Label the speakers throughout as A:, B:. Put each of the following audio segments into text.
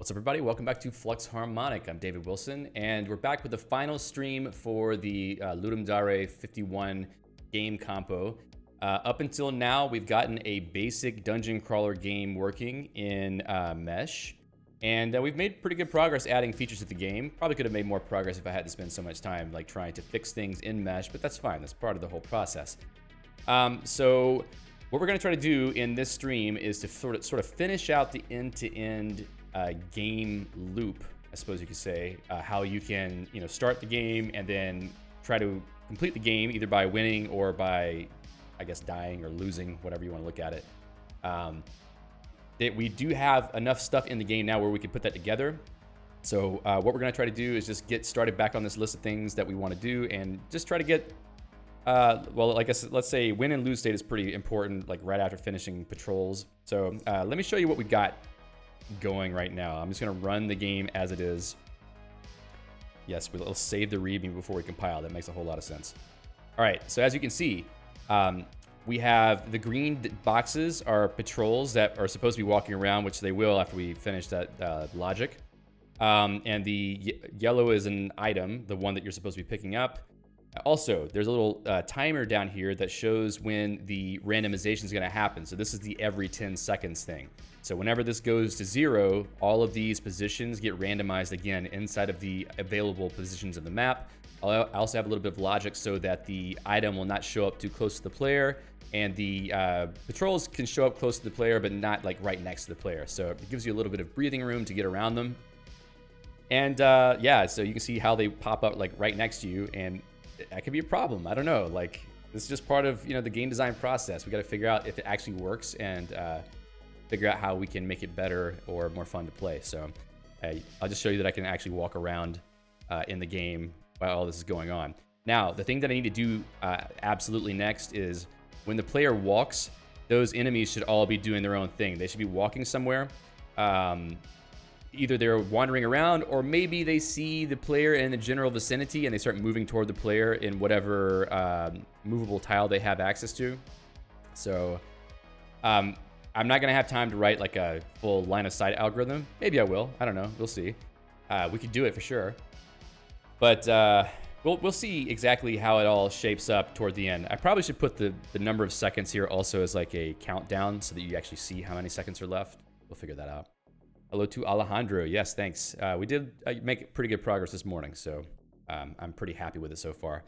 A: What's up, everybody? Welcome back to Flux Harmonic. I'm David Wilson, and we're back with the final stream for the Ludum Dare 51 game compo. Up until now, we've gotten a basic dungeon crawler game working in Mesh, and we've made pretty good progress adding features to the game. Probably could have made more progress if I had to spend so much time like trying to fix things in Mesh, but that's fine. That's part of the whole process. So what we're going to try to do in this stream is to sort of finish out the end-to-end game loop, I suppose you could say, how you can start the game and then try to complete the game either by winning or by, I guess, dying or losing, whatever you want to look at it. We do have enough stuff in the game now where we can put that together. So what we're going to try to do is just get started back on this list of things that we want to do and just try to get well, like I said, let's say win and lose state is pretty important, like right after finishing patrols. So let me show you what we got going right now. I'm just going to run the game as it is. Yes, we'll save the readme before we compile. That makes a whole lot of sense. All right, so as you can see, we have the green boxes are patrols that are supposed to be walking around, which they will after we finish that logic. And the yellow is an item, the one that you're supposed to be picking up. Also, there's a little timer down here that shows when the randomization is going to happen. So this is the every 10 seconds thing. So whenever this goes to 0, all of these positions get randomized again inside of the available positions of the map. I also have a little bit of logic so that the item will not show up too close to the player, and the patrols can show up close to the player but not like right next to the player. So it gives you a little bit of breathing room to get around them. And yeah, so you can see how they pop up like right next to you, and that could be a problem. I don't know. Like, this is just part of the game design process. We got to figure out if it actually works and figure out how we can make it better or more fun to play. So I'll just show you that I can actually walk around in the game while all this is going on. Now, the thing that I need to do absolutely next is when the player walks, those enemies should all be doing their own thing. They should be walking somewhere. Either they're wandering around, or maybe they see the player in the general vicinity and they start moving toward the player in whatever movable tile they have access to. So I'm not going to have time to write like a full line of sight algorithm. Maybe I will. I don't know. We'll see. We could do it for sure. But we'll see exactly how it all shapes up toward the end. I probably should put the number of seconds here also as like a countdown so that you actually see how many seconds are left. We'll figure that out. Hello to Alejandro. Yes, thanks. We did make pretty good progress this morning, so I'm pretty happy with it so far.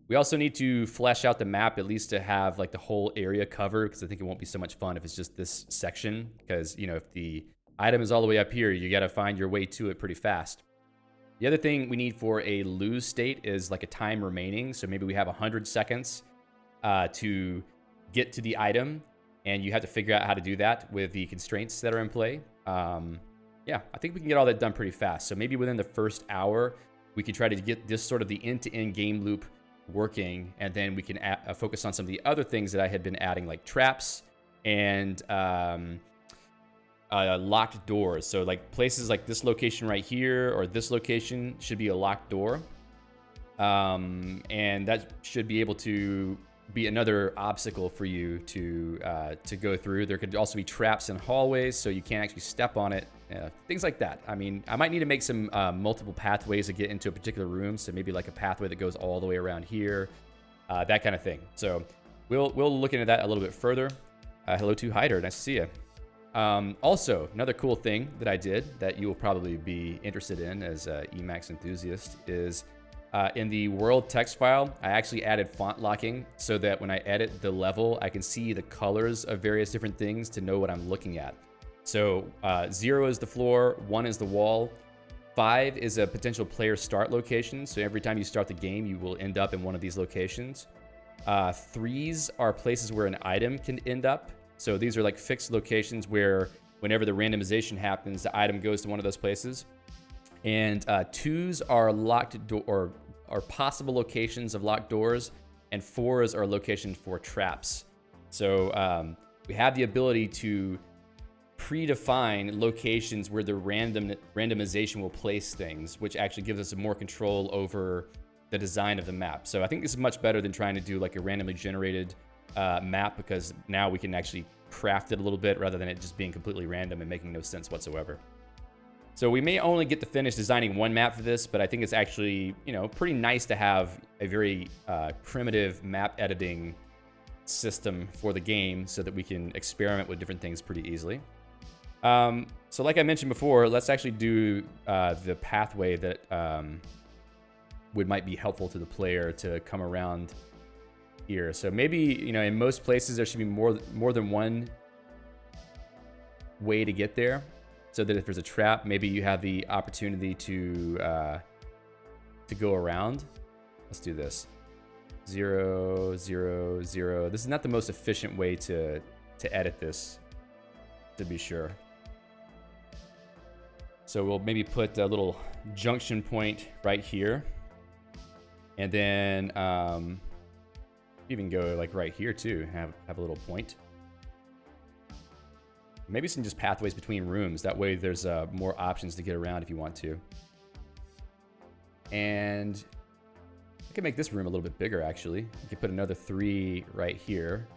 A: We also need to flesh out the map at least to have like the whole area covered, because I think it won't be so much fun if it's just this section, because if the item is all the way up here, you got to find your way to it pretty fast. The other thing we need for a lose state is like a time remaining. So maybe we have 100 seconds to get to the item, and you have to figure out how to do that with the constraints that are in play. Yeah, I think we can get all that done pretty fast. So maybe within the first hour, we can try to get this sort of the end-to-end game loop working, and then we can focus on some of the other things that I had been adding, like traps and locked doors. So like places like this location right here or this location should be a locked door. And that should be able to be another obstacle for you to go through. There could also be traps in hallways, so you can't actually step on it. Things like that. I mean, I might need to make some multiple pathways to get into a particular room. So maybe like a pathway that goes all the way around here, that kind of thing. So we'll look into that a little bit further. Hello to Hyder, nice to see you. Also, another cool thing that I did that you will probably be interested in as an Emacs enthusiast is in the world text file, I actually added font locking so that when I edit the level, I can see the colors of various different things to know what I'm looking at. So 0 is the floor, 1 is the wall, 5 is a potential player start location. So every time you start the game, you will end up in one of these locations. 3s are places where an item can end up. So these are like fixed locations where whenever the randomization happens, the item goes to one of those places. And 2s are locked door or possible locations of locked doors, and 4s are locations for traps. So we have the ability to predefine locations where the randomization will place things, which actually gives us more control over the design of the map. So I think this is much better than trying to do like a randomly generated map, because now we can actually craft it a little bit rather than it just being completely random and making no sense whatsoever. So we may only get to finish designing one map for this, but I think it's actually, you know, pretty nice to have a very primitive map editing system for the game so that we can experiment with different things pretty easily. So like I mentioned before, let's actually do the pathway that might be helpful to the player to come around here. So maybe, you know, in most places there should be more than one way to get there, so that if there's a trap, maybe you have the opportunity to go around. Let's do this. 0, 0, 0. This is not the most efficient way to edit this, to be sure. So we'll maybe put a little junction point right here, and then even go like right here too. Have a little point. Maybe some just pathways between rooms. That way there's more options to get around if you want to. And I can make this room a little bit bigger, actually. You could put another 3 right here.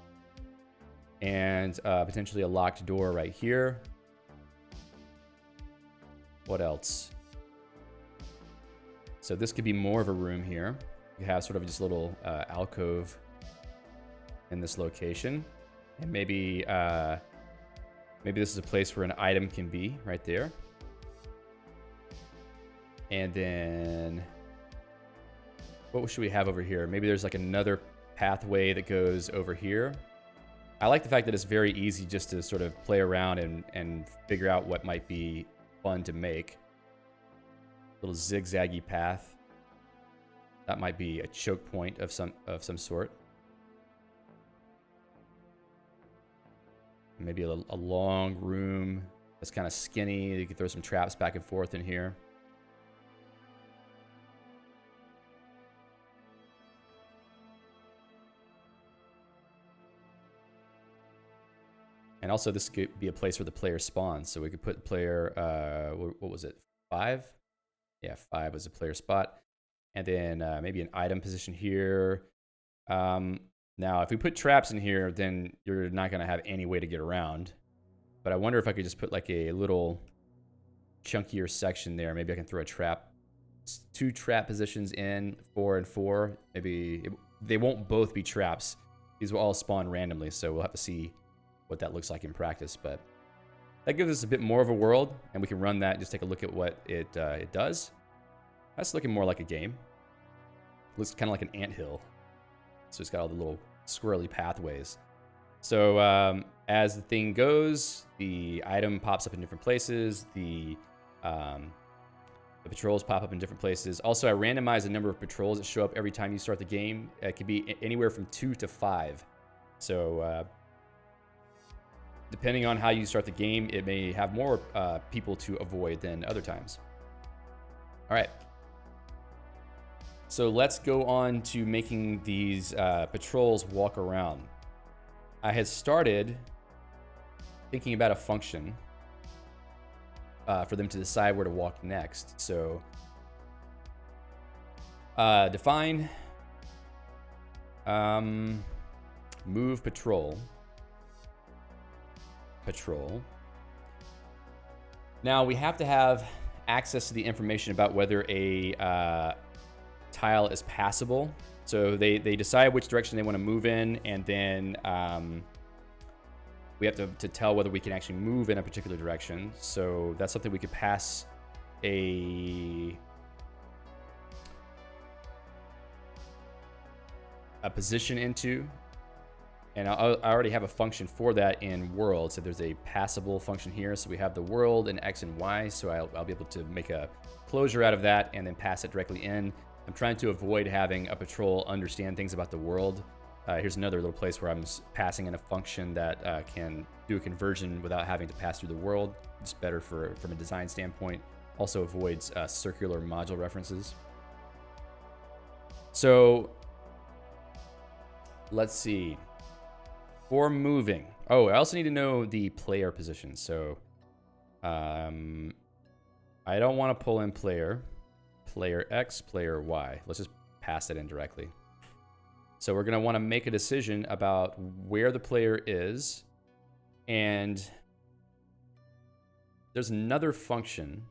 A: And potentially a locked door right here. What else? So this could be more of a room here. You have sort of just a little alcove in this location. And maybe this is a place where an item can be right there. And then what should we have over here? Maybe there's like another pathway that goes over here. I like the fact that it's very easy just to sort of play around and figure out what might be fun to make. Little zigzaggy path. That might be a choke point of some sort. Maybe a long room that's kind of skinny. You can throw some traps back and forth in here. And also this could be a place where the player spawns. So we could put player, what was it, 5? Yeah, 5 was a player spot. And then maybe an item position here. Now, if we put traps in here, then you're not going to have any way to get around. But I wonder if I could just put like a little chunkier section there. Maybe I can throw a trap, 2 trap positions in, 4 and 4. Maybe they won't both be traps. These will all spawn randomly, so we'll have to see what that looks like in practice. But that gives us a bit more of a world, and we can run that and just take a look at what it does. That's looking more like a game. Looks kind of like an anthill. So it's got all the little squirrely pathways. So as the thing goes, the item pops up in different places. The patrols pop up in different places. Also, I randomize the number of patrols that show up every time you start the game. It could be anywhere from 2 to 5. So depending on how you start the game, it may have more people to avoid than other times. All right. So let's go on to making these patrols walk around. I had started thinking about a function for them to decide where to walk next. So define move patrol. Now we have to have access to the information about whether a tile is passable. So they decide which direction they want to move in, and then we have to tell whether we can actually move in a particular direction. So that's something we could pass a position into. And I already have a function for that in world. So there's a passable function here. So we have the world in X and Y. So I'll be able to make a closure out of that and then pass it directly in. I'm trying to avoid having a patrol understand things about the world. Here's another little place where I'm passing in a function that can do a conversion without having to pass through the world. It's better from a design standpoint. Also avoids circular module references. So let's see. For moving. Oh, I also need to know the player position. So I don't want to pull in player X, player Y. Let's just pass that in directly. So we're going to want to make a decision about where the player is. And there's another function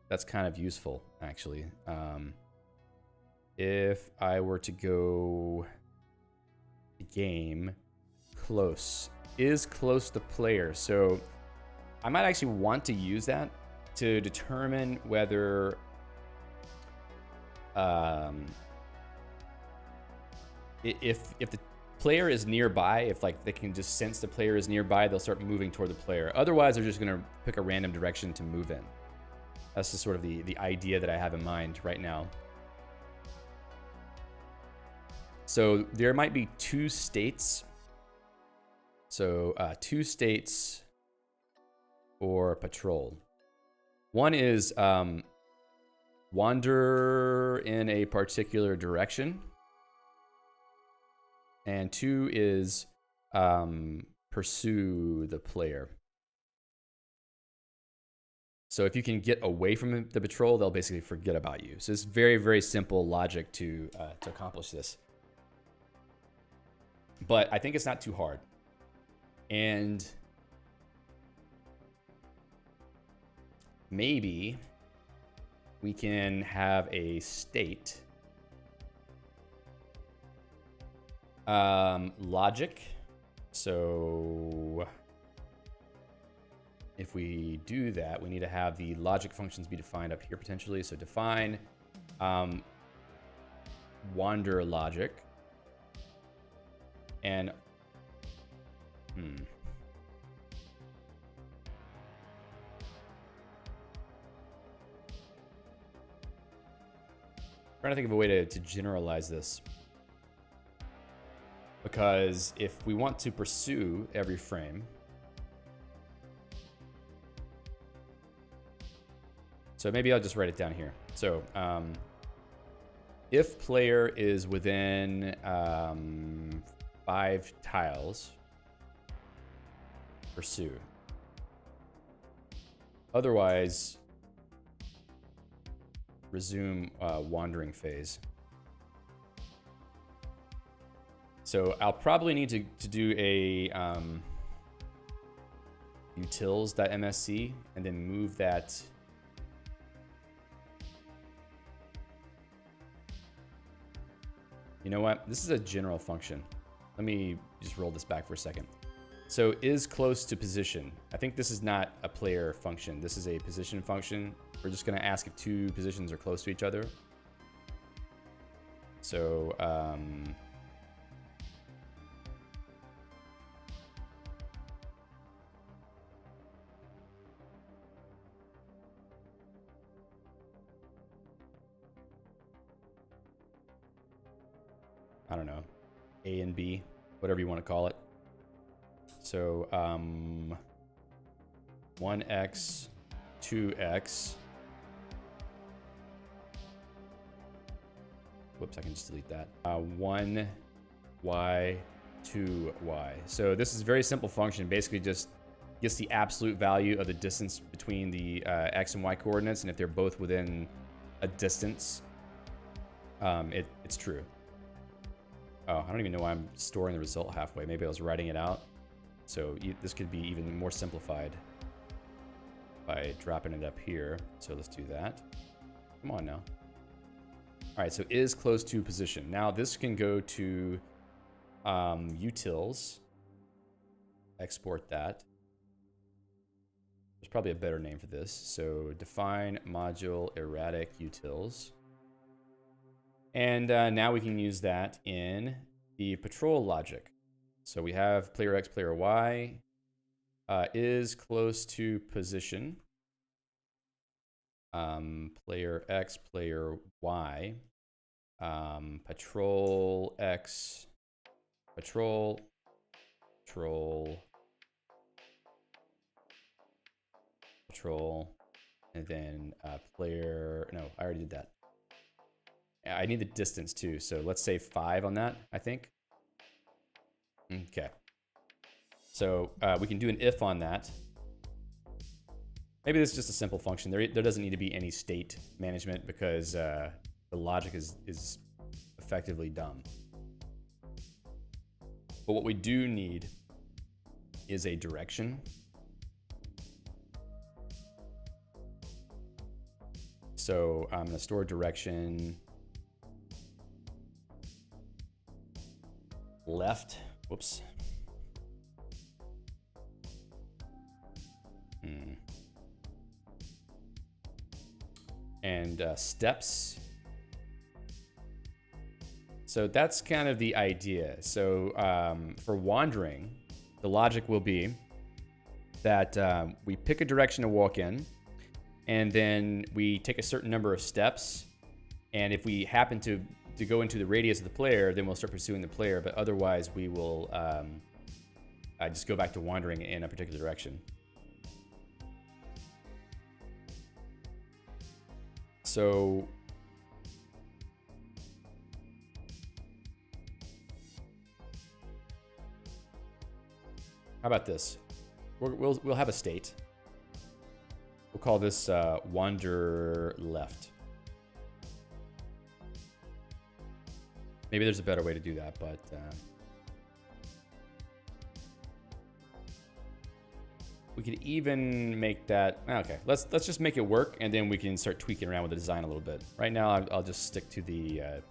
A: that's kind of useful, actually. If I were to go game close, is close to player. So I might actually want to use that to determine whether if the player is nearby, if like they can just sense the player is nearby, they'll start moving toward the player. Otherwise, they're just going to pick a random direction to move in. That's just sort of the idea that I have in mind right now. So there might be two states. So 2 states for patrol. One is wander in a particular direction. And 2 is pursue the player. So if you can get away from the patrol, they'll basically forget about you. So it's very, very simple logic to accomplish this. But I think it's not too hard. And maybe we can have a state logic. So if we do that, we need to have the logic functions be defined up here potentially. So define wander logic. And trying to think of a way to generalize this. Because if we want to pursue every frame, so maybe I'll just write it down here. So if player is within 5 tiles, pursue. Otherwise, resume wandering phase. So I'll probably need to do a utils.msc and then move that. You know what? This is a general function. Let me just roll this back for a second. So is close to position. I think this is not a player function. This is a position function. We're just going to ask if 2 positions are close to each other. So I don't know, A and B, whatever you want to call it. So 1x, 2x. Whoops, I can just delete that. 1y, 2y. So this is a very simple function. Basically just gets the absolute value of the distance between the x and y coordinates. And if they're both within a distance, it's true. Oh, I don't even know why I'm storing the result halfway. Maybe I was writing it out. So this could be even more simplified by dropping it up here. So let's do that. Come on now. All right, so is close to position. Now this can go to utils. Export that. There's probably a better name for this. So define module erratic utils. And now we can use that in the patrol logic. So we have player X, player Y is close to position. Player X, player Y. Patrol X, patrol, patrol, patrol, and then player, no, I already did that. I need the distance too, so let's say 5 on that, I think. Okay. So we can do an if on that. Maybe this is just a simple function. There doesn't need to be any state management because the logic is effectively dumb. But what we do need is a direction. So I'm gonna store direction left. Whoops. And steps. So that's kind of the idea. So for wandering, the logic will be that we pick a direction to walk in, and then we take a certain number of steps. And if we happen to go into the radius of the player, then we'll start pursuing the player. But otherwise, we will just go back to wandering in a particular direction. So how about this? We'll have a state. We'll call this wander left. Maybe there's a better way to do that, but we could even make that. Okay, let's just make it work, and then we can start tweaking around with the design a little bit. Right now, I'll just stick to the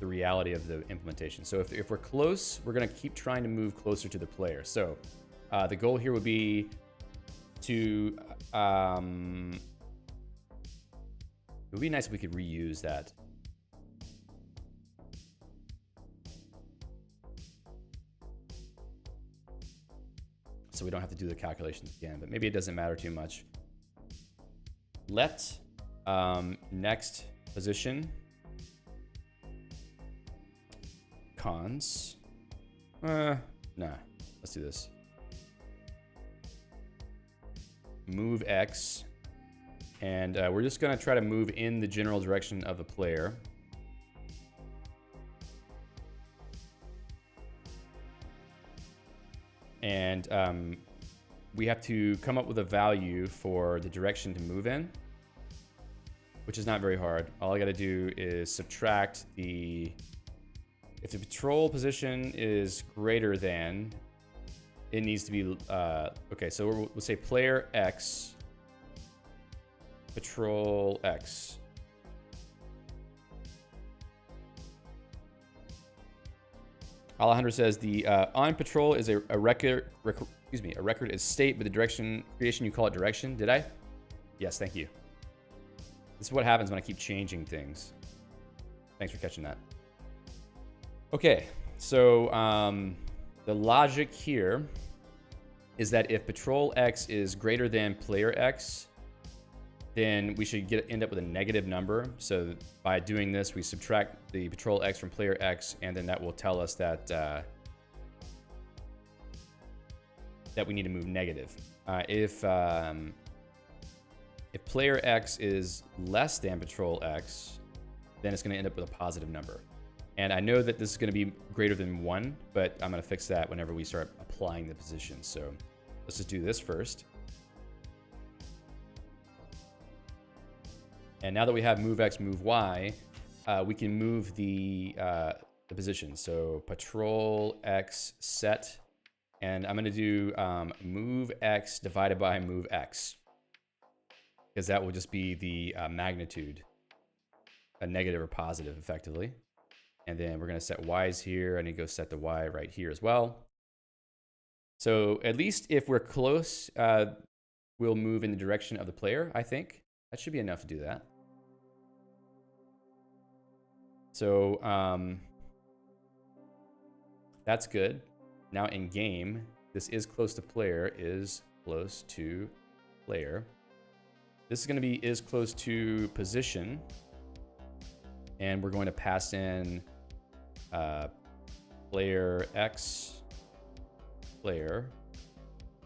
A: reality of the implementation. So if we're close, we're gonna keep trying to move closer to the player. So the goal here would be to it would be nice if we could reuse that. So we don't have to do the calculations again, but maybe it doesn't matter too much. Let next position cons. Nah, let's do this. Move X, and we're just gonna try to move in the general direction of the player. And we have to come up with a value for the direction to move in, which is not very hard. All I gotta do is subtract if the patrol position is greater than, it needs to be, okay, so we'll say player X, patrol X. Alejandro says the on patrol is a record is state, but the direction creation, you call it direction. Did I? Yes, thank you. This is what happens when I keep changing things. Thanks for catching that. Okay, so the logic here is that if patrol X is greater than player X, then we should end up with a negative number. So by doing this, we subtract the patrol X from player X, and then that will tell us that that we need to move negative. If player X is less than patrol X, then it's going to end up with a positive number. And I know that this is going to be greater than 1, but I'm going to fix that whenever we start applying the position. So let's just do this first. And now that we have move X, move Y, we can move the position. So patrol X set, and I'm gonna do move X divided by move X, because that will just be the magnitude, a negative or positive effectively. And then we're gonna set Y's here. I need to go set the Y right here as well. So at least if we're close, we'll move in the direction of the player, I think. That should be enough to do that. So that's good. Now in game, this is close to player, is close to player. This is going to be is close to position. And we're going to pass in player X, player,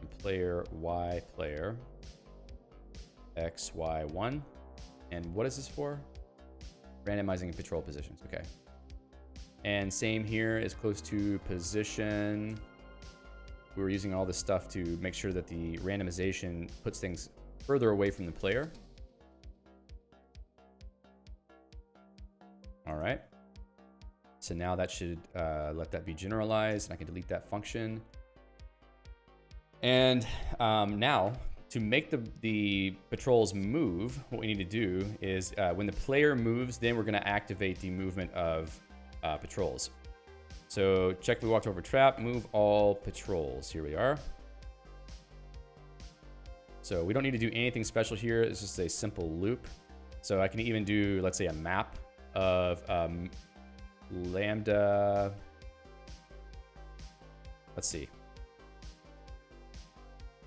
A: and player Y, player, X, Y, 1. And what is this for? Randomizing patrol positions, okay. And same here, is close to position. We were using all this stuff to make sure that the randomization puts things further away from the player. All right. So now that should let that be generalized, and I can delete that function. And now to make the patrols move, what we need to do is when the player moves, then we're going to activate the movement of patrols. So check we walked over trap, move all patrols. Here we are. So we don't need to do anything special here. It's just a simple loop. So I can even do, let's say, a map of lambda. Let's see.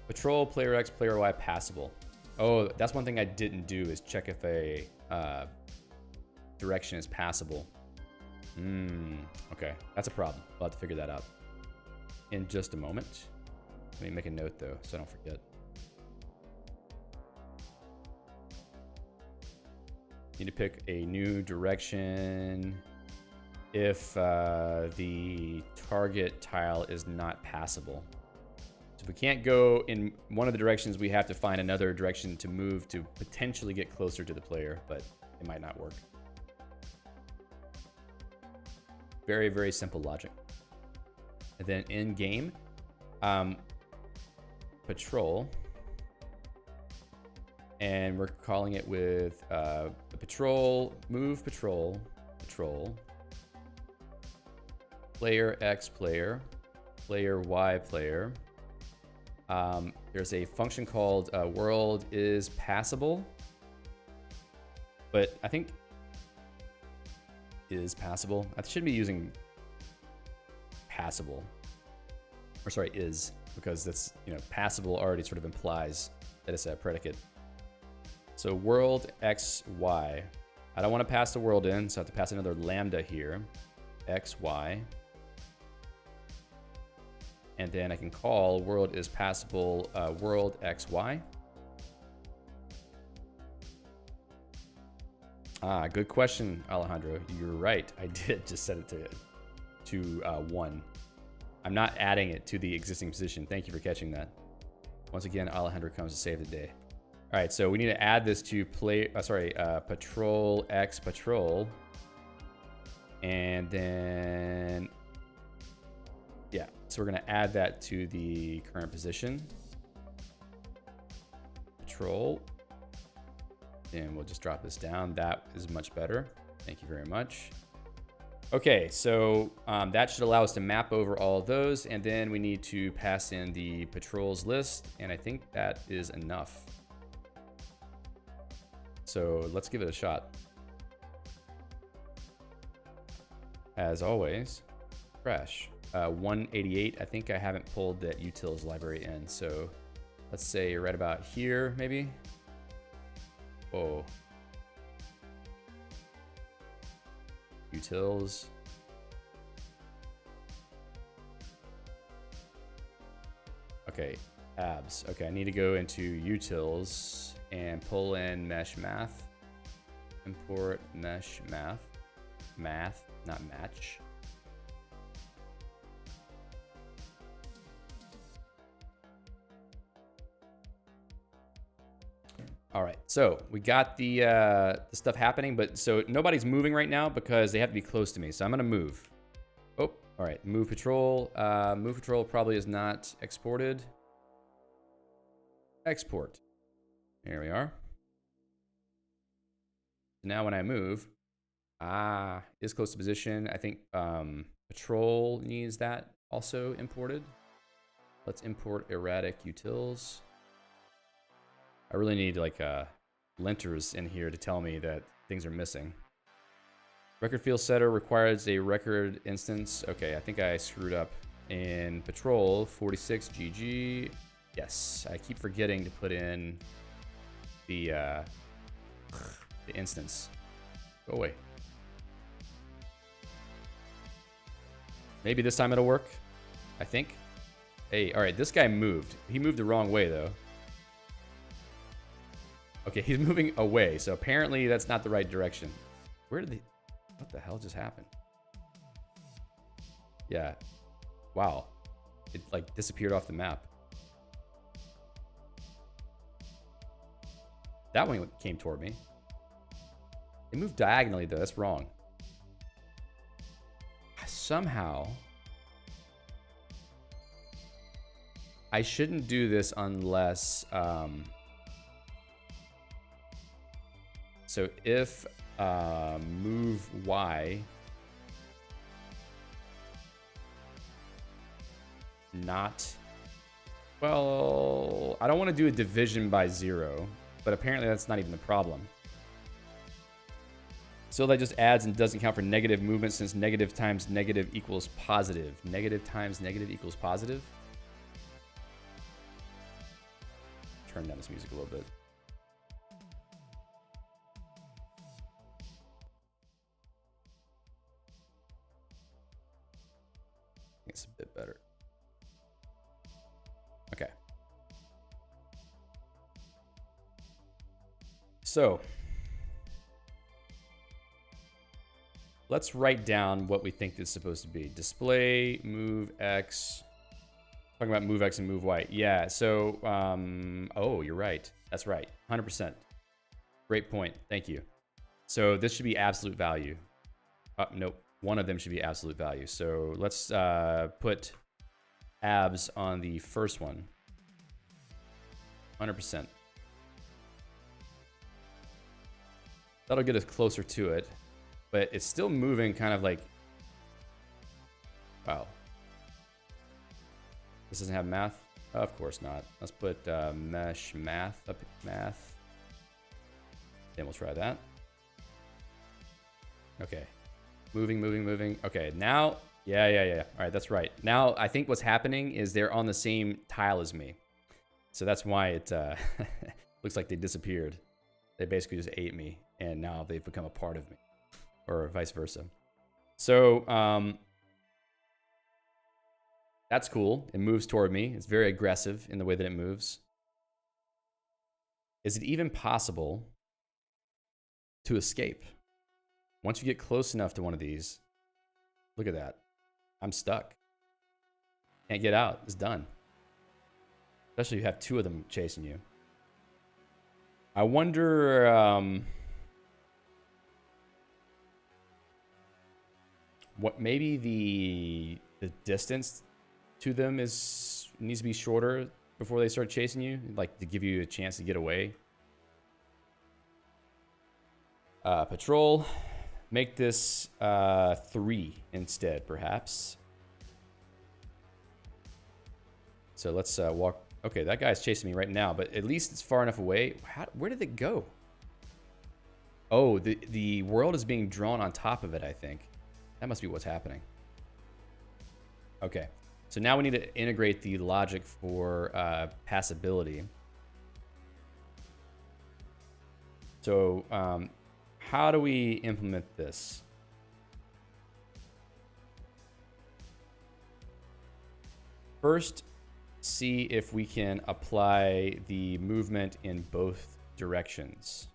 A: Patrol, player X, player Y, passable. Oh, that's one thing I didn't do is check if a direction is passable. Okay, that's a problem. We'll have to figure that out in just a moment. Let me make a note though, so I don't forget. Need to pick a new direction if the target tile is not passable. So if we can't go in one of the directions, we have to find another direction to move to potentially get closer to the player, but it might not work. Very, very simple logic. And then in game, patrol, and we're calling it with the patrol, move patrol, patrol, player X player, player Y player. There's a function called world is passable, but I think is passable. I should be using passable, or sorry, is, because that's, you know, passable already sort of implies that it's a predicate. So world X, Y. I don't want to pass the world in, so I have to pass another lambda here, X, Y. And then I can call world is passable world X, Y. Ah, good question, Alejandro. You're right. I did just set it to 1. I'm not adding it to the existing position. Thank you for catching that. Once again, Alejandro comes to save the day. All right, so we need to add this to patrol X patrol. And then, yeah, so we're gonna add that to the current position. Patrol. And we'll just drop this down. That is much better. Thank you very much. Okay, so that should allow us to map over all of those, and then we need to pass in the patrols list, and I think that is enough. So let's give it a shot. As always, crash. 188, I think I haven't pulled that utils library in, so let's say right about here, maybe. Oh. Utils. Okay, abs. Okay, I need to go into utils and pull in mesh math. Import mesh math. Math, not match. All right, so we got the stuff happening, but so nobody's moving right now because they have to be close to me. So I'm gonna move. Oh, all right, move patrol. Move patrol probably is not exported. Export. There we are. Now when I move, is close to position. I think patrol needs that also imported. Let's import erratic utils. I really need like linters in here to tell me that things are missing. Record field setter requires a record instance. Okay, I think I screwed up in patrol 46 GG. Yes, I keep forgetting to put in the instance. Go away. Maybe this time it'll work. I think. Hey, all right, this guy moved. He moved the wrong way though. Okay, he's moving away, so apparently that's not the right direction. Where did what the hell just happened? Yeah, wow. It like disappeared off the map. That one came toward me. It moved diagonally though, that's wrong. Somehow, I shouldn't do this unless, so if move Y not, well, I don't want to do a division by 0, but apparently that's not even the problem. So that just adds and doesn't count for negative movement since negative times negative equals positive. Negative times negative equals positive. Turn down this music a little bit. It's a bit better. Okay. So let's write down what we think this is supposed to be. Display, move X. Talking about move X and move Y. Yeah, so, oh, you're right. That's right, 100%. Great point, thank you. So this should be absolute value. Nope, one of them should be absolute value. So let's put abs on the first one. 100%. That'll get us closer to it, but it's still moving kind of like, wow. This doesn't have math? Of course not. Let's put mesh math up, math. Then we'll try that. Okay. Moving, moving, moving. Okay, now, yeah. All right, that's right. Now, I think what's happening is they're on the same tile as me. So that's why it looks like they disappeared. They basically just ate me, and now they've become a part of me, or vice versa. So, that's cool. It moves toward me. It's very aggressive in the way that it moves. Is it even possible to escape? Once you get close enough to one of these, look at that. I'm stuck. Can't get out. It's done. Especially if you have two of them chasing you. I wonder what maybe the distance to them needs to be shorter before they start chasing you, like to give you a chance to get away. Patrol, make this 3 instead, perhaps. So let's walk. Okay, that guy's chasing me right now, but at least it's far enough away. Where did it go? Oh, the world is being drawn on top of it, I think. That must be what's happening. Okay. So now we need to integrate the logic for passability. So how do we implement this? First, see if we can apply the movement in both directions.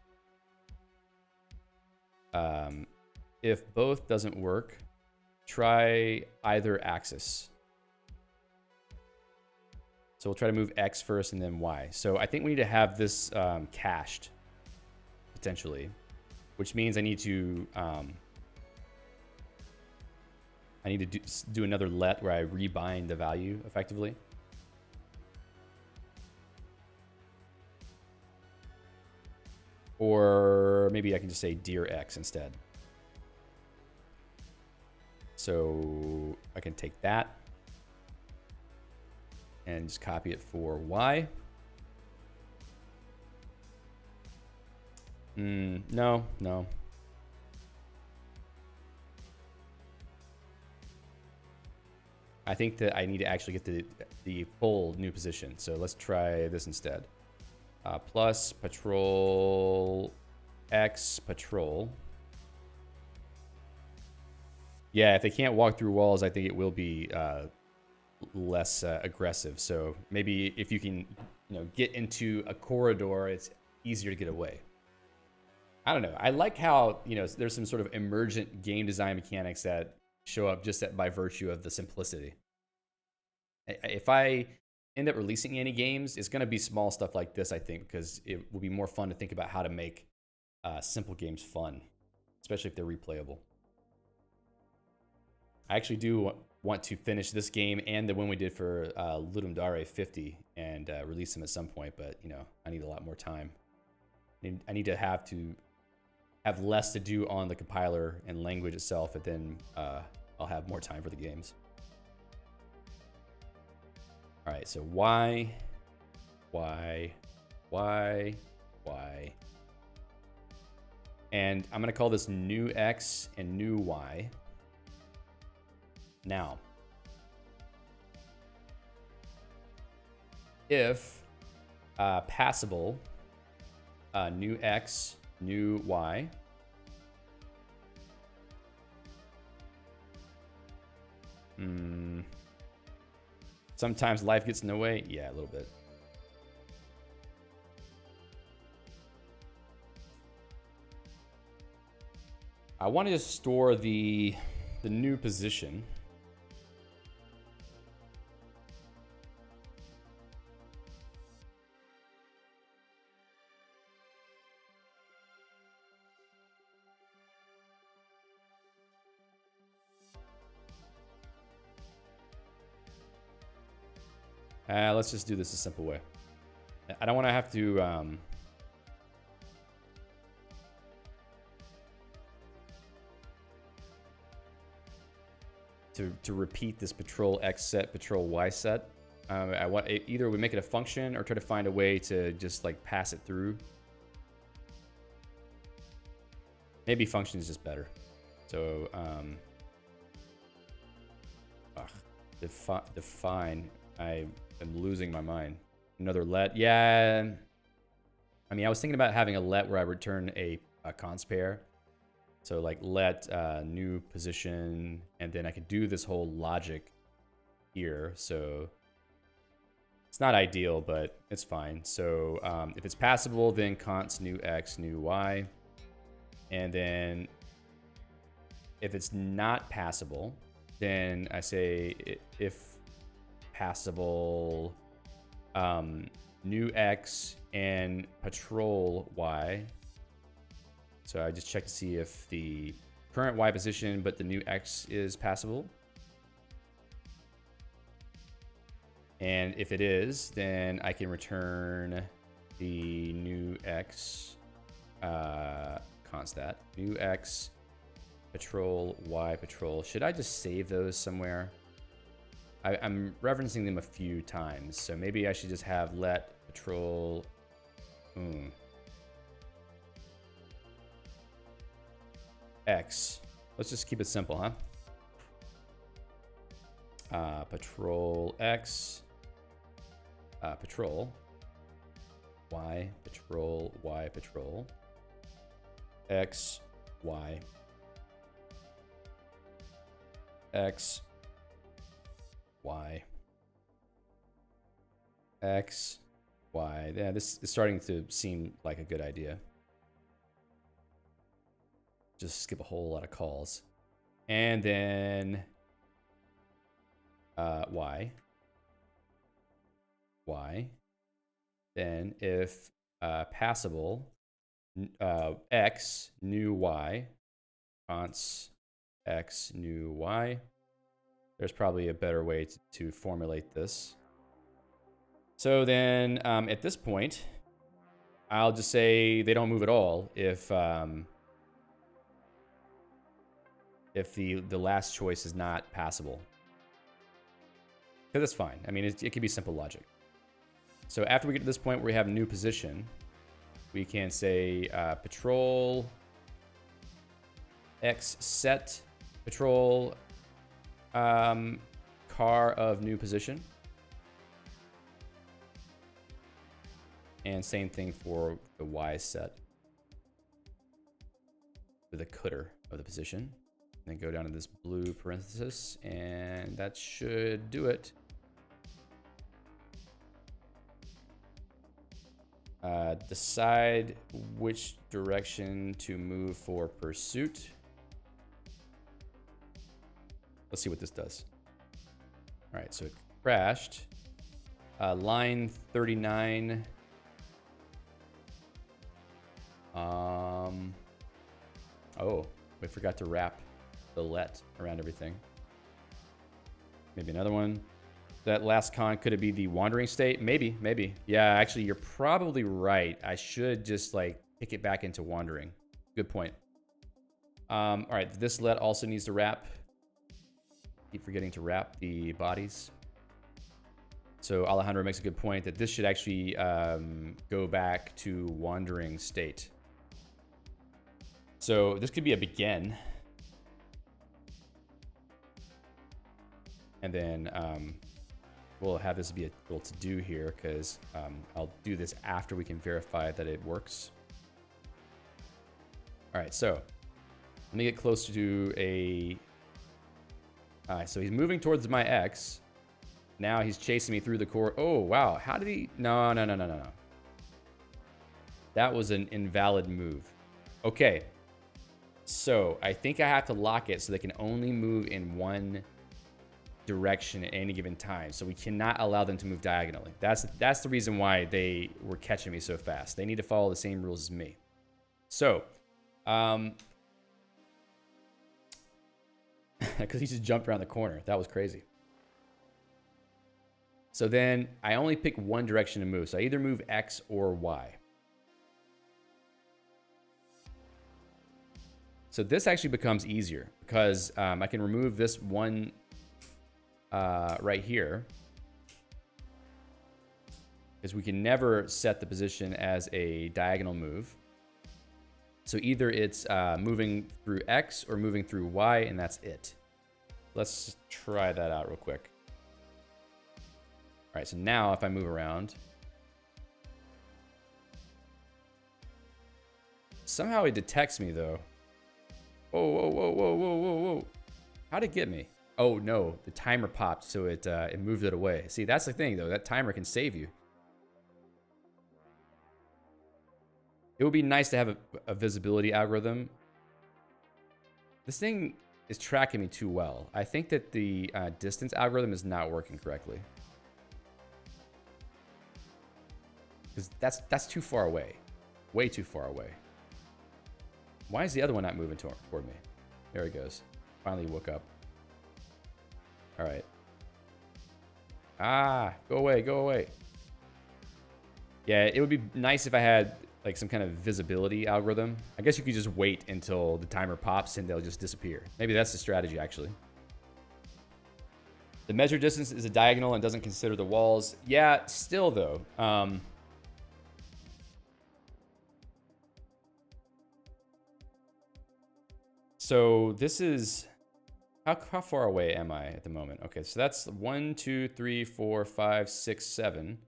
A: If both doesn't work, try either axis. So we'll try to move X first and then Y. So I think we need to have this cached, potentially, which means I need to do another let where I rebind the value effectively. Or maybe I can just say dir X instead. So I can take that and just copy it for Y. No. I think that I need to actually get the full new position. So let's try this instead. Plus patrol X patrol. Yeah, if they can't walk through walls, I think it will be less aggressive. So maybe if you can, get into a corridor, it's easier to get away. I don't know. I like how, there's some sort of emergent game design mechanics that show up just by virtue of the simplicity. If I end up releasing any games, it's going to be small stuff like this, I think, because it will be more fun to think about how to make simple games fun, especially if they're replayable. I actually do want to finish this game and the one we did for Ludum Dare 50 and release them at some point, but you know, I need a lot more time. I need to have less to do on the compiler and language itself, and then I'll have more time for the games. All right, so Y. And I'm gonna call this new X and new Y. Now, if passable, new X, new Y. Sometimes life gets in the way. Yeah, a little bit. I want to just store the new position. Let's just do this a simple way. I don't want to have to repeat this patrol X set, patrol Y set. I want either we make it a function or try to find a way to just like pass it through. Maybe function is just better. So define. I am losing my mind. Another let. Yeah. I mean, I was thinking about having a let where I return a const pair. So like let new position, and then I could do this whole logic here. So it's not ideal, but it's fine. So if it's passable, then const new X, new Y. And then if it's not passable, then I say if passable, new X and patrol Y. So I just check to see if the current Y position, but the new X is passable. And if it is, then I can return the new X, const that, new X, patrol, Y, patrol. Should I just save those somewhere? I'm referencing them a few times, so maybe I should just have let patrol. X. Let's just keep it simple, huh? Patrol X. Patrol. Y, patrol, Y, patrol. X, Y. X. Y. X, Y. Yeah, this is starting to seem like a good idea. Just skip a whole lot of calls. And then Y. Y. Then if passable, X, new Y. Const X, new Y. There's probably a better way to formulate this. So then at this point, I'll just say they don't move at all if the last choice is not passable. Because that's fine. I mean, it can be simple logic. So after we get to this point where we have new position, we can say patrol X set patrol car of new position. And same thing for the Y set with the cutter of the position. And then go down to this blue parenthesis, and that should do it. Decide which direction to move for pursuit. Let's see what this does. All right, so it crashed. Line 39. Oh, we forgot to wrap the let around everything. Maybe another one. That last con, could it be the wandering state? Maybe, maybe. Yeah, actually, you're probably right. I should just like kick it back into wandering. Good point. All right, this let also needs to wrap. Keep forgetting to wrap the bodies. So Alejandro makes a good point that this should actually go back to wandering state. So this could be a begin. And then we'll have this be a little to do here because I'll do this after we can verify that it works. All right, so let me get close to a... All right, so he's moving towards my X. Now he's chasing me through the core. Oh, wow. How did he... No. That was an invalid move. Okay. So I think I have to lock it so they can only move in one direction at any given time. So we cannot allow them to move diagonally. That's the reason why they were catching me so fast. They need to follow the same rules as me. So, because he just jumped around the corner. That was crazy. So then I only pick one direction to move. So I either move X or Y. So this actually becomes easier because I can remove this one right here. Because we can never set the position as a diagonal move. So either it's moving through X or moving through Y, and that's it. Let's try that out real quick. All right, so now if I move around, somehow it detects me though. Whoa. How'd it get me? Oh no, the timer popped, so it moved it away. See, that's the thing though, that timer can save you. It would be nice to have a visibility algorithm. This thing is tracking me too well. I think that the distance algorithm is not working correctly. Because that's too far away. Way too far away. Why is the other one not moving toward me? There he goes. Finally woke up. All right. Ah, go away. Yeah, it would be nice if I had like some kind of visibility algorithm. I guess you could just wait until the timer pops and they'll just disappear. Maybe that's the strategy actually. The measure distance is a diagonal and doesn't consider the walls. Yeah, still though. So this is, how far away am I at the moment? Okay, so that's 1, 2, 3, 4, 5, 6, 7.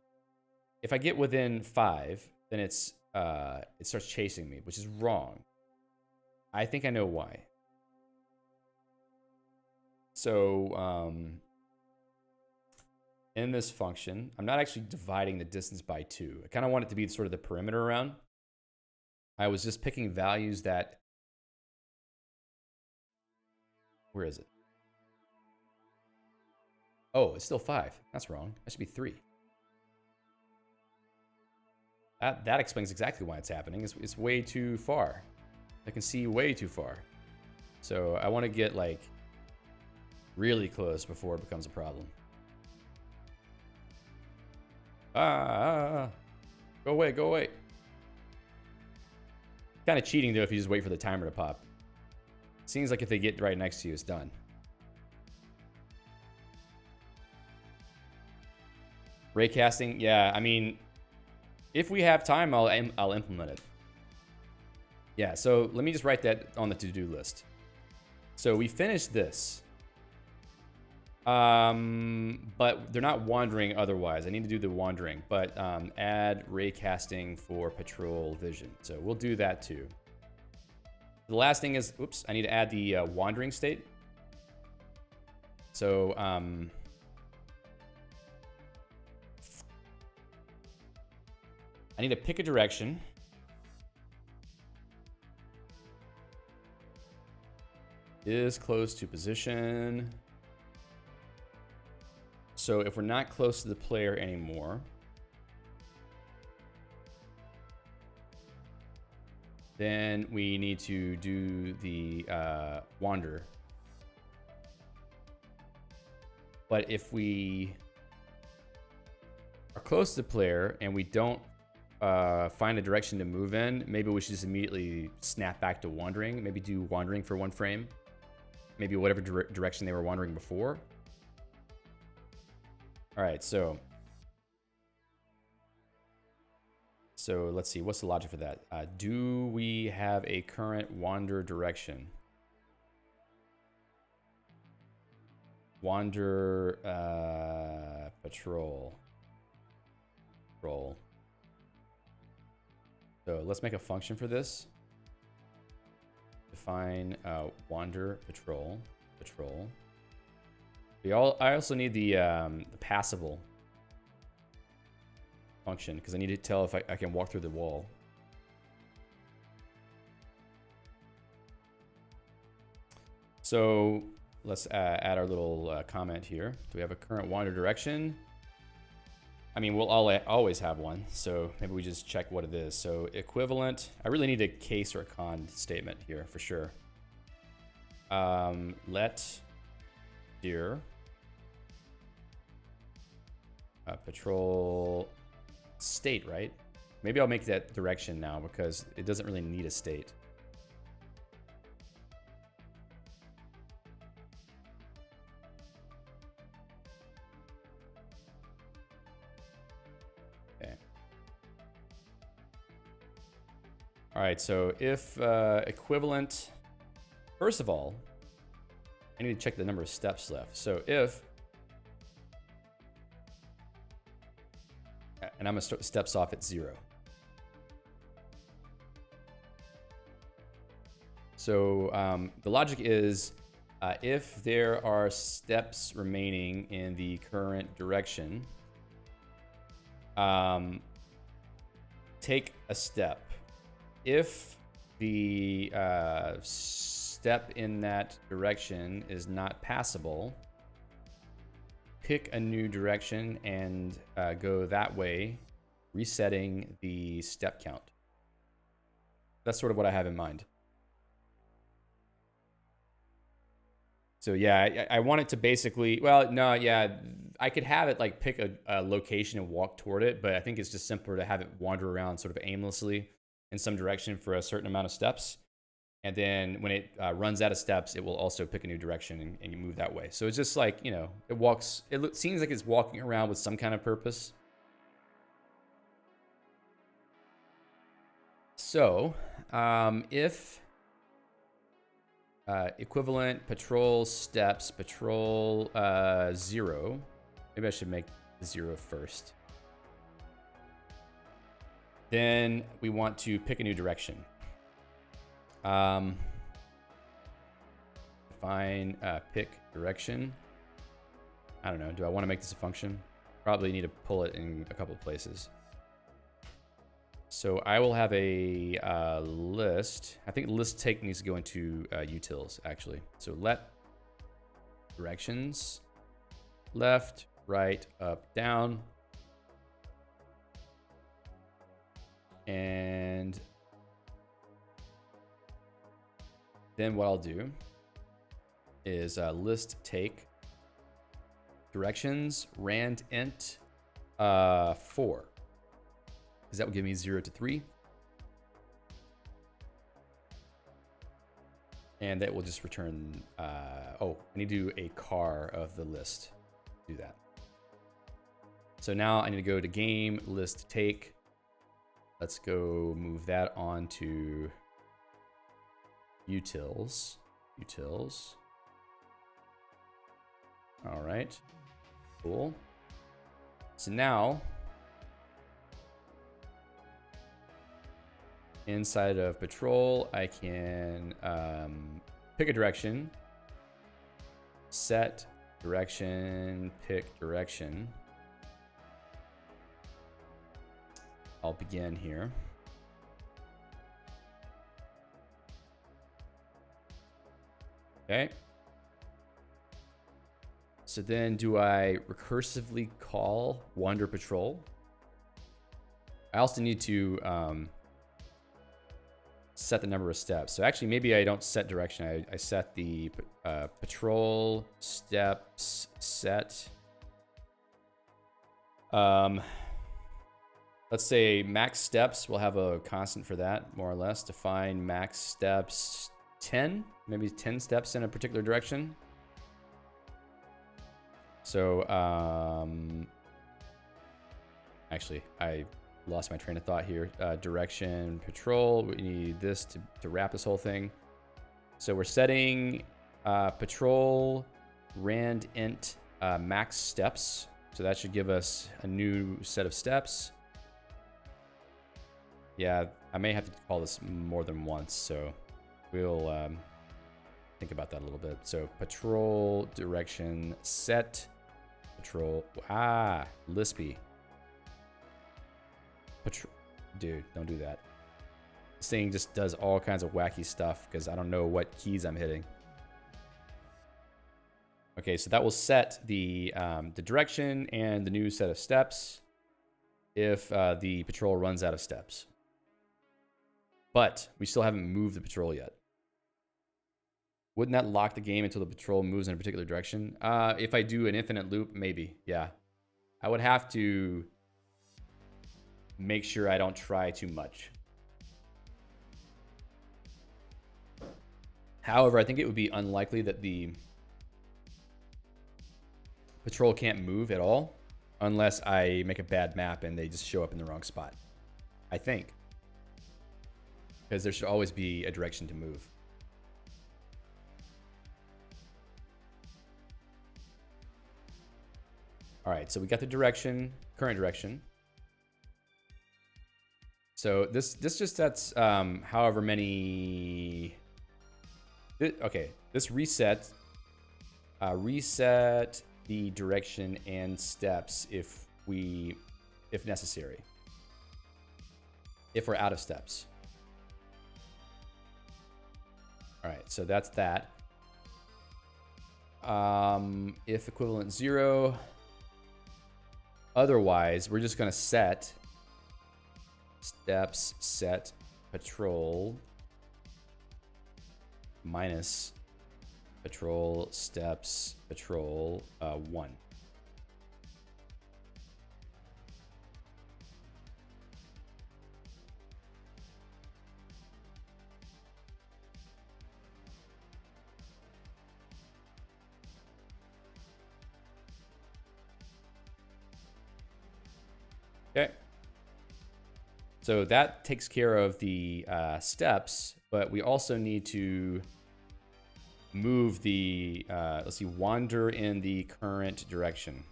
A: If I get within 5, then it starts chasing me, which is wrong. I think I know why. So in this function, I'm not actually dividing the distance by 2. I kind of want it to be sort of the perimeter around. I was just picking values that... Where is it? Oh, it's still 5. That's wrong. That should be 3. That explains exactly why it's happening. It's way too far. I can see way too far. So I want to get like really close before it becomes a problem. Go away. Kind of cheating though if you just wait for the timer to pop. Seems like if they get right next to you, it's done. Raycasting, yeah, I mean, if we have time, I'll implement it. Yeah, so let me just write that on the to-do list. So we finished this. But they're not wandering otherwise. I need to do the wandering, but add raycasting for patrol vision. So we'll do that too. The last thing is, oops, I need to add the wandering state. So I need to pick a direction. Is close to position. So if we're not close to the player anymore, then we need to do the wander. But if we are close to the player and we don't find a direction to move in, maybe we should just immediately snap back to wandering. Maybe do wandering for 1 frame. Maybe whatever direction they were wandering before. All right, so let's see, what's the logic for that? Do we have a current wander direction? Wander patrol. So let's make a function for this. Define wander patrol. I also need the passable function because I need to tell if I can walk through the wall. So let's add our little comment here. Do we have a current wander direction? I mean, we'll always have one, so maybe we just check what it is. So equivalent, I really need a case or a con statement here for sure. Let deer patrol state, right? Maybe I'll make that direction now because it doesn't really need a state. Okay. All right, so if equivalent, first of all, I need to check the number of steps left. So if, and I'm gonna start steps off at 0. So the logic is if there are steps remaining in the current direction, take a step. If the step in that direction is not passable, pick a new direction and go that way, resetting the step count. That's sort of what I have in mind. So yeah, I want it to basically, well, no, yeah, I could have it like pick a location and walk toward it, but I think it's just simpler to have it wander around sort of aimlessly in some direction for a certain amount of steps. And then when it runs out of steps, it will also pick a new direction and you move that way. So it's just like, you know, it seems like it's walking around with some kind of purpose. So if equivalent patrol steps, patrol 0, maybe I should make 0 first. Then we want to pick a new direction. Define pick direction. I don't know. Do I want to make this a function? Probably need to pull it in a couple places. So I will have a list. I think list take needs to go into utils actually. So let directions left, right, up, down. And then what I'll do is list take directions rand int 4, because that will give me 0 to 3, and that will just return. Oh, I need to do a car of the list. Do that. So now I need to go to game list take. Let's go move that on to utils. All right, cool. So now inside of patrol, I can pick a direction, set direction, pick direction. I'll begin here. Okay. So then do I recursively call wander patrol? I also need to set the number of steps. So actually, maybe I don't set direction. I set the patrol steps set. Let's say max steps. We'll have a constant for that, more or less. Define max steps 10, maybe 10 steps in a particular direction. So, actually, I lost my train of thought here. Direction, patrol, we need this to wrap this whole thing. So we're setting patrol rand int max steps. So that should give us a new set of steps. Yeah, I may have to call this more than once, so we'll think about that a little bit. So patrol direction set patrol. Lispy. Dude, don't do that. This thing just does all kinds of wacky stuff because I don't know what keys I'm hitting. Okay, so that will set the direction and the new set of steps if the patrol runs out of steps. But we still haven't moved the patrol yet. Wouldn't that lock the game until the patrol moves in a particular direction? If I do an infinite loop, maybe, yeah. I would have to make sure I don't try too much. However, I think it would be unlikely that the patrol can't move at all unless I make a bad map and they just show up in the wrong spot. I think. Because there should always be a direction to move. All right, so we got the direction, current direction. So this just sets however many. Okay, this reset the direction and steps if necessary. If we're out of steps. All right, so that's that. If equivalent 0. Otherwise, we're just going to set steps set patrol minus patrol steps patrol 1. Okay. So that takes care of the steps, but we also need to move the, let's see, wander in the current direction.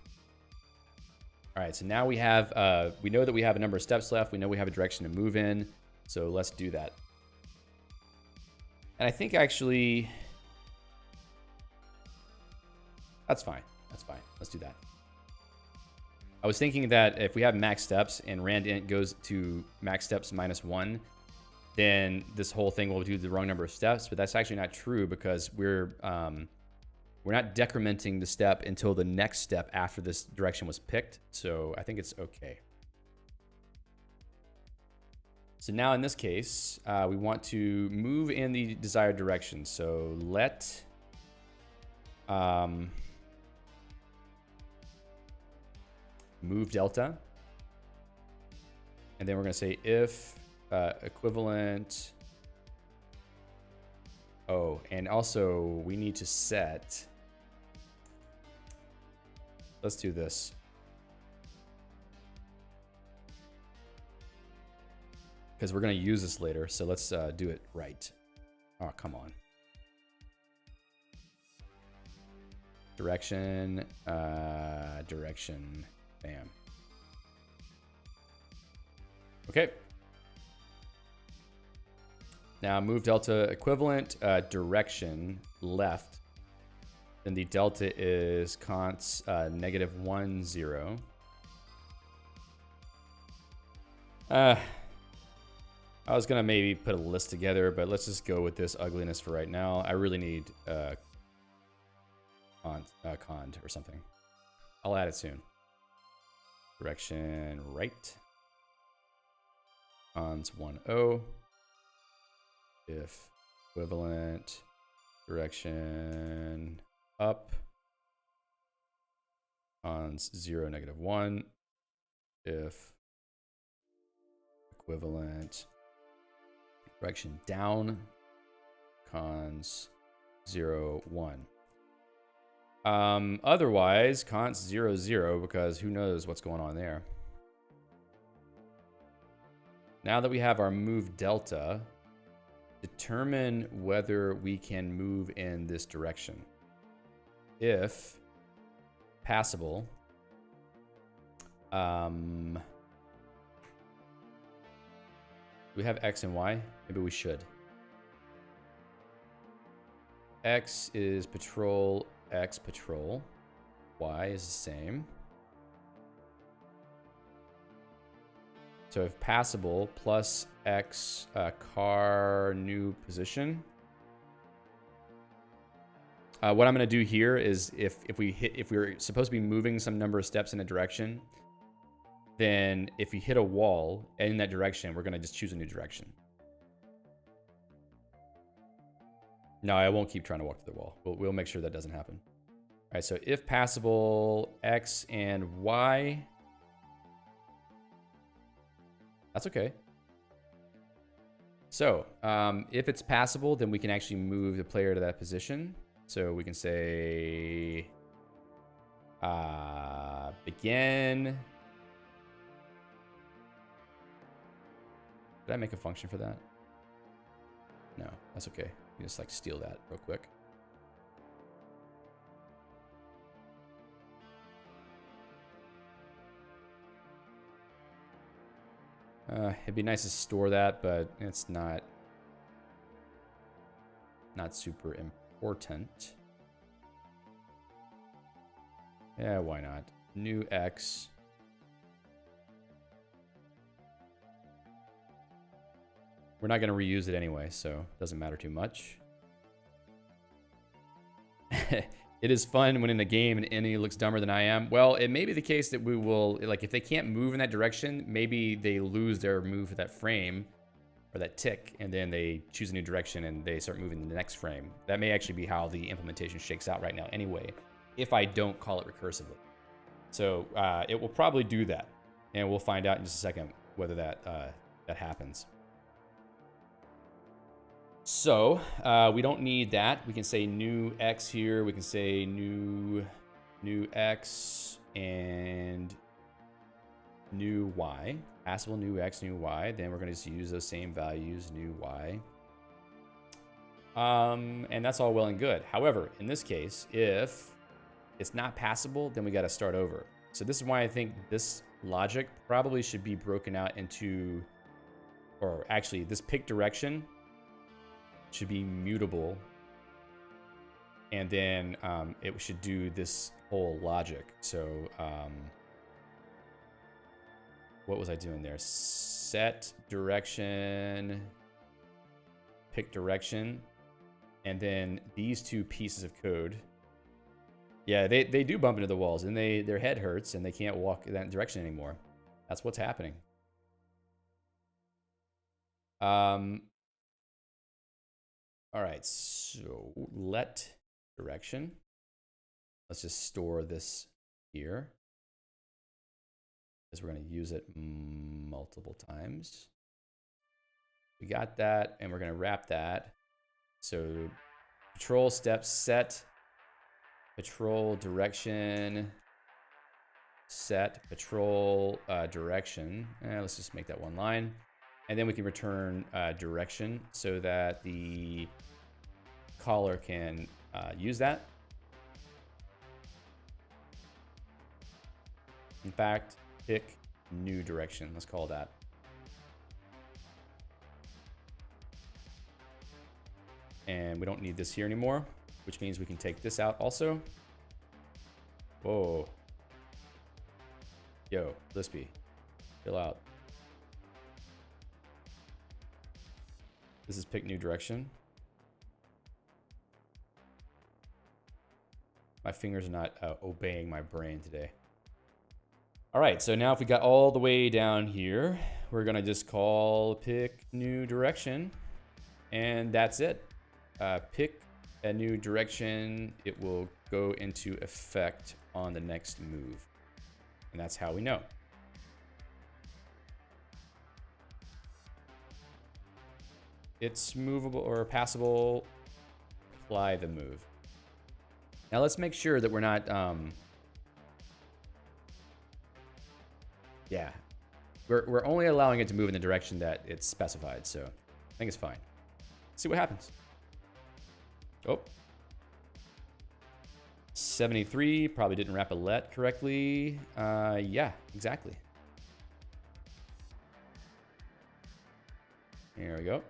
A: All right, so now we have, we know that we have a number of steps left. We know we have a direction to move in. So let's do that. And I think actually, that's fine. That's fine. Let's do that. I was thinking that if we have max steps and rand int goes to max steps -1, then this whole thing will do the wrong number of steps, but that's actually not true because we're not decrementing the step until the next step after this direction was picked. So I think it's okay. So now in this case, we want to move in the desired direction. So let move delta, and then we're going to say if equivalent. Oh, and also we need to set. Let's do this. Because we're going to use this later, so let's do it right. Oh, come on. Direction, direction. Bam. Okay. Now move delta equivalent direction left. Then the delta is const -1 0. I was gonna maybe put a list together, but let's just go with this ugliness for right now. I really need cond or something. I'll add it soon. Direction right. Cons 1 0. if equivalent direction up, cons 0, -1, if equivalent direction down, cons 0, 1. Otherwise, cons 0, 0, because who knows what's going on there. Now that we have our move delta, determine whether we can move in this direction. If passable, do we have X and Y? Maybe we should. X is patrol, X patrol. Y is the same. So if passable plus X car new position. What I'm going to do here is if we're supposed to be moving some number of steps in a direction, then if we hit a wall in that direction, we're going to just choose a new direction. No, I won't keep trying to walk to the wall. We'll make sure that doesn't happen. All right, so if passable, X and Y. That's okay. So if it's passable, then we can actually move the player to that position. So we can say begin. Did I make a function for that? No, that's okay. You just like steal that real quick. It'd be nice to store that, but it's not super important. Yeah, why not? New X. We're not going to reuse it anyway, so it doesn't matter too much. It is fun when in a game and any looks dumber than I am. Well, it may be the case that we will, like, if they can't move in that direction, maybe they lose their move for that frame or that tick, and then they choose a new direction and they start moving in the next frame. That may actually be how the implementation shakes out right now anyway, if I don't call it recursively. So it will probably do that, and we'll find out in just a second whether that happens. So we don't need that. We can say new X here. We can say new X and new Y. Passable new X, new Y. Then we're going to just use those same values, new Y. And that's all well and good. However, in this case, if it's not passable, then we got to start over. So this is why I think this logic probably should be broken out into, or actually this pick direction should be mutable, and then it should do this whole logic. So what was I doing there? Set direction, pick direction, and then these two pieces of code. Yeah, they do bump into the walls, and their head hurts, and they can't walk in that direction anymore. That's what's happening. All right, so let direction. Let's just store this here, because we're going to use it multiple times. We got that, and we're going to wrap that. So patrol steps set, patrol direction, set patrol direction. Let's just make that one line. And then we can return direction so that the caller can use that. In fact, pick new direction. Let's call that. And we don't need this here anymore, which means we can take this out also. Whoa. Yo, Lispy, chill out. This is pick new direction. My fingers are not obeying my brain today. All right, so now if we got all the way down here, we're gonna just call pick new direction. And that's it. Pick a new direction. It will go into effect on the next move. And that's how we know. It's movable or passable. Apply the move. Now let's make sure that we're not, yeah. We're only allowing it to move in the direction that it's specified, so I think it's fine. Let's see what happens. Oh. 73, probably didn't wrap a let correctly. Yeah, exactly. There we go.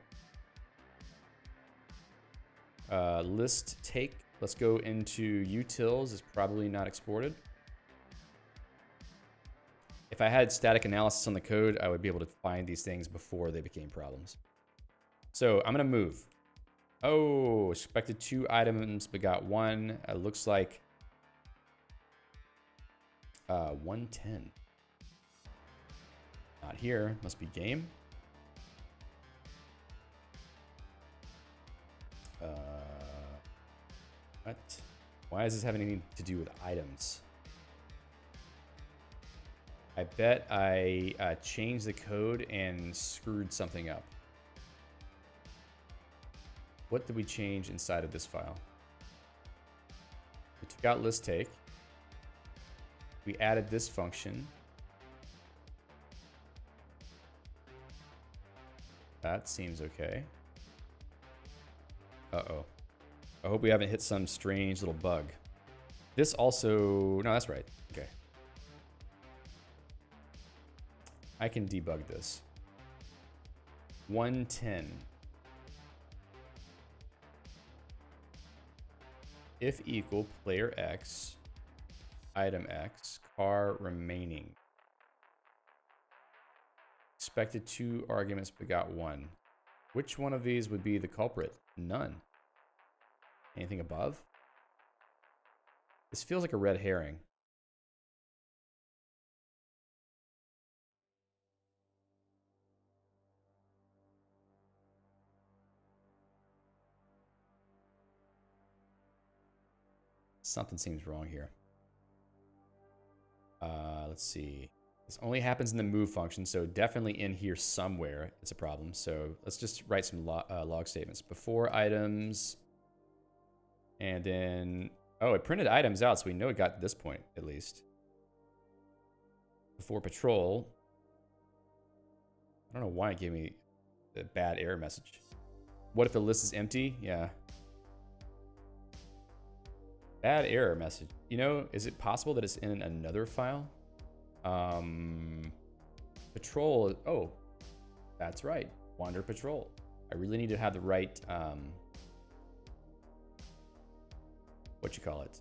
A: List take. Let's go into utils. It's probably not exported. If I had static analysis on the code, I would be able to find these things before they became problems. So I'm going to move. Oh, expected 2 items, but got 1. Looks like 110. Not here. Must be game. What? Why does this have anything to do with items? I bet I changed the code and screwed something up. What did we change inside of this file? We took out list take. We added this function. That seems okay. Uh-oh. I hope we haven't hit some strange little bug. This also... No, that's right. Okay. I can debug this. 110. If equal player X, item X, car remaining. Expected 2 arguments but got 1. Which one of these would be the culprit? None. Anything above? This feels like a red herring. Something seems wrong here. Let's see. This only happens in the move function, so definitely in here somewhere it's a problem. So let's just write some log statements. Before items, and then, oh, it printed items out, so we know it got to this point, at least. Before patrol. I don't know why it gave me the bad error message. What if the list is empty? Yeah. Bad error message. You know, is it possible that it's in another file? Patrol. Oh, that's right. Wander patrol. I really need to have the right, what you call it?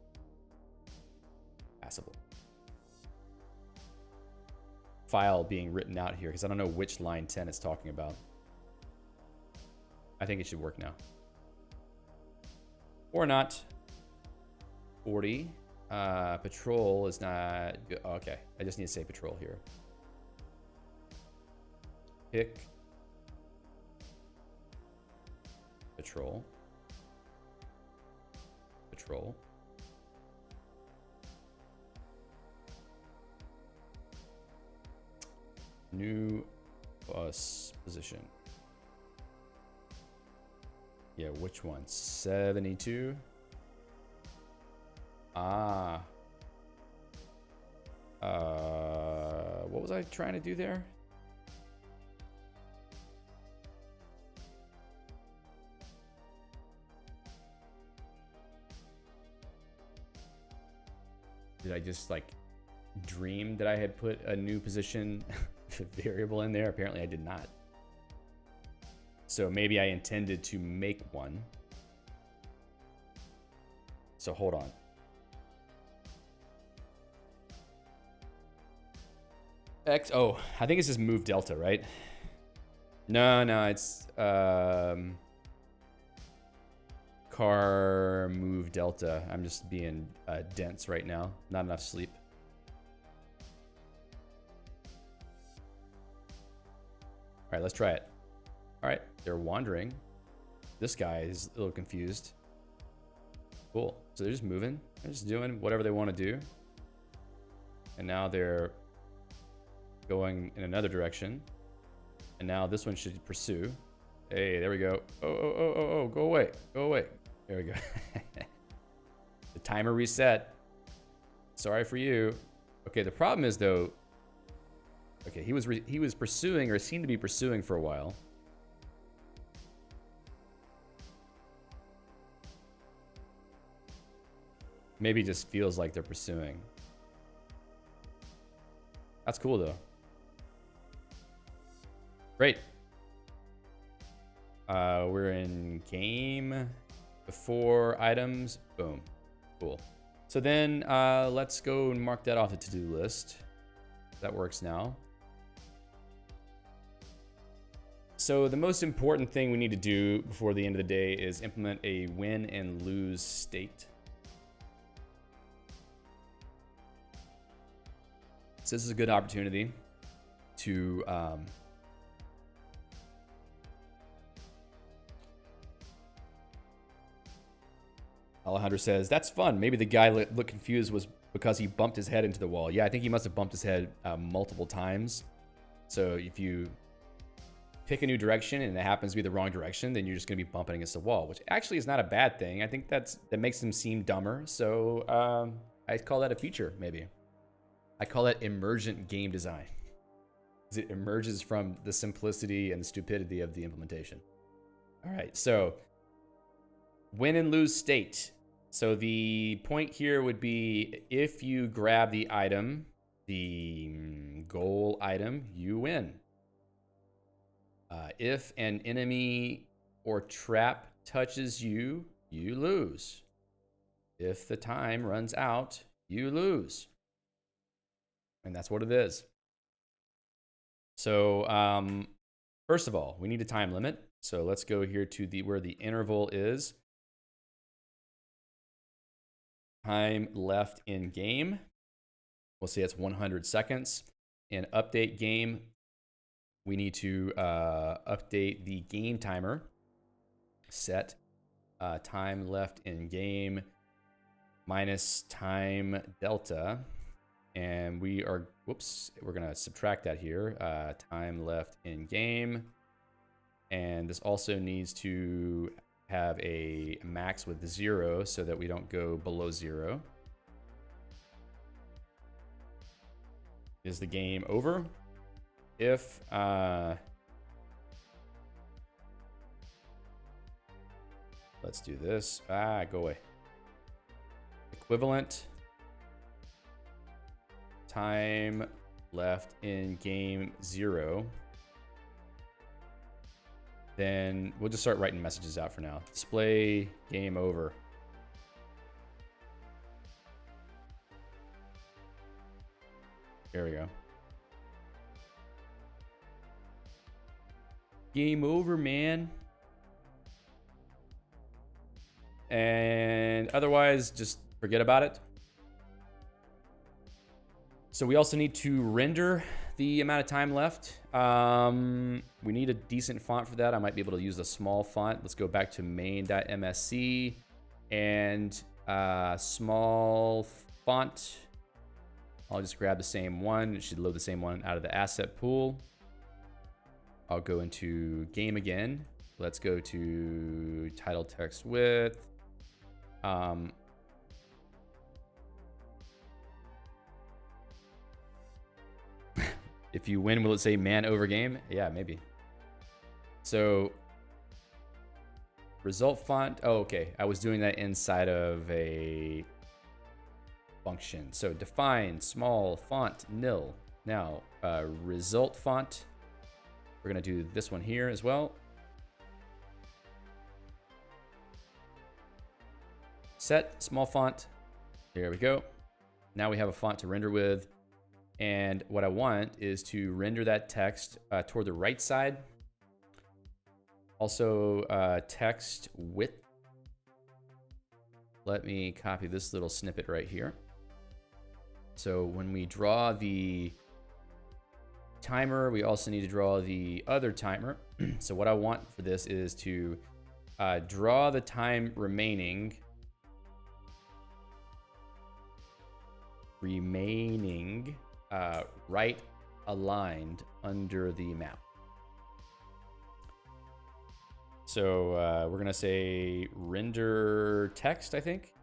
A: Passable. File being written out here because I don't know which line 10 it's talking about. I think it should work now. Or not. 40. Patrol is not good. Oh, okay, I just need to say patrol here. Pick patrol. Patrol. New bus position. Yeah, which one? 72. Ah. What was I trying to do there? Did I just like dream that I had put a new position variable in there? Apparently I did not. So maybe I intended to make one. So hold on. X, oh, I think it's just move delta, right? No, it's car move delta. I'm just being dense right now. Not enough sleep. All right, let's try it. All right, they're wandering. This guy is a little confused. Cool. So they're just moving. They're just doing whatever they want to do. And now they're going in another direction. And now this one should pursue. Hey, there we go. Oh, go away. Go away. There we go. The timer reset. Sorry for you. Okay, the problem is though, okay, he was pursuing, or seemed to be pursuing for a while. Maybe it just feels like they're pursuing. That's cool though. Great. We're in game before items. Boom. Cool. So then let's go and mark that off the to-do list. That works now. So the most important thing we need to do before the end of the day is implement a win and lose state. So this is a good opportunity to Alejandro says, that's fun. Maybe the guy looked confused was because he bumped his head into the wall. Yeah, I think he must have bumped his head multiple times. So if you pick a new direction and it happens to be the wrong direction, then you're just going to be bumping against the wall, which actually is not a bad thing. I think that makes him seem dumber. So I call that a feature, maybe. I call that emergent game design. Because it emerges from the simplicity and the stupidity of the implementation. All right, so win and lose state. So the point here would be if you grab the item, the goal item, you win. If an enemy or trap touches you, you lose. If the time runs out, you lose. And that's what it is. So first of all, we need a time limit. So let's go here to where the interval is. Time left in game. We'll say it's 100 seconds. In update game, we need to update the game timer. Set time left in game minus time delta. And we are, whoops, we're going to subtract that here. Time left in game. And this also needs to have a max with 0 so that we don't go below 0. Is the game over? If let's do this. Go away. Equivalent time left in game 0. Then we'll just start writing messages out for now. Display game over. There we go. Game over, man. And otherwise, just forget about it. So we also need to render the amount of time left. We need a decent font for that. I might be able to use a small font. Let's go back to main.msc and small font. I'll just grab the same one. It should load the same one out of the asset pool. I'll go into game again. Let's go to title text width. If you win, will it say man over game? Yeah, maybe. So result font. Oh, okay. I was doing that inside of a function. So define small font nil. Now result font. We're going to do this one here as well. Set small font. There we go. Now we have a font to render with. And what I want is to render that text toward the right side. Also text width. Let me copy this little snippet right here. So when we draw the timer, we also need to draw the other timer. So what I want for this is to draw the time remaining right aligned under the map. So we're gonna say render text, I think.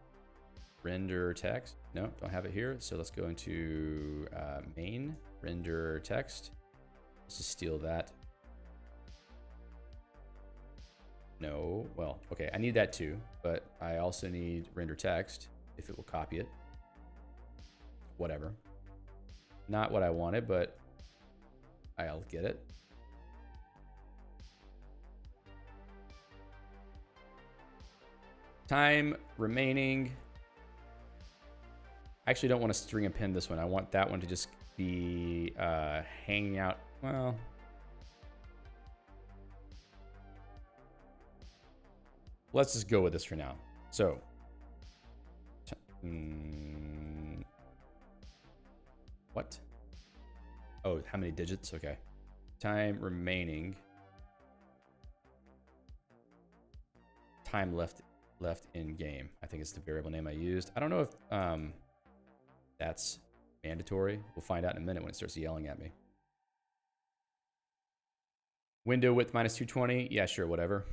A: Render text. No, don't have it here. So let's go into main, render text. Let's just steal that. No, well, okay, I need that too, but I also need render text if it will copy it. Whatever. Not what I wanted, but I'll get it. Time remaining. I actually don't want to string append this one. I want that one to just be hanging out. Well, let's just go with this for now. So, what? Oh, how many digits? Okay. Time remaining. Time left in game. I think it's the variable name I used. I don't know if that's mandatory. We'll find out in a minute when it starts yelling at me. Window width minus 220. Yeah, sure, whatever.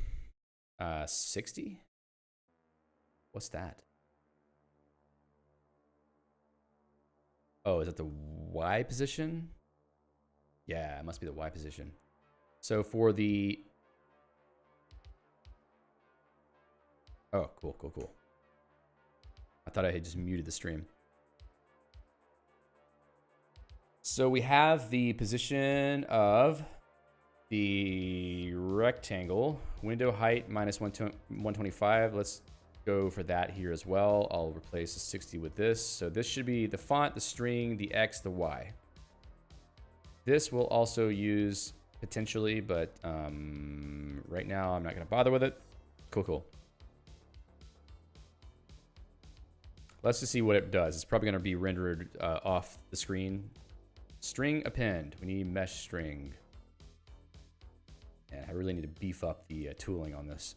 A: 60? What's that? Oh, is that the Y position? Yeah, it must be the Y position. So for the... Oh, cool, cool, cool. I thought I had just muted the stream. So we have the position of the rectangle, window height minus 125. Let's go for that here as well. I'll replace the 60 with this. So this should be the font, the string, the X, the Y. This will also use potentially, but right now I'm not going to bother with it. Cool, cool. Let's just see what it does. It's probably going to be rendered off the screen. String append. We need mesh string. And I really need to beef up the tooling on this.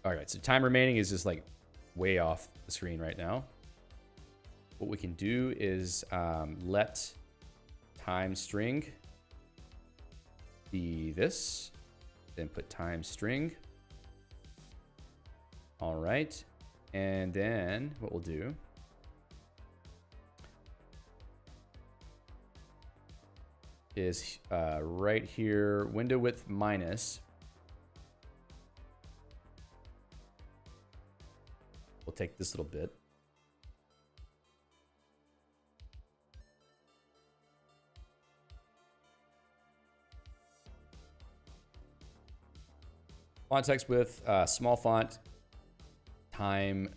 A: All right, so time remaining is just like way off the screen right now. What we can do is let time string be this, then put time string. All right, and then what we'll do is right here, window width minus. We'll take this little bit. Font text width, small font, time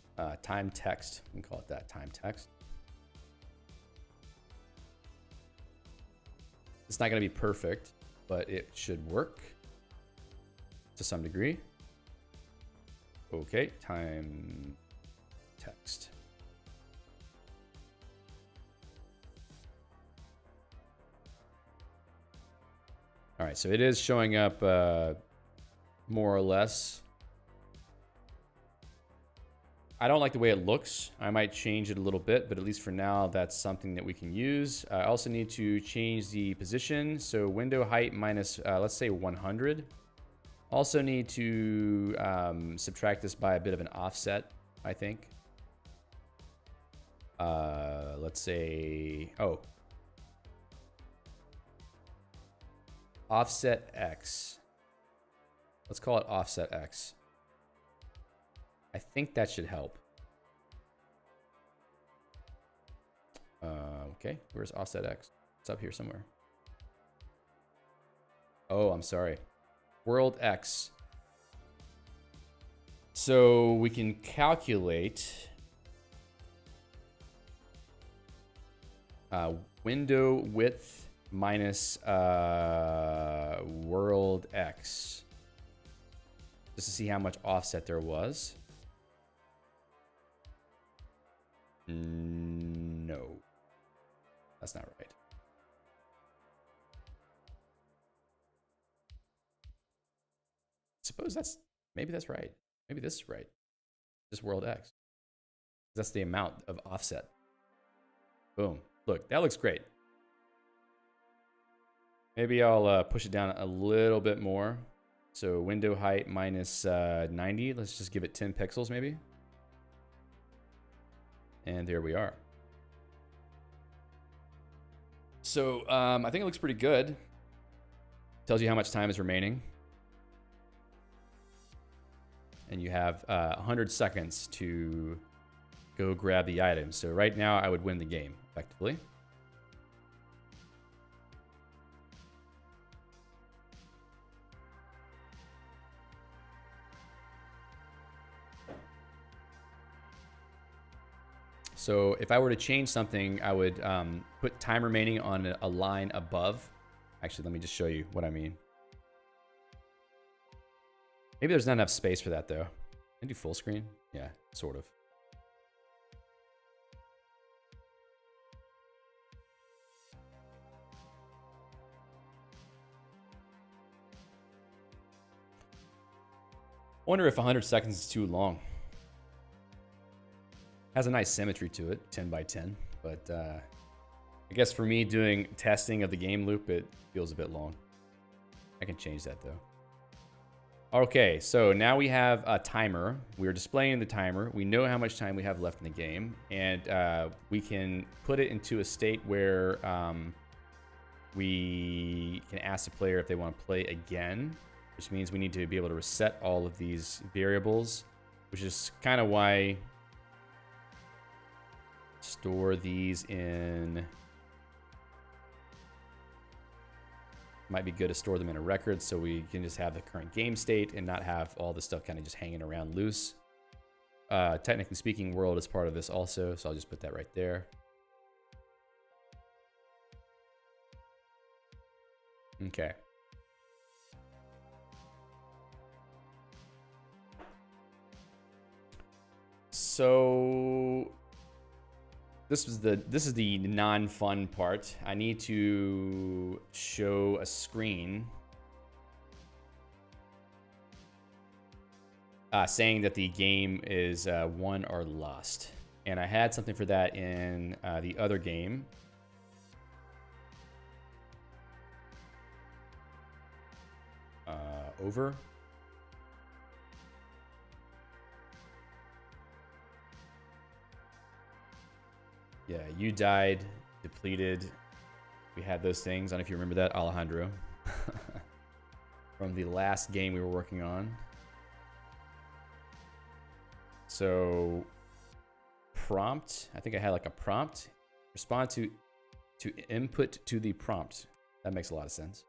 A: text. We can call it that, time text. It's not going to be perfect, but it should work to some degree. Okay, time text. All right, so it is showing up more or less. I don't like the way it looks. I might change it a little bit, but at least for now, that's something that we can use. I also need to change the position. So window height minus, let's say 100. Also need to subtract this by a bit of an offset, I think. Let's say, oh. Offset X. Let's call it offset X. I think that should help. Okay, where's offset X? It's up here somewhere. Oh, I'm sorry. World X. So we can calculate window width minus world X. Just to see how much offset there was. No, that's not right. suppose maybe that's right. Maybe this is right. This world X. That's the amount of offset. Boom. Look, that looks great. Maybe I'll push it down a little bit more. So window height minus 90. Let's just give it 10 pixels maybe. And there we are. So I think it looks pretty good. Tells you how much time is remaining. And you have 100 seconds to go grab the item. So right now I would win the game effectively. So if I were to change something, I would put time remaining on a line above. Actually, let me just show you what I mean. Maybe there's not enough space for that though. Can I do full screen? Yeah, sort of. I wonder if 100 seconds is too long. Has a nice symmetry to it, 10 by 10, but I guess for me doing testing of the game loop, it feels a bit long. I can change that though. Okay, so now we have a timer. We're displaying the timer. We know how much time we have left in the game, and we can put it into a state where we can ask the player if they want to play again, which means we need to be able to reset all of these variables, which is kind of why store these in. Might be good to store them in a record so we can just have the current game state and not have all this stuff kind of just hanging around loose. Technically speaking, world is part of this also, so I'll just put that right there. Okay. So this is the non-fun part. I need to show a screen saying that the game is won or lost. And I had something for that in the other game. Over. Yeah, you died, depleted. We had those things. I don't know if you remember that, Alejandro. From the last game we were working on. So, prompt. I think I had like a prompt. Respond to input to the prompt. That makes a lot of sense.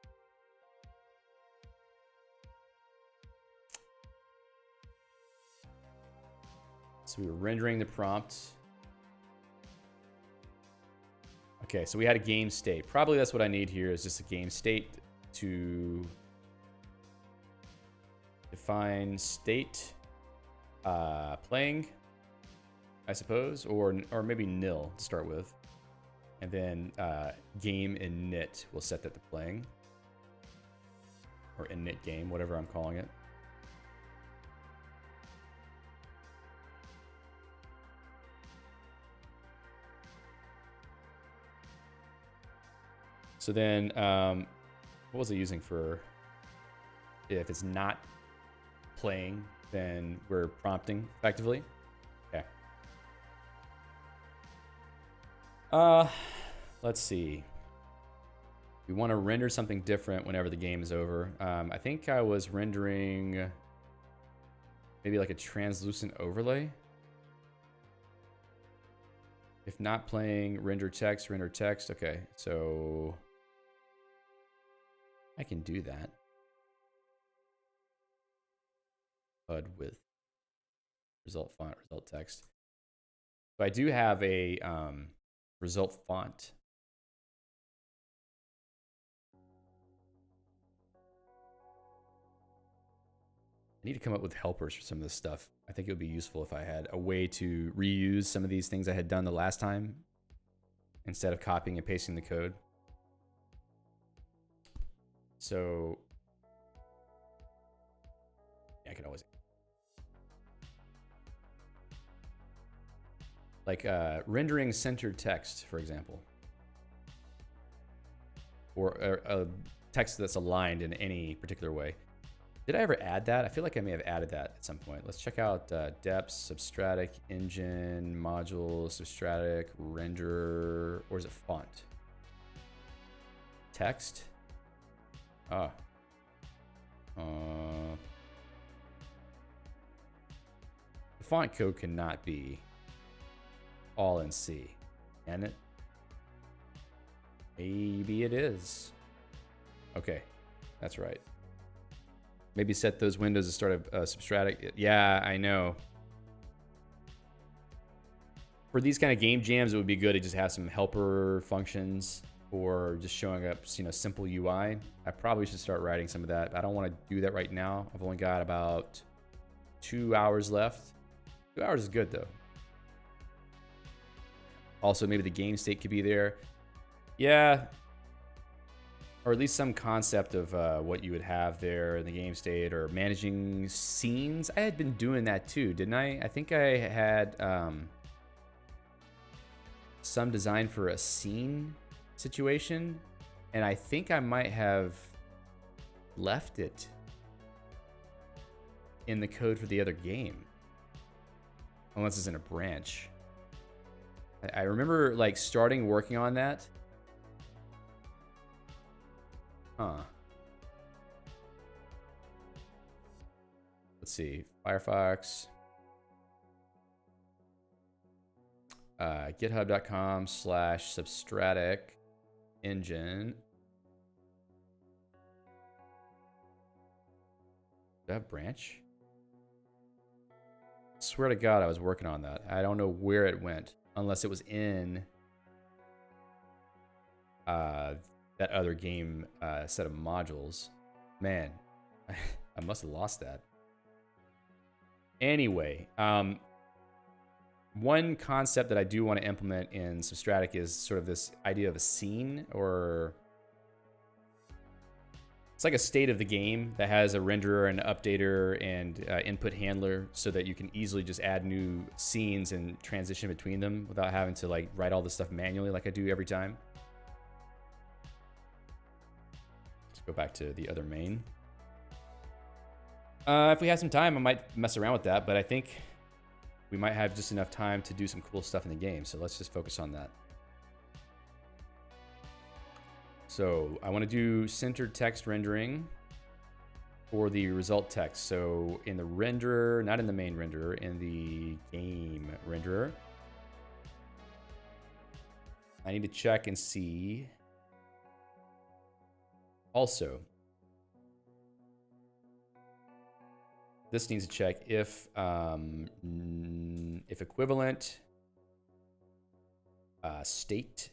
A: So we were rendering the prompt. Okay, so we had a game state. Probably that's what I need here is just a game state to define state playing, I suppose, or maybe nil to start with. And then game init will set that to playing. Or init game, whatever I'm calling it. So then, what was it using for, if it's not playing, then we're prompting effectively? Okay. Let's see. We want to render something different whenever the game is over. I think I was rendering maybe like a translucent overlay. If not playing, render text, render text. Okay, so I can do that. HUD with result font, result text. So I do have a result font. I need to come up with helpers for some of this stuff. I think it would be useful if I had a way to reuse some of these things I had done the last time instead of copying and pasting the code. So like rendering centered text, for example, or a text that's aligned in any particular way. Did I ever add that? I feel like I may have added that at some point. Let's check out depth, substratic, engine, module, substratic, renderer, or is it font? Text? Ah. The font code cannot be all in C, can it? Maybe it is. Okay, that's right. Maybe set those windows to start a substratic. Yeah, I know. For these kind of game jams, it would be good to just have some helper functions or just showing up, you know, simple UI. I probably should start writing some of that. I don't want to do that right now. I've only got about 2 hours left. 2 hours is good though. Also, maybe the game state could be there. Yeah. Or at least some concept of what you would have there in the game state, or managing scenes. I had been doing that too, didn't I? I think I had some design for a scene situation, and I think I might have left it in the code for the other game, unless it's in a branch. I remember like starting working on that. Huh. Let's see. Firefox. GitHub.com/substratic engine. Do I have branch? Swear to God, I was working on that. I don't know where it went, unless it was in that other game set of modules. Man, I must have lost that. Anyway, one concept that I do want to implement in Substratic is sort of this idea of a scene, or it's like a state of the game that has a renderer and updater and input handler, so that you can easily just add new scenes and transition between them without having to like write all this stuff manually like I do every time. Let's go back to the other main. If we have some time, I might mess around with that, but I think we might have just enough time to do some cool stuff in the game, so let's just focus on that. So I want to do centered text rendering for the result text. So in the renderer, not in the main renderer, in the game renderer, I need to check and see. Also, this needs to check if equivalent state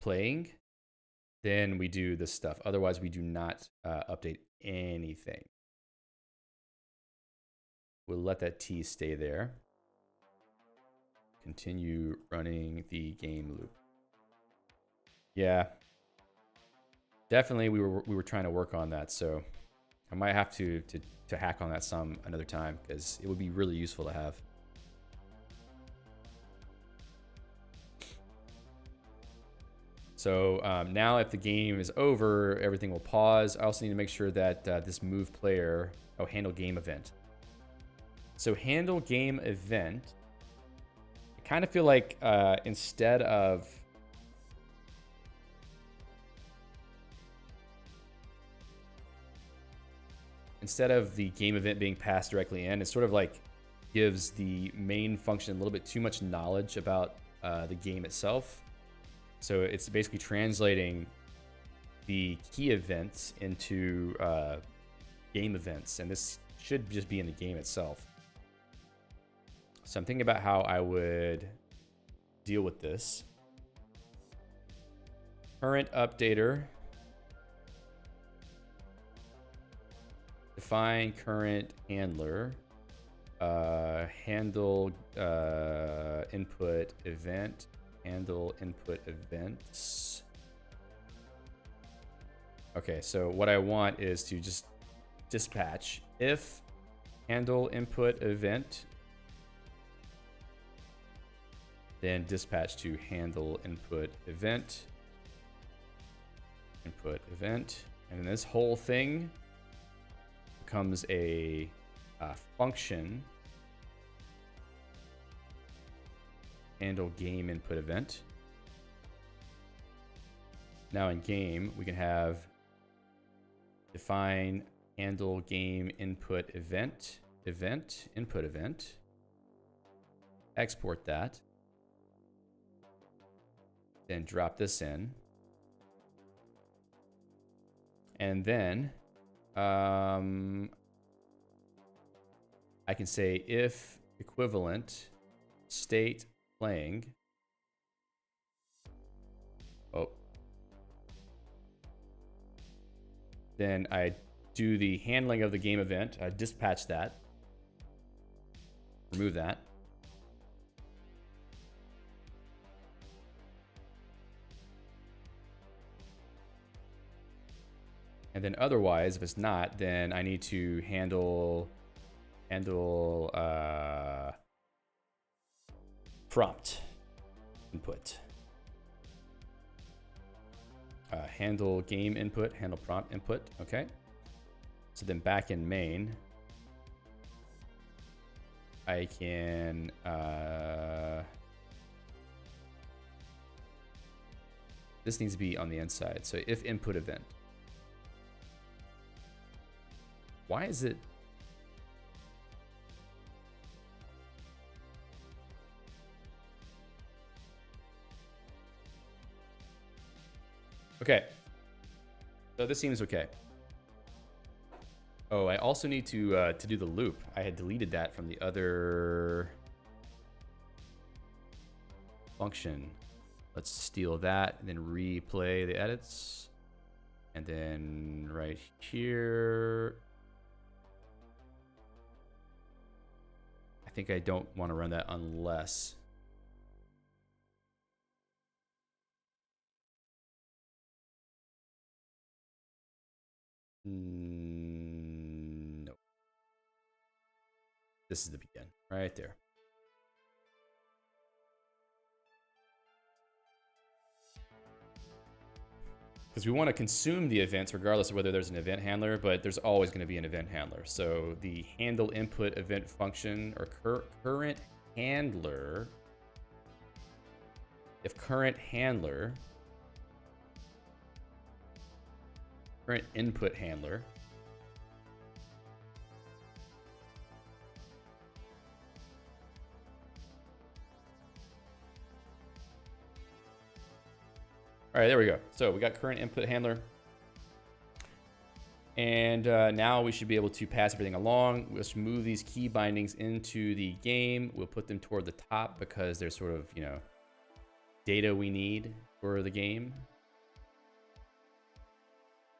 A: playing, then we do this stuff. Otherwise, we do not update anything. We'll let that T stay there. Continue running the game loop. Yeah, definitely we were trying to work on that, so I might have to hack on that some another time, because it would be really useful to have. So now if the game is over, everything will pause. I also need to make sure that this move player, handle game event. So handle game event, I kind of feel like instead of the game event being passed directly in, it sort of like gives the main function a little bit too much knowledge about the game itself. So it's basically translating the key events into game events, and this should just be in the game itself. So I'm thinking about how I would deal with this. Current updater. Define current handler. Handle input event. Handle input events. Okay, so what I want is to just dispatch if handle input event then dispatch to handle input event. Input event. And then this whole thing becomes a function. Handle game input event. Now in game, we can have define handle game input event, input event. Export that. Then drop this in. And then I can say if equivalent state playing. Oh. Then I do the handling of the game event. I dispatch that. Remove that. And then otherwise, if it's not, then I need to handle prompt input. Handle game input, handle prompt input. Okay. So then back in main, I can this needs to be on the inside. So if input event. Why is it? Okay. So this seems okay. Oh, I also need to do the loop. I had deleted that from the other function. Let's steal that and then replay the edits. And then right here, I think I don't want to run that unless. No. This is the begin, right there. Because we want to consume the events regardless of whether there's an event handler, but there's always going to be an event handler. So the handle input event function or current handler, if current handler, current input handler, all right, there we go. So we got current input handler. And now we should be able to pass everything along. Let's move these key bindings into the game. We'll put them toward the top because they're sort of, you know, data we need for the game.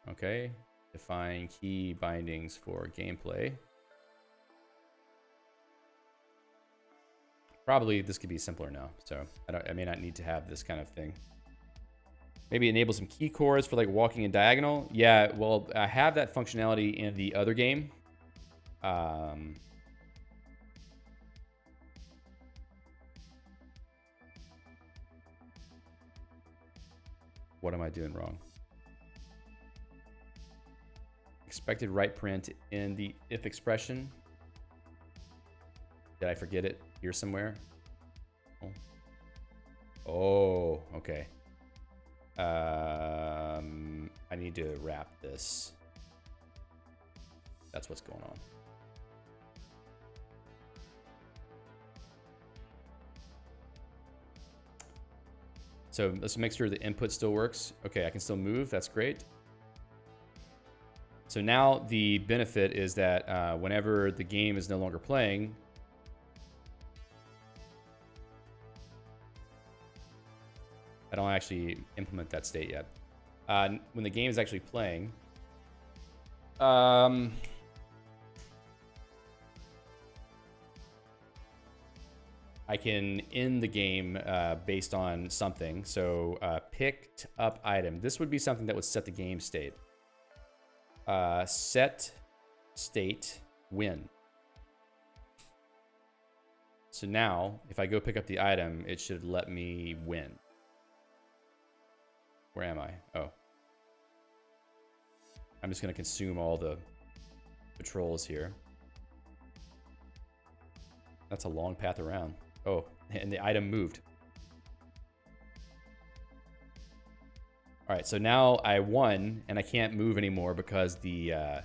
A: Okay, define key bindings for gameplay. Probably this could be simpler now, so I may not need to have this kind of thing. Maybe enable some key cores for like walking in diagonal. Yeah, well, I have that functionality in the other game. What am I doing wrong? Expected right print in the if expression. Did I forget it here somewhere? Oh, okay. I need to wrap this. That's what's going on. So let's make sure the input still works. Okay, I can still move. That's great. So now the benefit is that whenever the game is no longer playing, I don't actually implement that state yet. When the game is actually playing, I can end the game based on something. So picked up item. This would be something that would set the game state. Set state win. So now, if I go pick up the item, it should let me win. Where am I? Oh. I'm just going to consume all the patrols here. That's a long path around. Oh, and the item moved. All right, so now I won, and I can't move anymore because the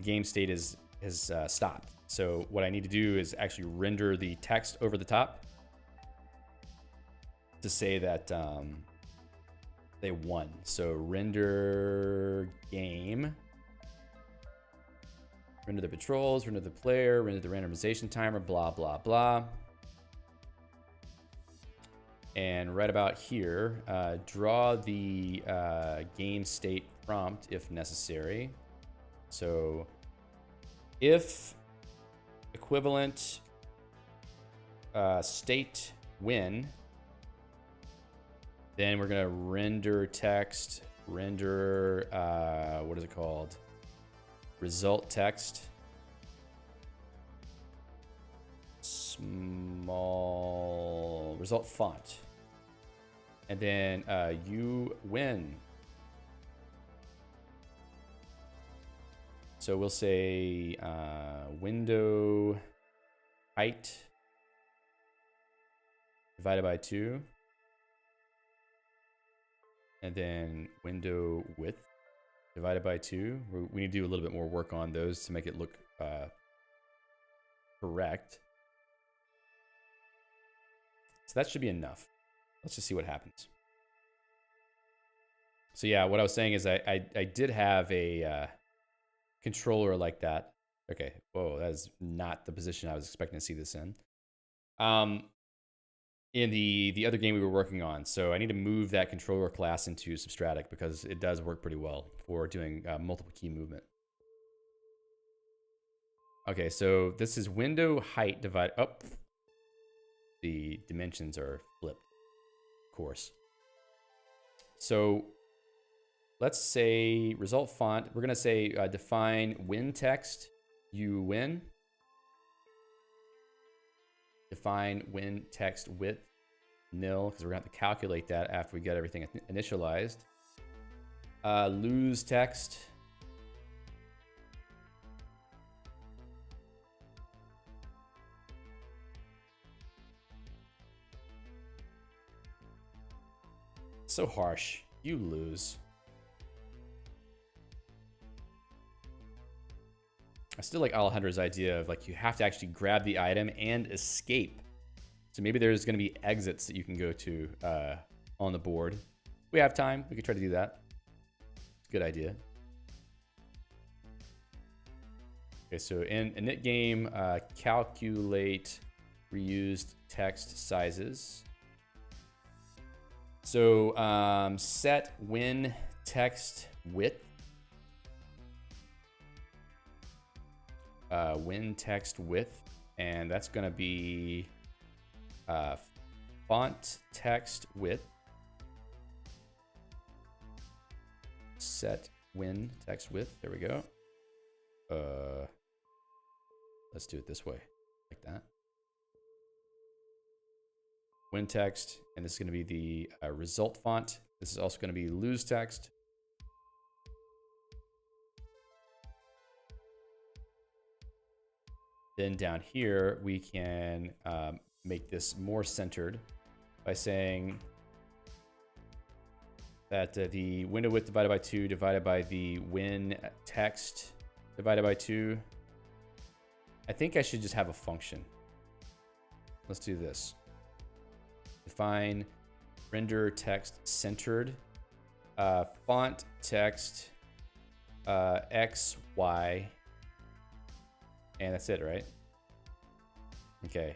A: game state has stopped. So what I need to do is actually render the text over the top to say that they won. So render game, render the patrols, render the player, render the randomization timer, blah, blah, blah. And right about here, draw the game state prompt if necessary. So if equivalent state win, then we're gonna render text, render, what is it called? Result text. Small result font. And then you win. So we'll say window height divided by 2. And then window width divided by 2. We need to do a little bit more work on those to make it look correct. So that should be enough. Let's just see what happens. So yeah, what I was saying is I did have a controller like that. Okay, whoa, that is not the position I was expecting to see this in. In the other game we were working on. So I need to move that controller class into Substratic because it does work pretty well for doing multiple key movement. Okay, so this is window height divided up. The dimensions are flipped, of course. So let's say result font. We're gonna say define win text, you win. Define win text width nil, because we're gonna have to calculate that after we get everything initialized. Lose text. So harsh. You lose. I still like Alejandra's idea of like you have to actually grab the item and escape. So maybe there's going to be exits that you can go to on the board. If we have time, we could try to do that. It's a good idea. Okay, so in init game, calculate reused text sizes. So set win text width. Win text width, and that's going to be font text width. Set win text width. There we go. Let's do it this way, like that. Win text, and this is going to be the result font. This is also going to be lose text. Then down here, we can make this more centered by saying that the window width divided by 2 divided by the win text divided by 2. I think I should just have a function. Let's do this. Define render text centered, font text X, Y, and that's it, right? Okay.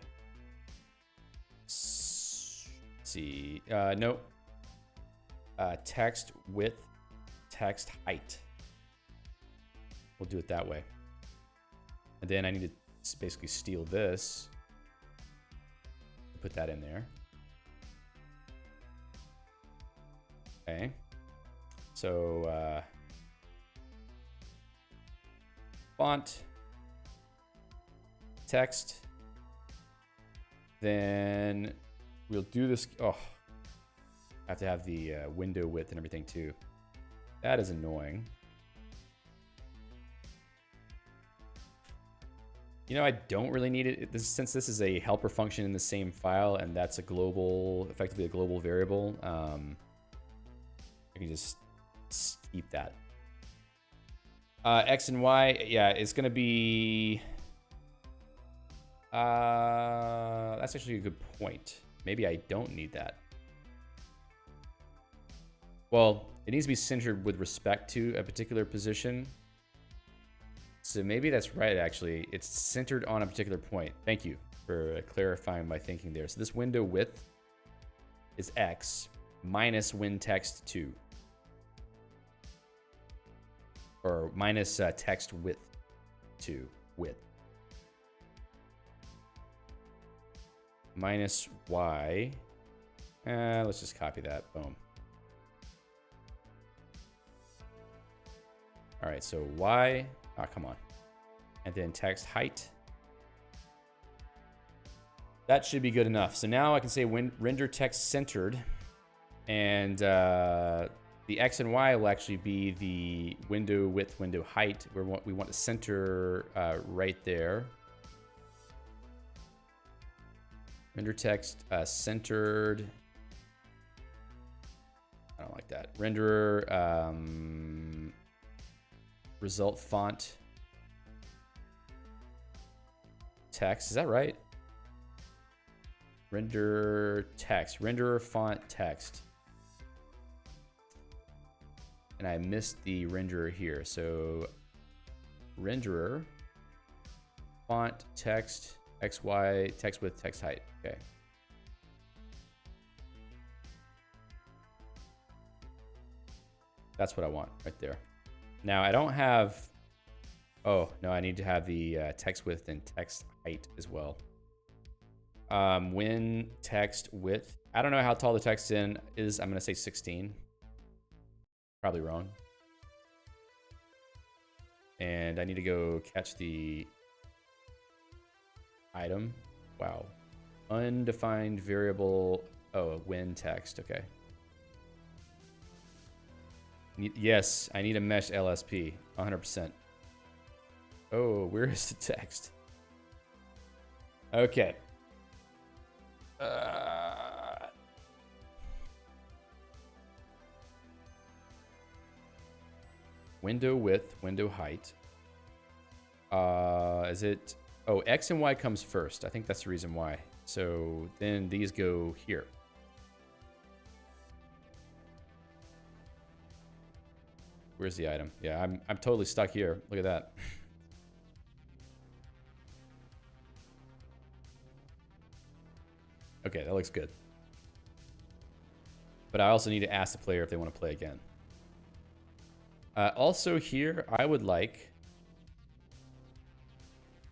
A: Let's see. Nope. Text width, text height. We'll do it that way. And then I need to basically steal this. Put that in there. Okay. So font text Then we'll do this. Oh, I have to have the window width and everything too. That is annoying. You know, I don't really need it. Since this is a helper function in the same file, and that's a global, effectively a global variable, I can just keep that. X and Y, yeah, it's going to be... that's actually a good point. Maybe I don't need that. Well, it needs to be centered with respect to a particular position. So maybe that's right, actually. It's centered on a particular point. Thank you for clarifying my thinking there. So this window width is X minus win text 2. Or minus text width 2. Width. Minus Y. Let's just copy that. Boom. All right, so Y. Ah, come on. And then text height. That should be good enough. So now I can say render text centered. And the X and Y will actually be the window width, window height. We want to center right there. Render text centered. I don't like that. Renderer result font text. Is that right? Render text. Renderer font text. And I missed the renderer here. So renderer font text XY text width text height. Okay. That's what I want right there. Now I don't have, oh no, I need to have the text width and text height as well. Win text width. I don't know how tall the text is. I'm gonna say 16. Probably wrong. And I need to go catch the item. Wow. Undefined variable. Oh, win text. Okay. Yes, I need a mesh LSP. 100%. Oh, where is the text? Okay. Window width, window height. Is it... Oh, X and Y comes first. I think that's the reason why. So then these go here. Where's the item? Yeah, I'm totally stuck here. Look at that. Okay, that looks good. But I also need to ask the player if they want to play again. Also here, I would like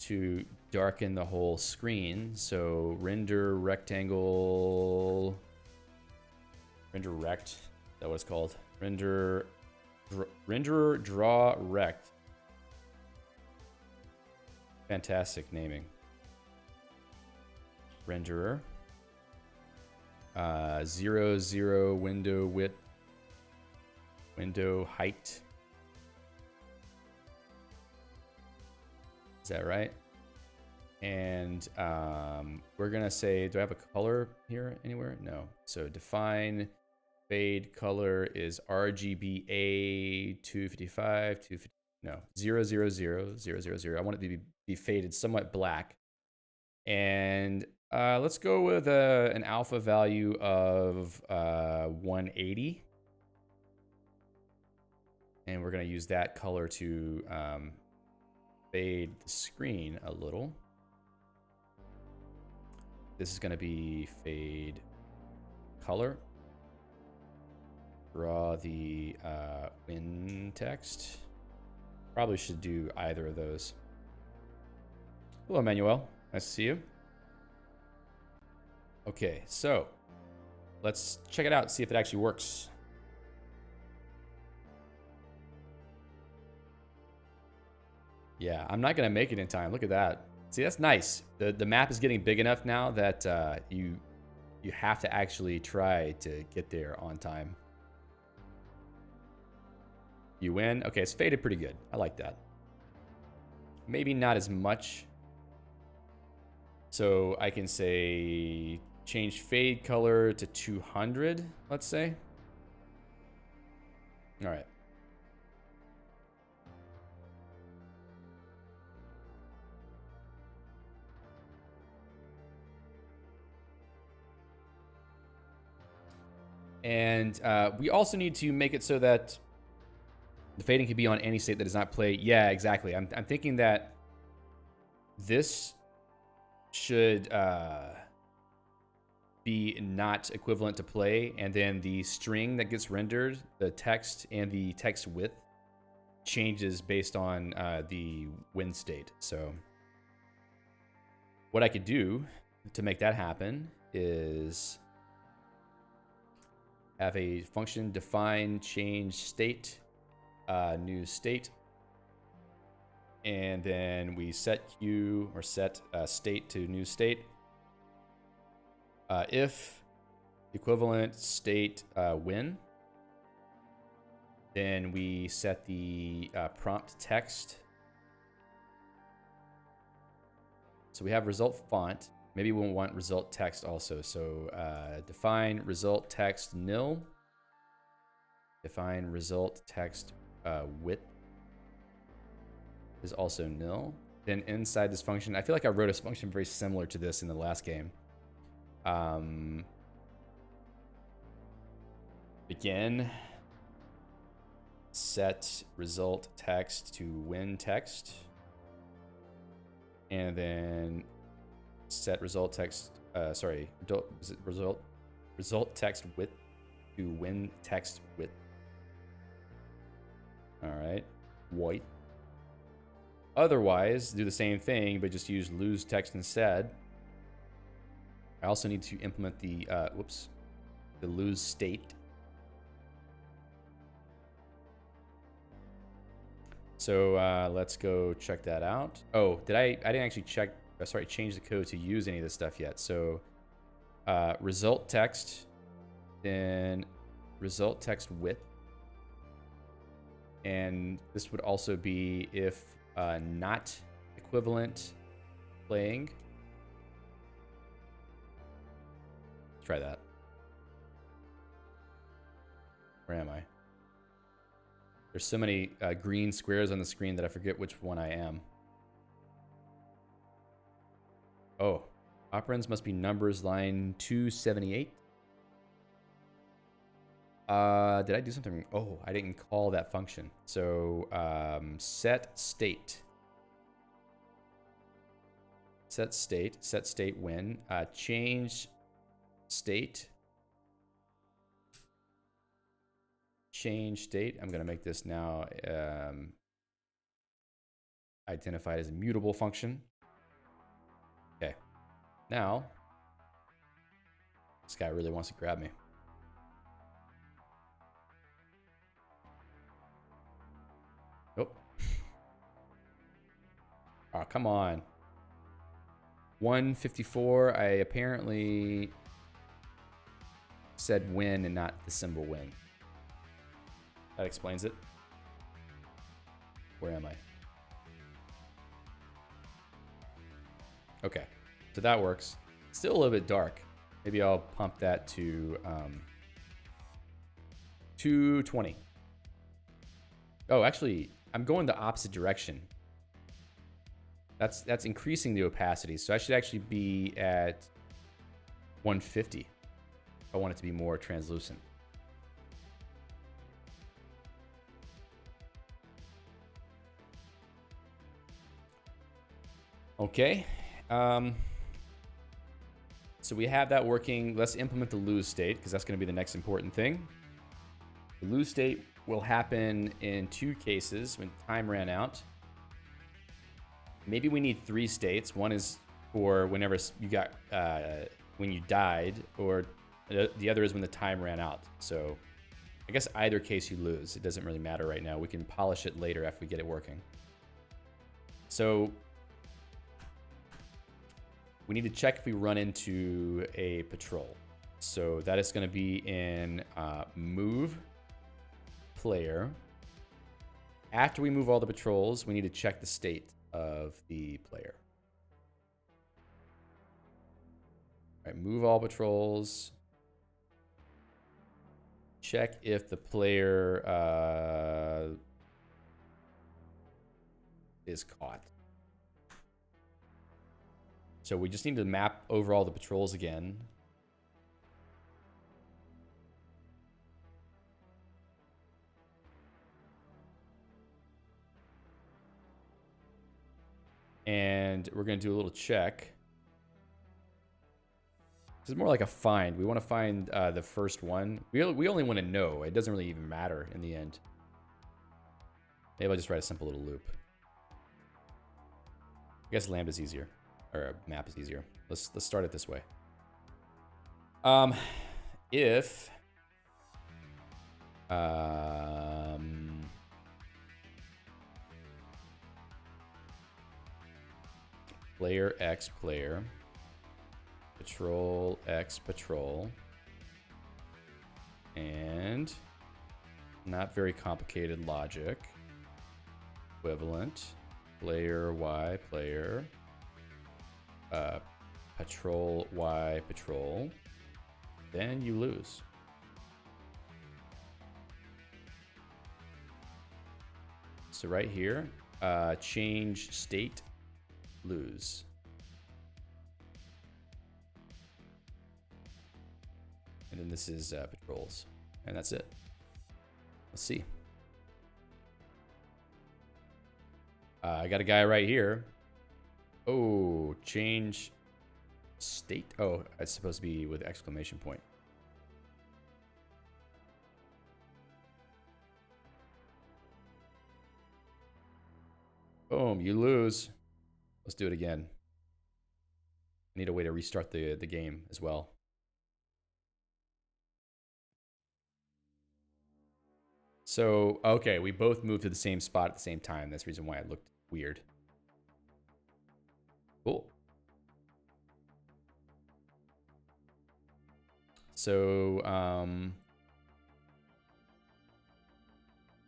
A: to darken the whole screen. So render rectangle, render rect, is that what it's called? Renderer draw rect. Fantastic naming. Renderer. 0, 0 window width. Window height. Is that right? And we're gonna say, do I have a color here anywhere? No. So define fade color is RGBA 255, 250, no, 000, 000. I want it to be faded somewhat black. And let's go with an alpha value of 180. And we're gonna use that color to fade the screen a little. This is gonna be fade color. Draw the win text. Probably should do either of those. Hello, Manuel. Nice to see you. Okay, so let's check it out, see if it actually works. Yeah, I'm not gonna make it in time. Look at that. See, that's nice. The map is getting big enough now that you have to actually try to get there on time. You win. Okay, it's faded pretty good. I like that. Maybe not as much. So I can say change fade color to 200, let's say. All right. And we also need to make it so that the fading can be on any state that does not play. Yeah, exactly. I'm thinking that this should be not equivalent to play, and then the string that gets rendered, the text and the text width changes based on the win state. So what I could do to make that happen is have a function define change state, new state, and then we set Q or set state to new state. If equivalent state win, then we set the prompt text. So we have result font. Maybe we'll want result text also. So define result text nil. Define result text width is also nil. Then inside this function, I feel like I wrote a function very similar to this in the last game. Begin set result text to win text, and then set result text result text width to win text width. All right, white. Otherwise, do the same thing, but just use lose text instead. I also need to implement the the lose state. So let's go check that out. Oh, I didn't actually check. Sorry, change the code to use any of this stuff yet. So result text, then result text width, and this would also be if not equivalent playing. Let's try that. Where am I? There's so many green squares on the screen that I forget which one I am. Oh, operands must be numbers line 278. Did I do something? Oh, I didn't call that function. So set state. Set state when. Change state. Change state. I'm going to make this now identified as a mutable function. Okay. Now, this guy really wants to grab me. Oh. Oh, come on. 154. I apparently said win and not the symbol win. That explains it. Where am I? Okay, so that works. Still a little bit dark. Maybe I'll pump that to 220. Oh, actually, I'm going the opposite direction. That's increasing the opacity, so I should actually be at 150 if I want it to be more translucent. Okay, so we have that working. Let's implement the lose state because that's going to be the next important thing. The lose state will happen in two cases when time ran out. Maybe we need three states. One is for whenever you got when you died, or the other is when the time ran out. So I guess either case you lose. It doesn't really matter right now. We can polish it later after we get it working. So we need to check if we run into a patrol. So that is going to be in move player. After we move all the patrols, we need to check the state of the player. All right, move all patrols. Check if the player is caught. So we just need to map over all the patrols again. And we're going to do a little check. This is more like a find. We want to find the first one. We only want to know. It doesn't really even matter in the end. Maybe I'll just write a simple little loop. I guess lambda is easier. Or a map is easier. Let's start it this way. If player X player, patrol X patrol, and not very complicated logic, equivalent, player Y player, patrol Y patrol, then you lose. So right here, change state, lose. And then this is patrols. And that's it. Let's see. I got a guy right here. Oh, change state. Oh, it's supposed to be with exclamation point. Boom, you lose. Let's do it again. I need a way to restart the game as well. So, okay, we both moved to the same spot at the same time. That's the reason why it looked weird. Cool. So,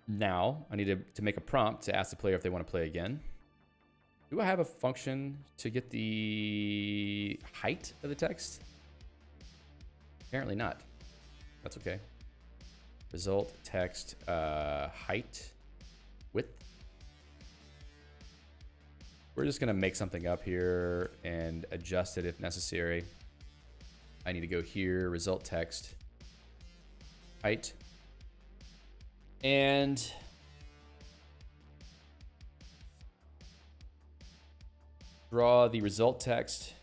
A: now I need to make a prompt to ask the player if they want to play again. Do I have a function to get the height of the text? Apparently not. That's okay. Result text height width. We're just gonna make something up here and adjust it if necessary. I need to go here, result text height, and draw the result text,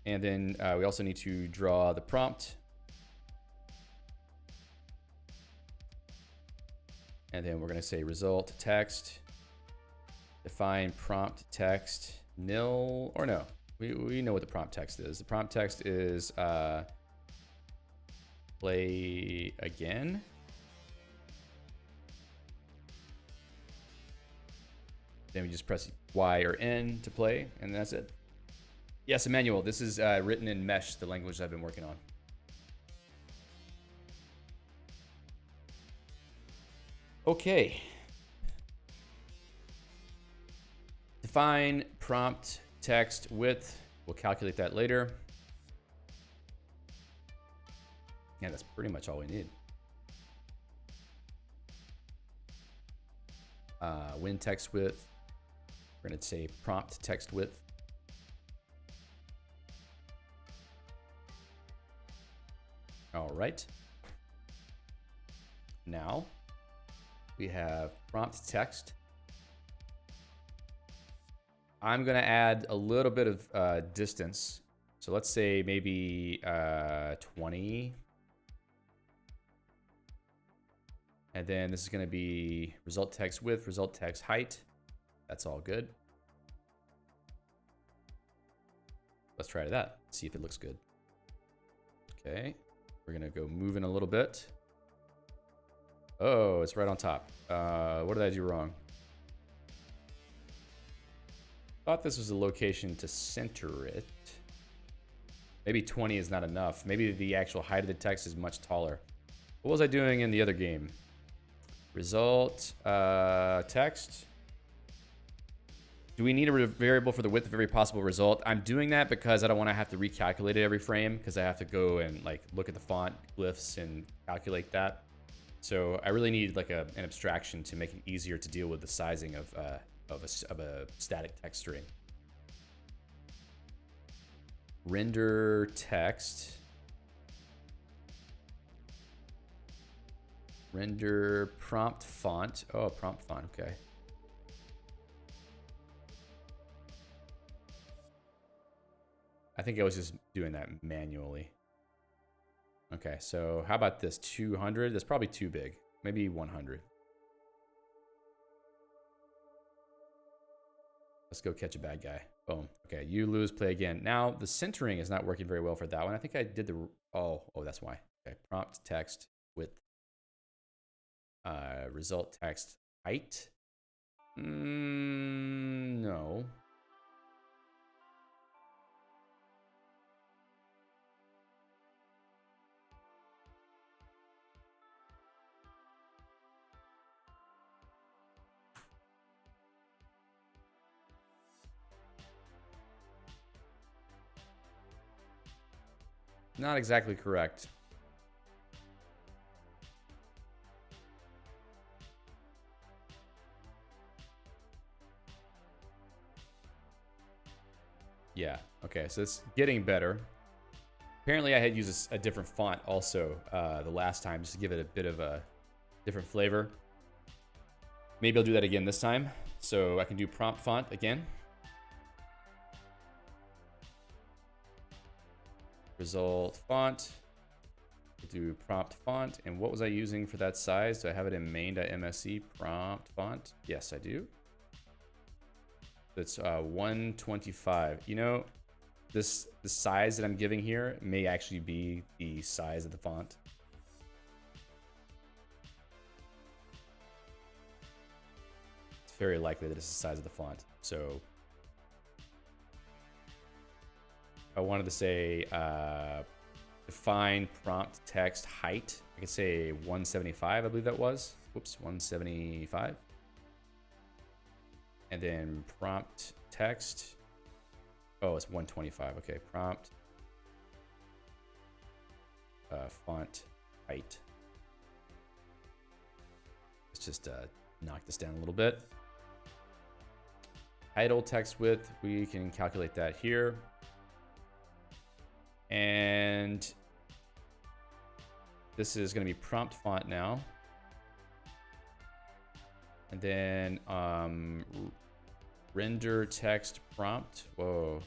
A: and then we also need to draw the prompt. And then we're going to say result text, define prompt text nil, or no, we know what the prompt text is. The prompt text is play again. Then we just press Y or N to play, and that's it. Yes, Emmanuel, this is written in Mesh, the language I've been working on. Okay. Define prompt text width. We'll calculate that later. Yeah, that's pretty much all we need. When text width, we're going to say prompt text width. All right. Now we have prompt text. I'm going to add a little bit of distance. So let's say maybe 20. And then this is going to be result text width, result text height. That's all good. Let's try that. See if it looks good. Okay. We're going to go moving a little bit. Oh, it's right on top. What did I do wrong? Thought this was a location to center it. Maybe 20 is not enough. Maybe the actual height of the text is much taller. What was I doing in the other game? Result, text. Do we need a variable for the width of every possible result? I'm doing that because I don't want to have to recalculate it every frame, because I have to go and like look at the font glyphs and calculate that. So I really need like an abstraction to make it easier to deal with the sizing of a static text string. Render text. Render prompt font. Oh, prompt font. Okay. I think I was just doing that manually. Okay, so how about this? 200? That's probably too big. Maybe 100. Let's go catch a bad guy. Boom. Okay, you lose, play again. Now, the centering is not working very well for that one. I think I did the... Oh, that's why. Okay, prompt text width. Result text height. No. Not exactly correct. Yeah, okay, so it's getting better. Apparently I had used a different font also the last time, just to give it a bit of a different flavor. Maybe I'll do that again this time. So I can do prompt font again. Result font. Do prompt font. And what was I using for that size? Do I have it in main.msc prompt font? Yes, I do. That's 125. You know, the size that I'm giving here may actually be the size of the font. It's very likely that it's the size of the font. So I wanted to say define prompt text height. I could say 175, I believe that was. Whoops, 175. And then prompt text. Oh, it's 125. Okay, prompt font height. Let's just knock this down a little bit. Title text width, we can calculate that here. And this is going to be prompt font now. And then render text prompt. Whoa.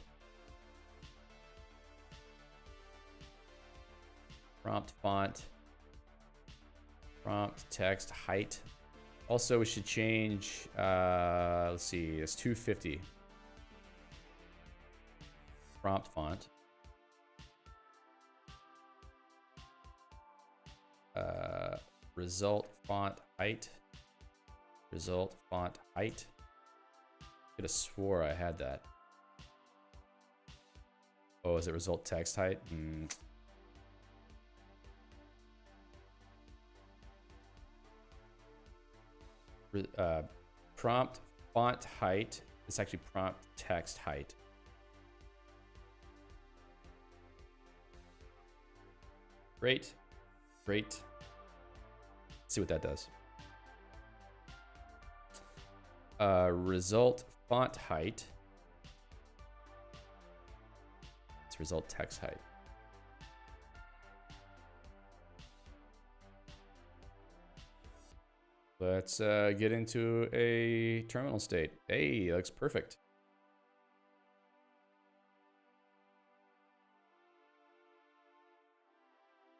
A: Prompt font. Prompt text height. Also, we should change, let's see, it's 250. Prompt font. Result font height. Result font height. Could have swore I had that. Oh, is it result text height? Prompt font height. It's actually prompt text height. Great. Great. Let's see what that does. Result font height. It's result text height. Let's get into a terminal state. Hey, looks perfect.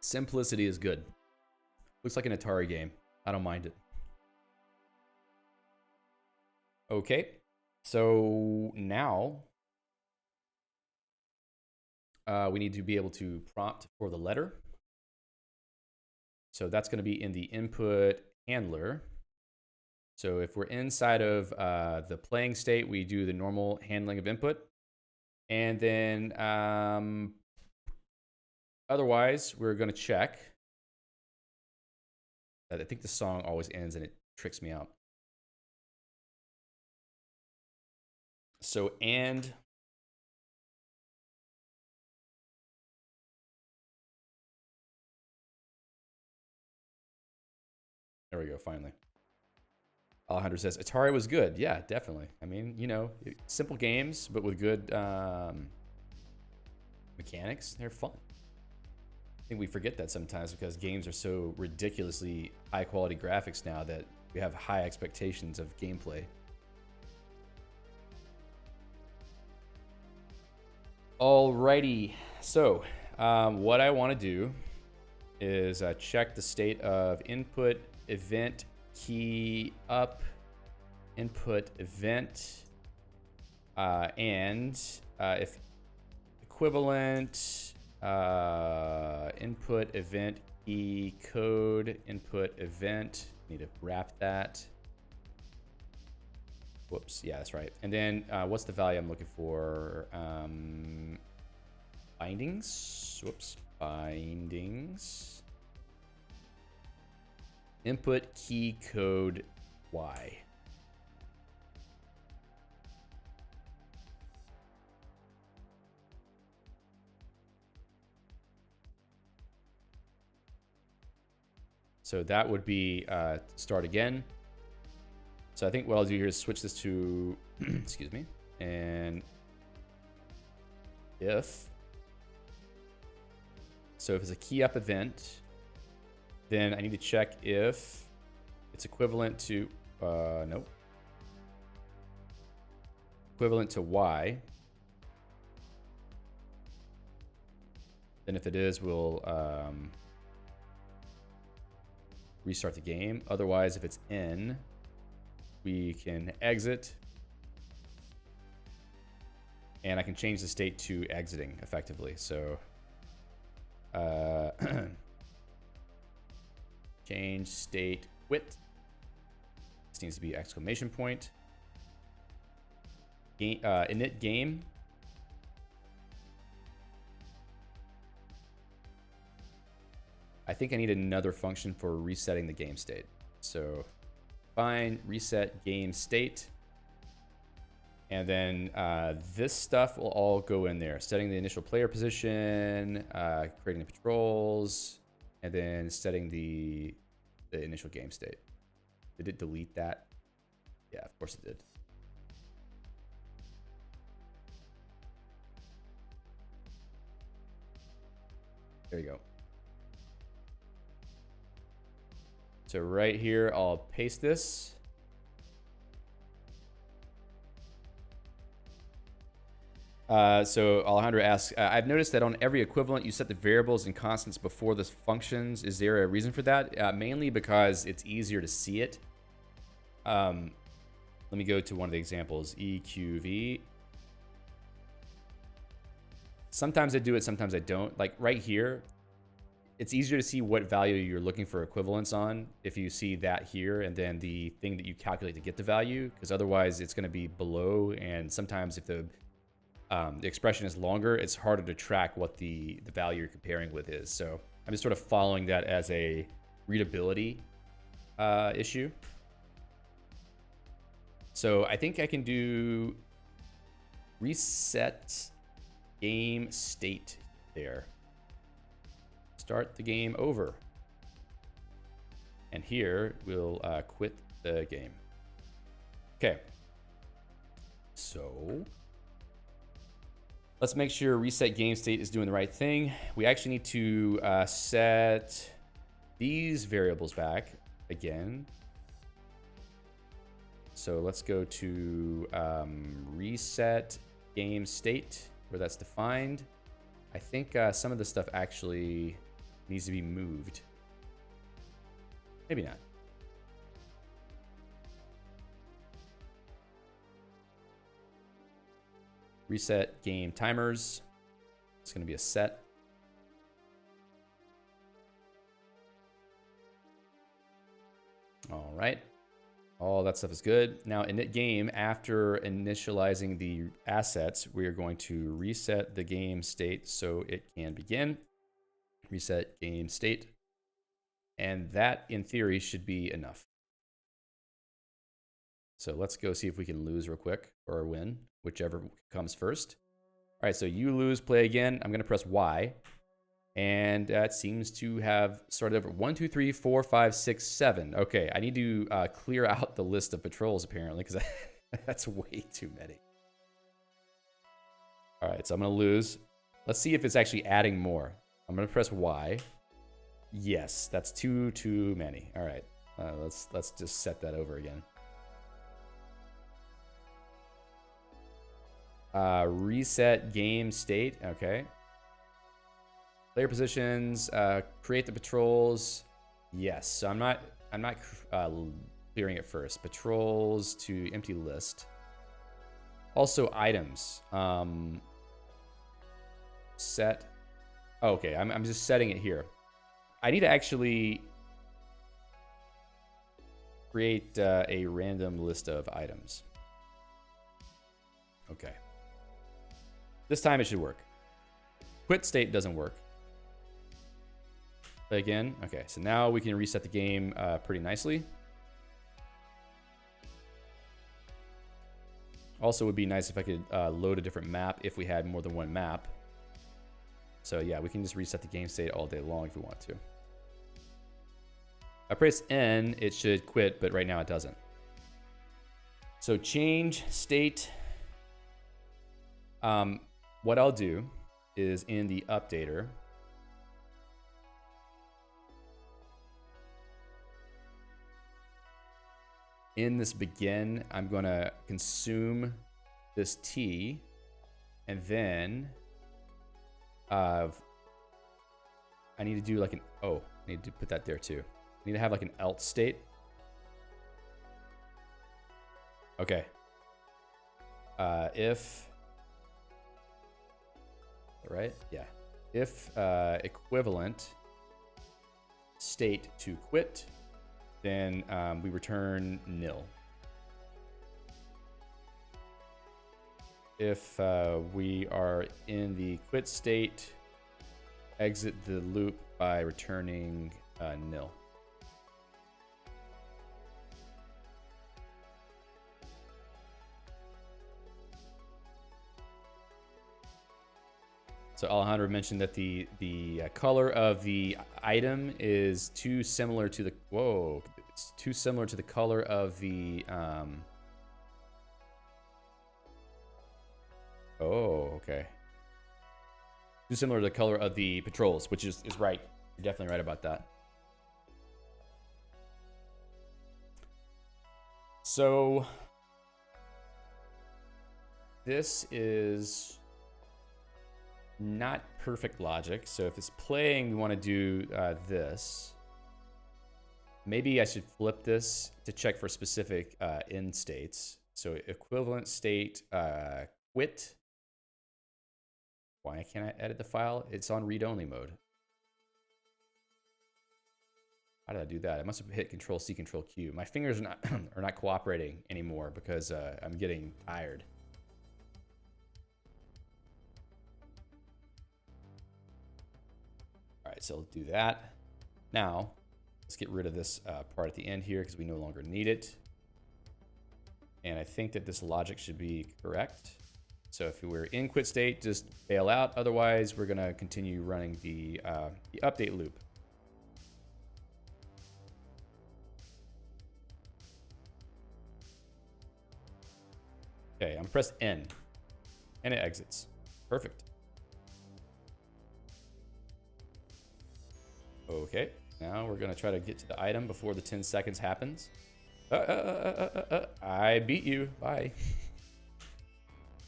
A: Simplicity is good. Looks like an Atari game. I don't mind it. Okay, so now we need to be able to prompt for the letter. So that's going to be in the input handler. So if we're inside of the playing state, we do the normal handling of input. And then otherwise, we're going to check. I think the song always ends and it tricks me out. So and there we go, finally. Alejandro says, Atari was good. Yeah, definitely. I mean, you know, simple games, but with good mechanics, they're fun. I think we forget that sometimes because games are so ridiculously high quality graphics now that we have high expectations of gameplay. Alrighty, so what I want to do is check the state of input event key up, input event, and if equivalent input event key code input event, need to wrap that. Whoops, yeah, that's right. And then what's the value I'm looking for? Bindings. Whoops, bindings. Input key code Y. So that would be start again. So I think what I'll do here is switch this to, excuse me, and if, so if it's a key up event, then I need to check if it's equivalent to, nope, equivalent to Y. Then if it is, we'll restart the game. Otherwise, if it's N, we can exit, and I can change the state to exiting effectively. So change state quit. This needs to be exclamation point. Game, init game. I think I need another function for resetting the game state. So find reset game state. And then this stuff will all go in there. Setting the initial player position, creating the patrols, and then setting the initial game state. Did it delete that? Yeah, of course it did. There you go. So right here, I'll paste this. So Alejandro asks, I've noticed that on every equivalent, you set the variables and constants before the functions. Is there a reason for that? Mainly because it's easier to see it. Let me go to one of the examples, EQV. Sometimes I do it, sometimes I don't. Like right here, it's easier to see what value you're looking for equivalence on if you see that here and then the thing that you calculate to get the value, because otherwise it's going to be below, and sometimes if the expression is longer, it's harder to track what the value you're comparing with is. So I'm just sort of following that as a readability issue. So I think I can do reset game state there. Start the game over. And here we'll quit the game. Okay. So let's make sure reset game state is doing the right thing. We actually need to set these variables back again. So let's go to reset game state where that's defined. I think some of the stuff actually needs to be moved. Maybe not. Reset game timers. It's going to be a set. All right. All that stuff is good. Now, init game, after initializing the assets, we are going to reset the game state so it can begin. Reset game state. And that, in theory, should be enough. So let's go see if we can lose real quick or win, whichever comes first. All right, so you lose, play again. I'm going to press Y. And that seems to have started over. 1, 2, 3, 4, 5, 6, 7. Okay, I need to clear out the list of patrols, apparently, because that's way too many. All right, so I'm going to lose. Let's see if it's actually adding more. I'm going to press Y. Yes, that's too many. All right, let's just set that over again. Reset game state. Okay. Player positions, create the patrols. Yes, so I'm not clearing it first. Patrols to empty list. Also items. Set. Oh, okay, I'm just setting it here. I need to actually create a random list of items. Okay. This time it should work. Quit state doesn't work. Play again. Okay, so now we can reset the game pretty nicely. Also, it would be nice if I could load a different map if we had more than one map. So yeah, we can just reset the game state all day long if we want to. I press N, it should quit, but right now it doesn't. So change state. What I'll do is in the updater, in this begin, I'm going to consume this T, and then I need to do like an, oh, I need to put that there too. I need to have like an else state. Okay. If, right? Yeah. If equivalent state to quit, then we return nil. If we are in the quit state, exit the loop by returning nil. So Alejandro mentioned that the color of the item is too similar to the, whoa, it's too similar to the color of the, oh, okay. Too similar to the color of the patrols, which is right. You're definitely right about that. So this is not perfect logic. So if it's playing, we want to do this. Maybe I should flip this to check for specific end states. So equivalent state quit. Why can't I edit the file? It's on read-only mode. How did I do that? I must have hit Control-C, Control-Q. My fingers are not cooperating anymore because I'm getting tired. All right, so I'll do that. Now, let's get rid of this part at the end here because we no longer need it. And I think that this logic should be correct. So if we're in quit state, just bail out. Otherwise, we're going to continue running the update loop. Okay, I'm pressed N, and it exits. Perfect. Okay, now we're gonna try to get to the item before the 10 seconds happens. I beat you, bye.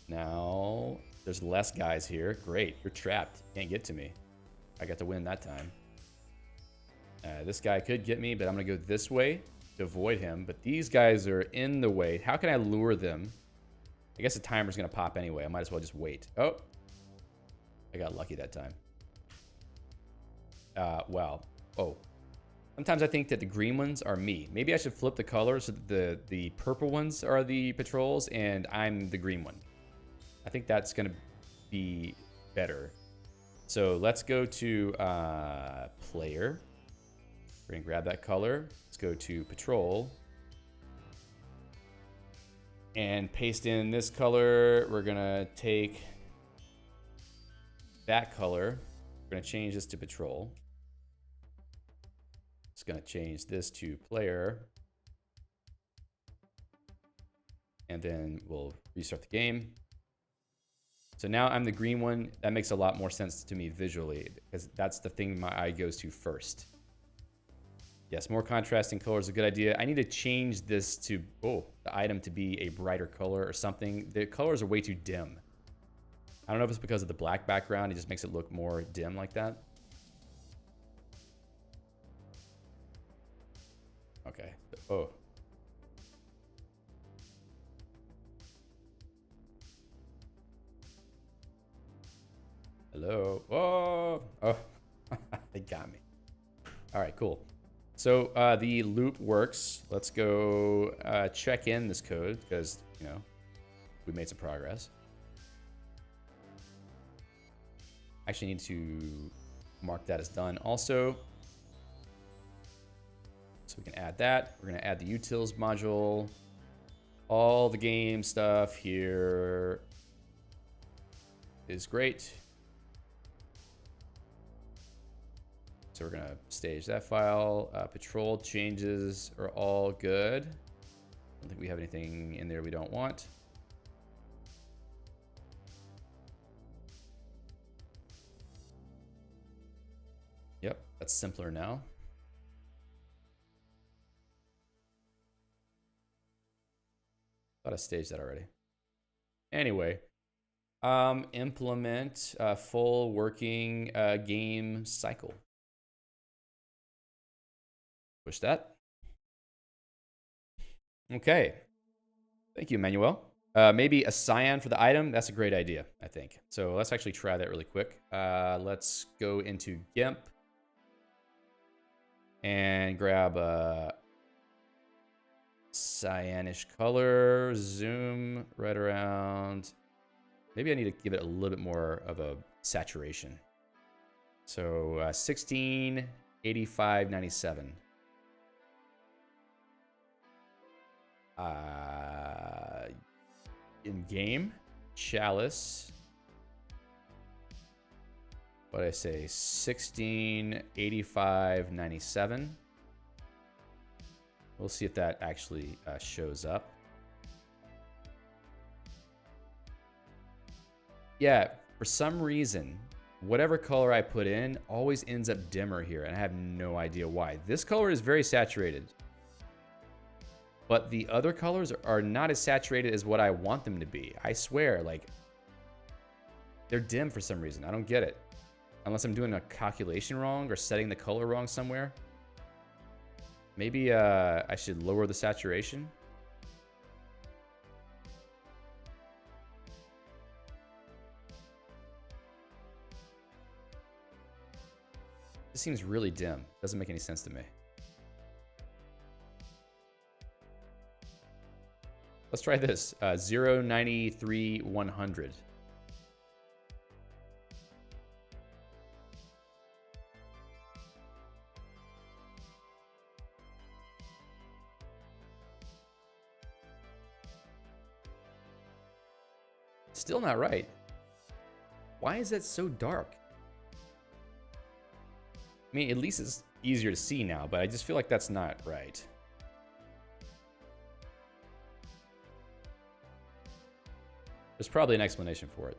A: Now, there's less guys here. Great, you're trapped, can't get to me. I got to win that time. This guy could get me, but I'm gonna go this way to avoid him. But these guys are in the way. How can I lure them? I guess the timer's gonna pop anyway. I might as well just wait. Oh, I got lucky that time. Wow. Oh, Sometimes I think that the green ones are me. Maybe I should flip the colors so that the purple ones are the patrols and I'm the green one. I think that's gonna be better. So let's go to player. We're gonna grab that color. Let's go to patrol. And paste in this color. We're gonna take that color. We're gonna change this to patrol. Just gonna change this to player. And then we'll restart the game. So now I'm the green one. That makes a lot more sense to me visually because that's the thing my eye goes to first. Yes, more contrasting color is a good idea. I need to change this to, the item to be a brighter color or something. The colors are way too dim. I don't know if it's because of the black background. It just makes it look more dim like that. Okay. Oh. Hello. Oh. They got me. All right, cool. So the loop works. Let's go check in this code because, you know, we made some progress. Actually need to mark that as done also. So we can add that. We're going to add the utils module. All the game stuff here is great. So we're gonna stage that file. Patrol changes are all good. I don't think we have anything in there we don't want. Yep, that's simpler now. Thought I staged that already. Anyway, implement full working game cycle. Push that. Okay. Thank you, Emmanuel. Maybe a cyan for the item. That's a great idea, I think. So let's actually try that really quick. Let's go into GIMP and grab a cyanish color. Zoom right around. Maybe I need to give it a little bit more of a saturation. So 16, 85, 97. In game, chalice. What did I say? 16, 85, 97. We'll see if that actually shows up. Yeah, for some reason, whatever color I put in always ends up dimmer here, and I have no idea why. This color is very saturated. But the other colors are not as saturated as what I want them to be. I swear, like, they're dim for some reason. I don't get it. Unless I'm doing a calculation wrong or setting the color wrong somewhere. Maybe I should lower the saturation. This seems really dim. Doesn't make any sense to me. Let's try this. 0, 93, 100. Still not right. Why is that so dark? I mean, at least it's easier to see now, but I just feel like that's not right. There's probably an explanation for it.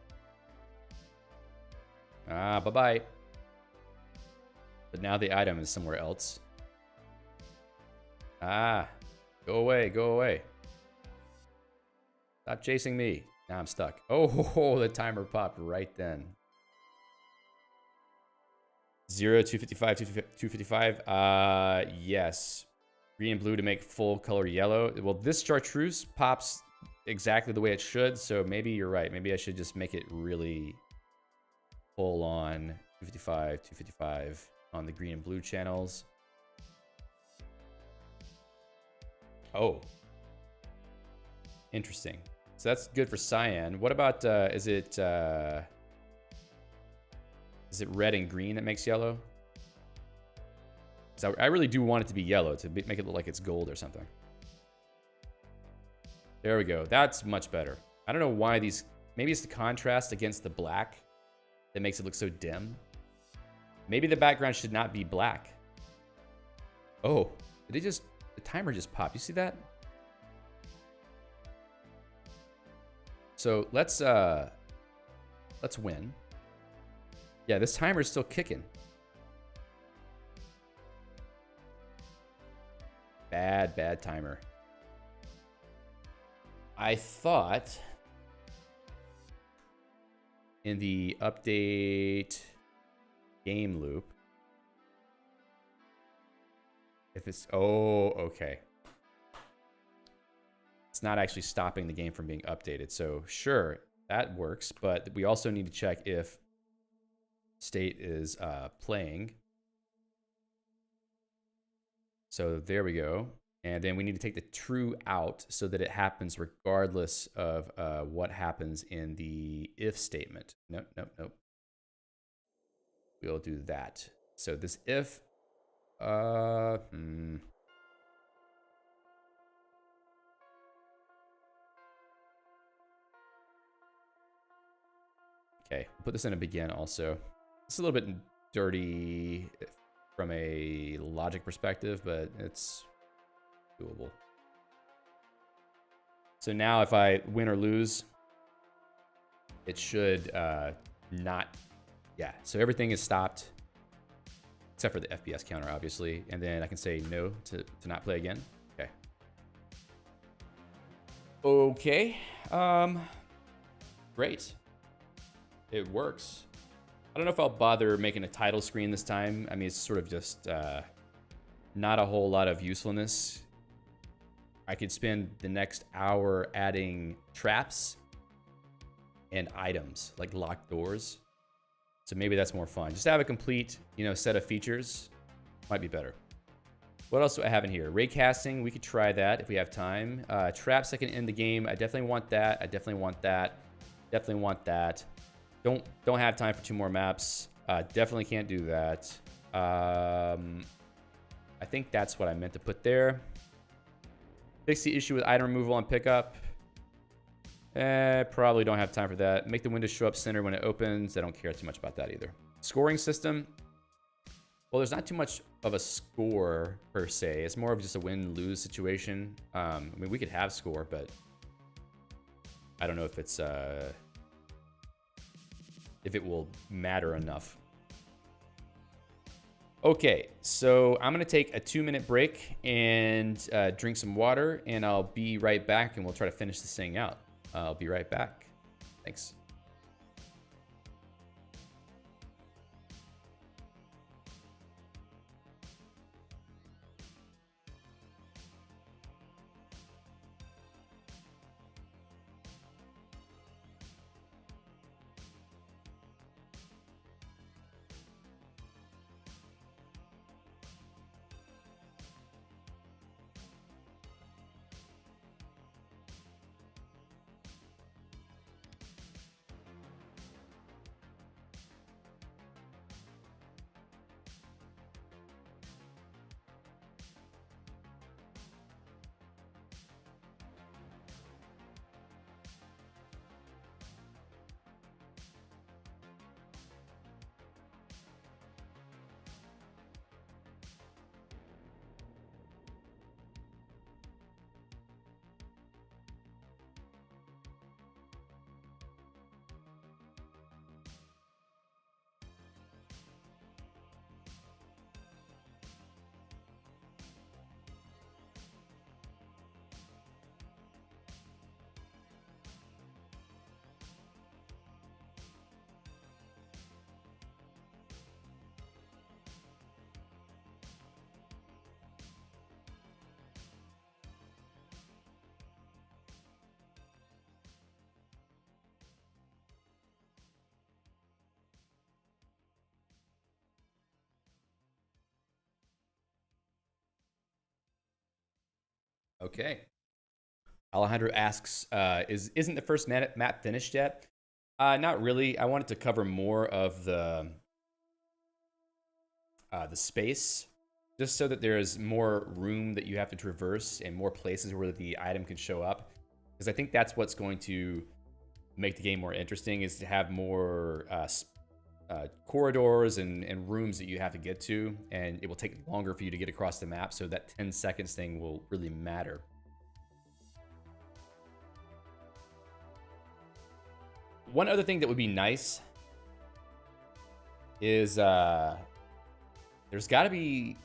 A: Bye-bye. But now the item is somewhere else. Go away, go away. Stop chasing me. Now I'm stuck. Oh, the timer popped right then. 0, 255, 255. Yes. Green and blue to make full color yellow. Well, this chartreuse pops exactly the way it should, so maybe you're right. Maybe I should just make it really full on 255, 255 on the green and blue channels. Oh, interesting. So that's good for cyan. What about, is it red and green that makes yellow? So I really do want it to be yellow to make it look like it's gold or something. There we go. That's much better. I don't know why these, maybe it's the contrast against the black that makes it look so dim. Maybe the background should not be black. Oh, did it just, the timer just popped. You see that? So let's win. Yeah, this timer is still kicking. Bad timer. I thought in the update game loop, if it's, oh, okay. It's not actually stopping the game from being updated. So sure, that works, but we also need to check if state is playing. So there we go. And then we need to take the true out so that it happens regardless of what happens in the if statement. Nope. We'll do that. So this if, okay, put this in a begin also. It's a little bit dirty from a logic perspective, but it's doable. So now if I win or lose, it should not, yeah. So everything is stopped, except for the FPS counter, obviously. And then I can say no to not play again. Okay. Okay. Great. It works. I don't know if I'll bother making a title screen this time. I mean, it's sort of just not a whole lot of usefulness. I could spend the next hour adding traps and items, like locked doors. So maybe that's more fun. Just to have a complete, set of features might be better. What else do I have in here? Raycasting, we could try that if we have time. Traps that can end the game. I definitely want that. I definitely want that. Definitely want that. Don't have time for 2 more maps. Definitely can't do that. I think that's what I meant to put there. Fix the issue with item removal on pickup. Probably don't have time for that. Make the window show up center when it opens. I don't care too much about that either. Scoring system. Well, there's not too much of a score per se. It's more of just a win-lose situation. I mean, we could have score, but I don't know if it's if it will matter enough. Okay, so I'm gonna take a 2-minute break and drink some water, and I'll be right back, and we'll try to finish this thing out. I'll be right back. Thanks. Okay. Alejandro asks, isn't the first map finished yet? Not really. I wanted to cover more of the space, just so that there's more room that you have to traverse and more places where the item can show up. Because I think that's what's going to make the game more interesting, is to have more corridors and rooms that you have to get to, and it will take longer for you to get across the map, so that 10 seconds thing will really matter. One other thing that would be nice is there's got to be,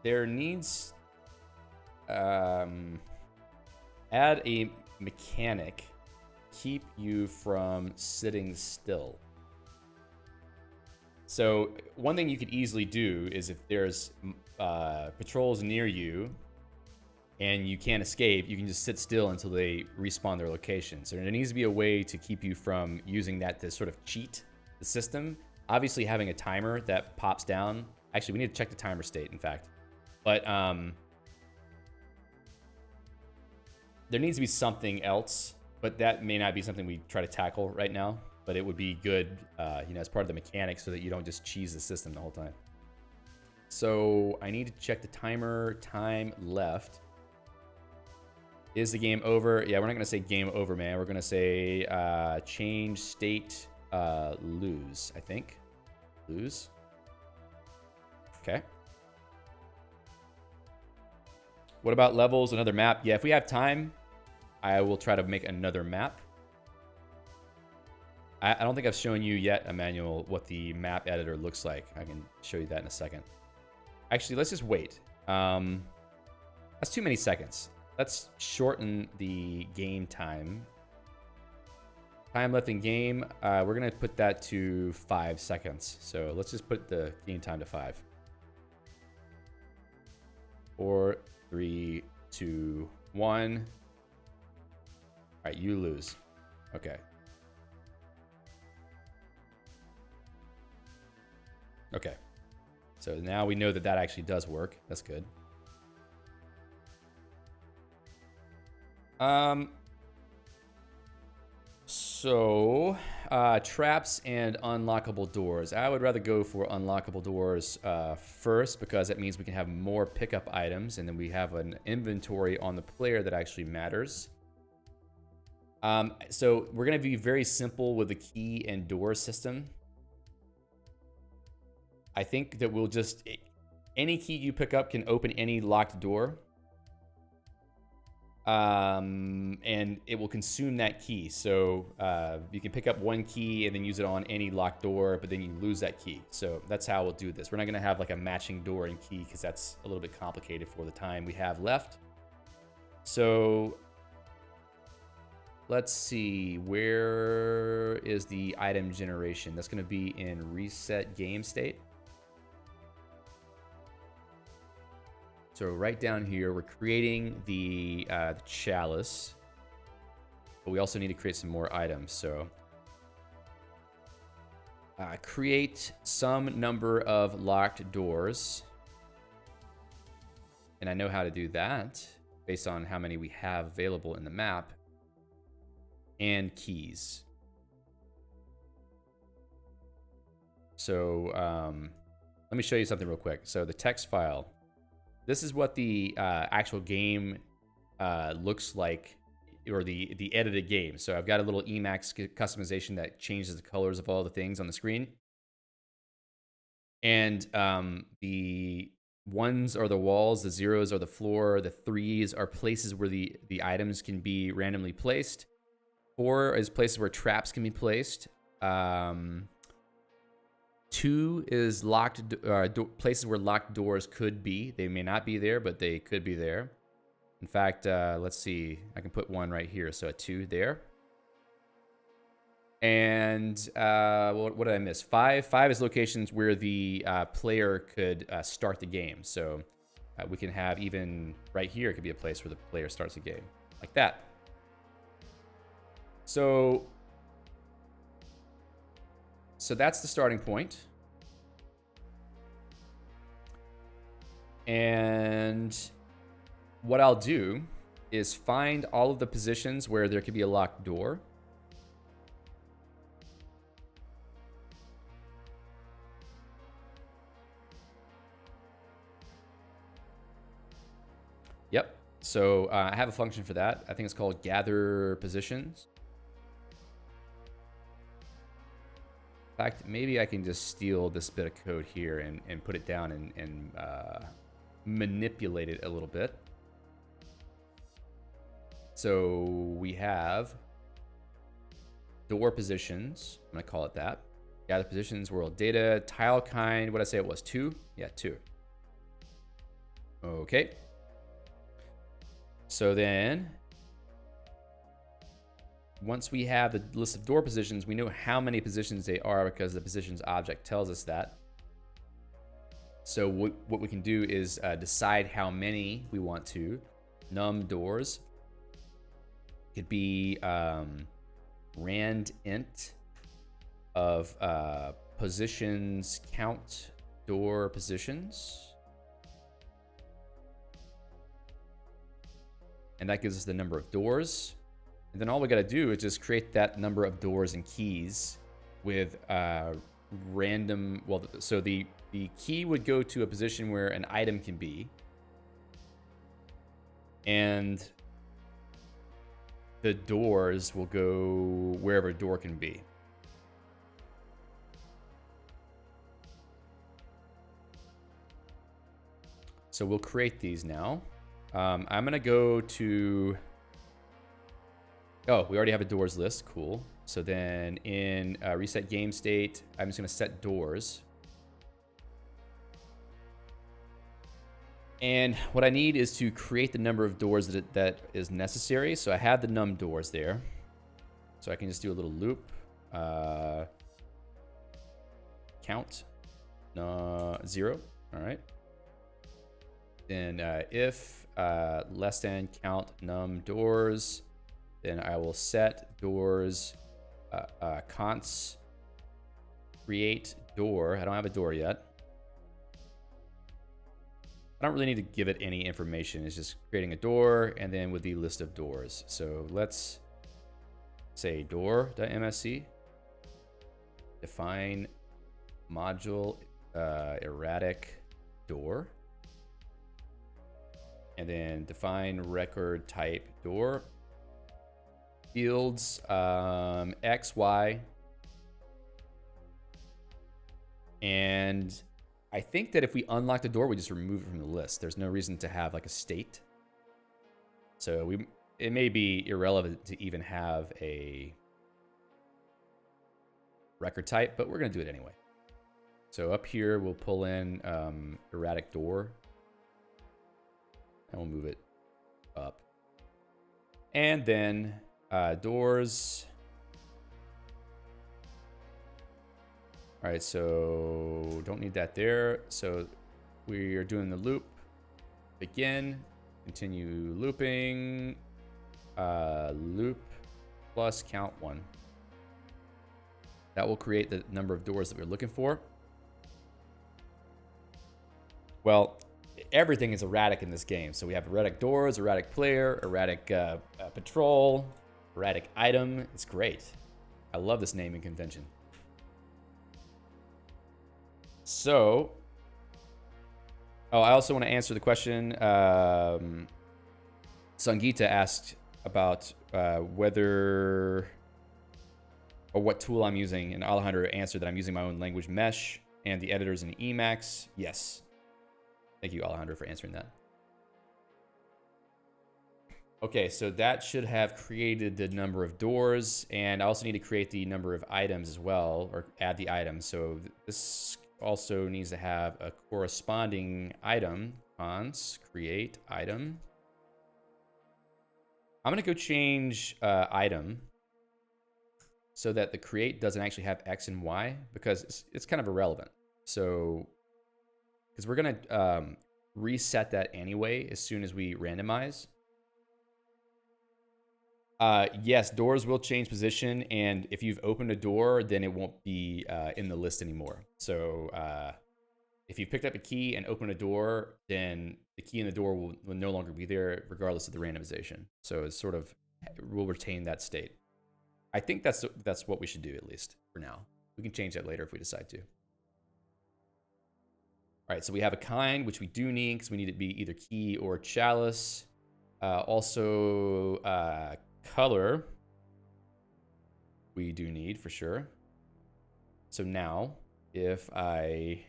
A: there needs, add a mechanic, keep you from sitting still. So one thing you could easily do is, if there's patrols near you and you can't escape, you can just sit still until they respawn their location. So there needs to be a way to keep you from using that to sort of cheat the system. Obviously, having a timer that pops down. Actually, we need to check the timer state, in fact. But there needs to be something else, but that may not be something we try to tackle right now. But it would be good, as part of the mechanics, so that you don't just cheese the system the whole time. So I need to check the timer. Time left. Is the game over? Yeah, we're not going to say game over, man. We're going to say change state, lose, I think. Lose. Okay. What about levels? Another map? Yeah, if we have time, I will try to make another map. I don't think I've shown you yet, Emmanuel, what the map editor looks like. I can show you that in a second. Actually, let's just wait. That's too many seconds. Let's shorten the game time. Time left in game, we're going to put that to 5 seconds. So let's just put the game time to 5. 4, 3, 2, 1. All right, you lose. Okay. Okay. So now we know that that actually does work. That's good. So, traps and unlockable doors. I would rather go for unlockable doors first, because that means we can have more pickup items, and then we have an inventory on the player that actually matters. So we're going to be very simple with the key and door system. I think that we'll just, any key you pick up can open any locked door. And it will consume that key. So you can pick up one key and then use it on any locked door, but then you lose that key. So that's how we'll do this. We're not going to have like a matching door and key, because that's a little bit complicated for the time we have left. So let's see, where is the item generation? That's going to be in reset game state. So right down here, we're creating the chalice, but we also need to create some more items. So create some number of locked doors. And I know how to do that based on how many we have available in the map. And keys. So let me show you something real quick. So the text file. This is what the actual game looks like, or the edited game. So I've got a little Emacs customization that changes the colors of all the things on the screen. And the ones are the walls, the zeros are the floor, the threes are places where the items can be randomly placed. 4 is places where traps can be placed. 2 is locked places where locked doors could be. They may not be there, but they could be there. In fact, let's see. I can put 1 right here, so a 2 there. And what did I miss? 5 is locations where the player could start the game. So we can have, even right here, it could be a place where the player starts the game, like that. So that's the starting point. And what I'll do is find all of the positions where there could be a locked door. Yep. So I have a function for that. I think it's called gather positions. In fact, maybe I can just steal this bit of code here and put it down and manipulate it a little bit. So we have door positions. I'm going to call it that. Gather positions, world data, tile kind. What did I say it was? 2? Yeah, 2. Okay. So then, once we have the list of door positions, we know how many positions they are because the positions object tells us that. So what we can do is decide how many we want to. Num doors could be rand int of positions count door positions. And that gives us the number of doors. And then all we got to do is just create that number of doors and keys with random. Well, so the key would go to a position where an item can be. And the doors will go wherever a door can be. So we'll create these now. I'm going to go to... Oh, we already have a doors list. Cool. So then in reset game state, I'm just going to set doors. And what I need is to create the number of doors that is necessary. So I have the num doors there. So I can just do a little loop. Count 0. All right. Then if less than count num doors, then I will set doors const create door. I don't have a door yet. I don't really need to give it any information. It's just creating a door and then with the list of doors. So let's say door.msc, define module erratic door, and then define record type door, fields x, y, and I think that if we unlock the door, we just remove it from the list. There's no reason to have like a state. So it may be irrelevant to even have a record type, but we're going to do it anyway. So up here, we'll pull in erratic door. And we'll move it up. And then doors. All right, so don't need that there. So we are doing the loop. Begin, continue looping, loop plus count 1. That will create the number of doors that we're looking for. Well, everything is erratic in this game. So we have erratic doors, erratic player, erratic patrol, erratic item. It's great. I love this naming convention. So, I also want to answer the question. Sangita asked about whether or what tool I'm using, and Alejandro answered that I'm using my own language mesh and the editors in Emacs. Yes. Thank you, Alejandro, for answering that. Okay, so that should have created the number of doors, and I also need to create the number of items as well, or add the items. So this also needs to have a corresponding item. Const create item. I'm gonna go change item so that the create doesn't actually have X and Y, because it's kind of irrelevant. So, because we're gonna reset that anyway as soon as we randomize. Yes, doors will change position, and if you've opened a door, then it won't be in the list anymore. So if you picked up a key and opened a door, then the key in the door will no longer be there regardless of the randomization. So it's sort of, we'll retain that state. I think that's what we should do, at least for now. We can change that later if we decide to. All right, so we have a kind, which we do need because we need it to be either key or chalice. Also, color we do need for sure. So now, if I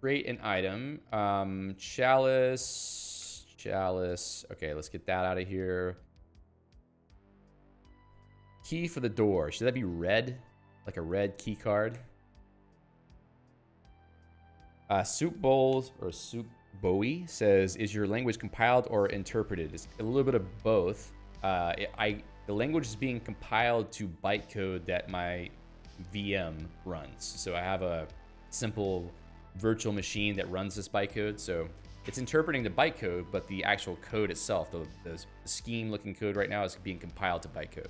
A: create an item, chalice. Okay, let's get that out of here. Key for the door. Should that be red? Like a red key card? Soup Bowls or Soup Bowie says, is your language compiled or interpreted? It's a little bit of both. The language is being compiled to bytecode that my VM runs. So I have a simple virtual machine that runs this bytecode. So it's interpreting the bytecode, but the actual code itself, the scheme looking code right now, is being compiled to bytecode.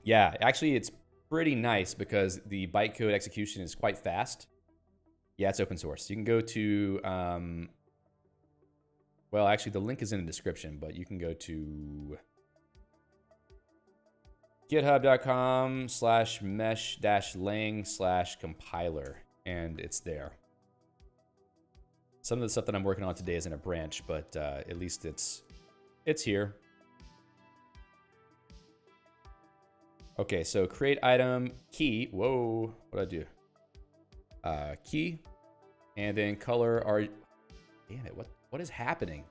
A: Yeah, actually, it's pretty nice because the bytecode execution is quite fast. Yeah, it's open source. You can go to, well, actually, the link is in the description, but you can go to github.com/mesh-lang/compiler, and it's there. Some of the stuff that I'm working on today is in a branch, but at least it's here. Okay, so create item, key. Whoa, what'd I do? Key, and then color are. Damn it! What is happening?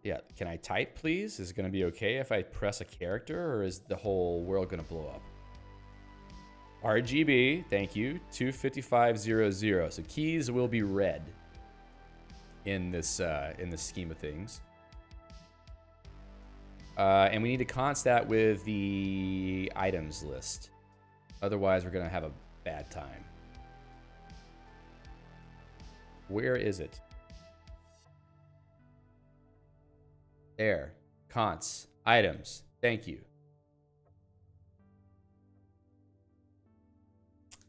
A: Yeah, can I type, please? Is it gonna be okay if I press a character, or is the whole world gonna blow up? RGB, thank you. 25500. So keys will be red in this scheme of things. And we need to const that with the items list. Otherwise, we're going to have a bad time. Where is it? There. Const. Items. Thank you.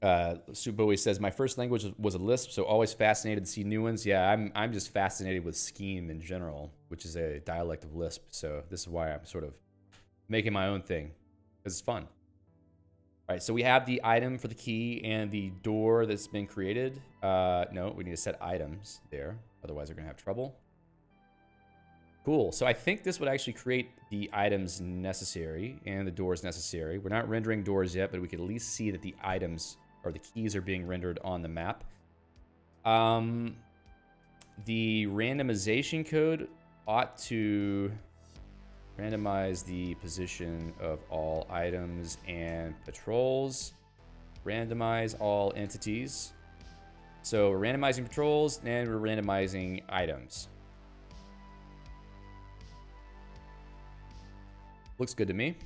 A: Subowie says, my first language was a Lisp, so always fascinated to see new ones. Yeah, I'm just fascinated with Scheme in general, which is a dialect of Lisp. So this is why I'm sort of making my own thing, because it's fun. All right, so we have the item for the key and the door that's been created. No, we need to set items there. Otherwise, we're going to have trouble. Cool. So I think this would actually create the items necessary and the doors necessary. We're not rendering doors yet, but we can at least see that the items or the keys are being rendered on the map. The randomization code ought to randomize the position of all items and patrols. Randomize all entities. So we're randomizing patrols and we're randomizing items. Looks good to me.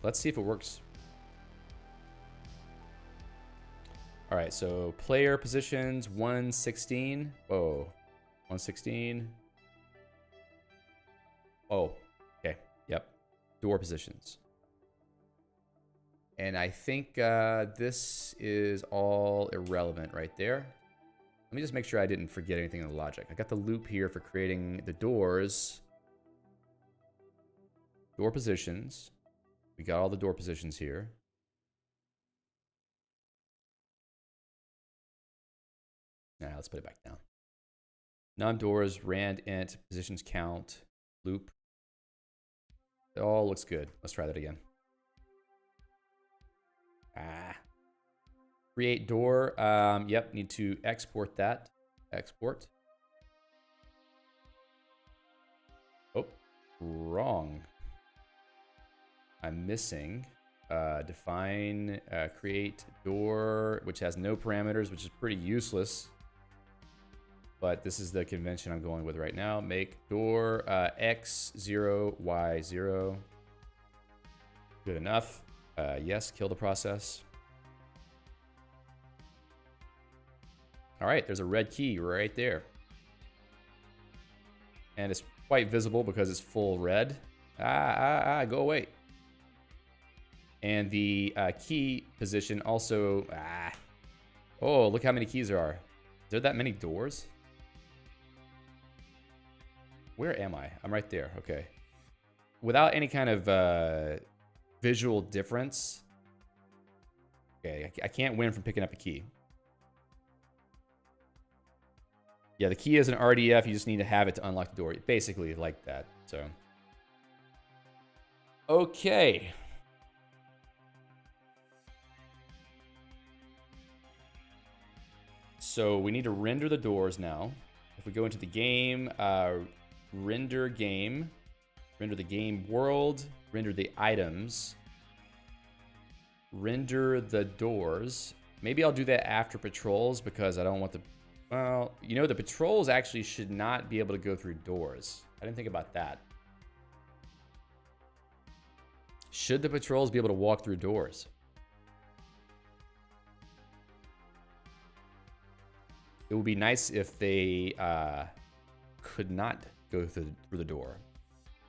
A: Let's see if it works. All right, so player positions 116. Whoa, 116. Oh, okay, yep. Door positions. And I think this is all irrelevant right there. Let me just make sure I didn't forget anything in the logic. I got the loop here for creating the doors. Door positions. We got all the door positions here. Now let's put it back down. Num doors, rand int, positions count, loop. It all looks good. Let's try that again. Create door. Yep, need to export that. Export. Oh, wrong. I'm missing. Define, create door, which has no parameters, which is pretty useless. But this is the convention I'm going with right now. Make door x0, y0. Good enough. Yes, kill the process. All right, there's a red key right there. And it's quite visible because it's full red. Go away. And the key position also, oh, look how many keys there are. Are there that many doors? Where am I? I'm right there, okay. Without any kind of visual difference, okay, I can't win from picking up a key. Yeah, the key is an RDF. You just need to have it to unlock the door. Basically like that, so. Okay. So we need to render the doors now. If we go into the game, render game, render the game world, render the items, render the doors. Maybe I'll do that after patrols because I don't want the, well, you know, the patrols actually should not be able to go through doors. I didn't think about that. Should the patrols be able to walk through doors? It would be nice if they could not go through the door.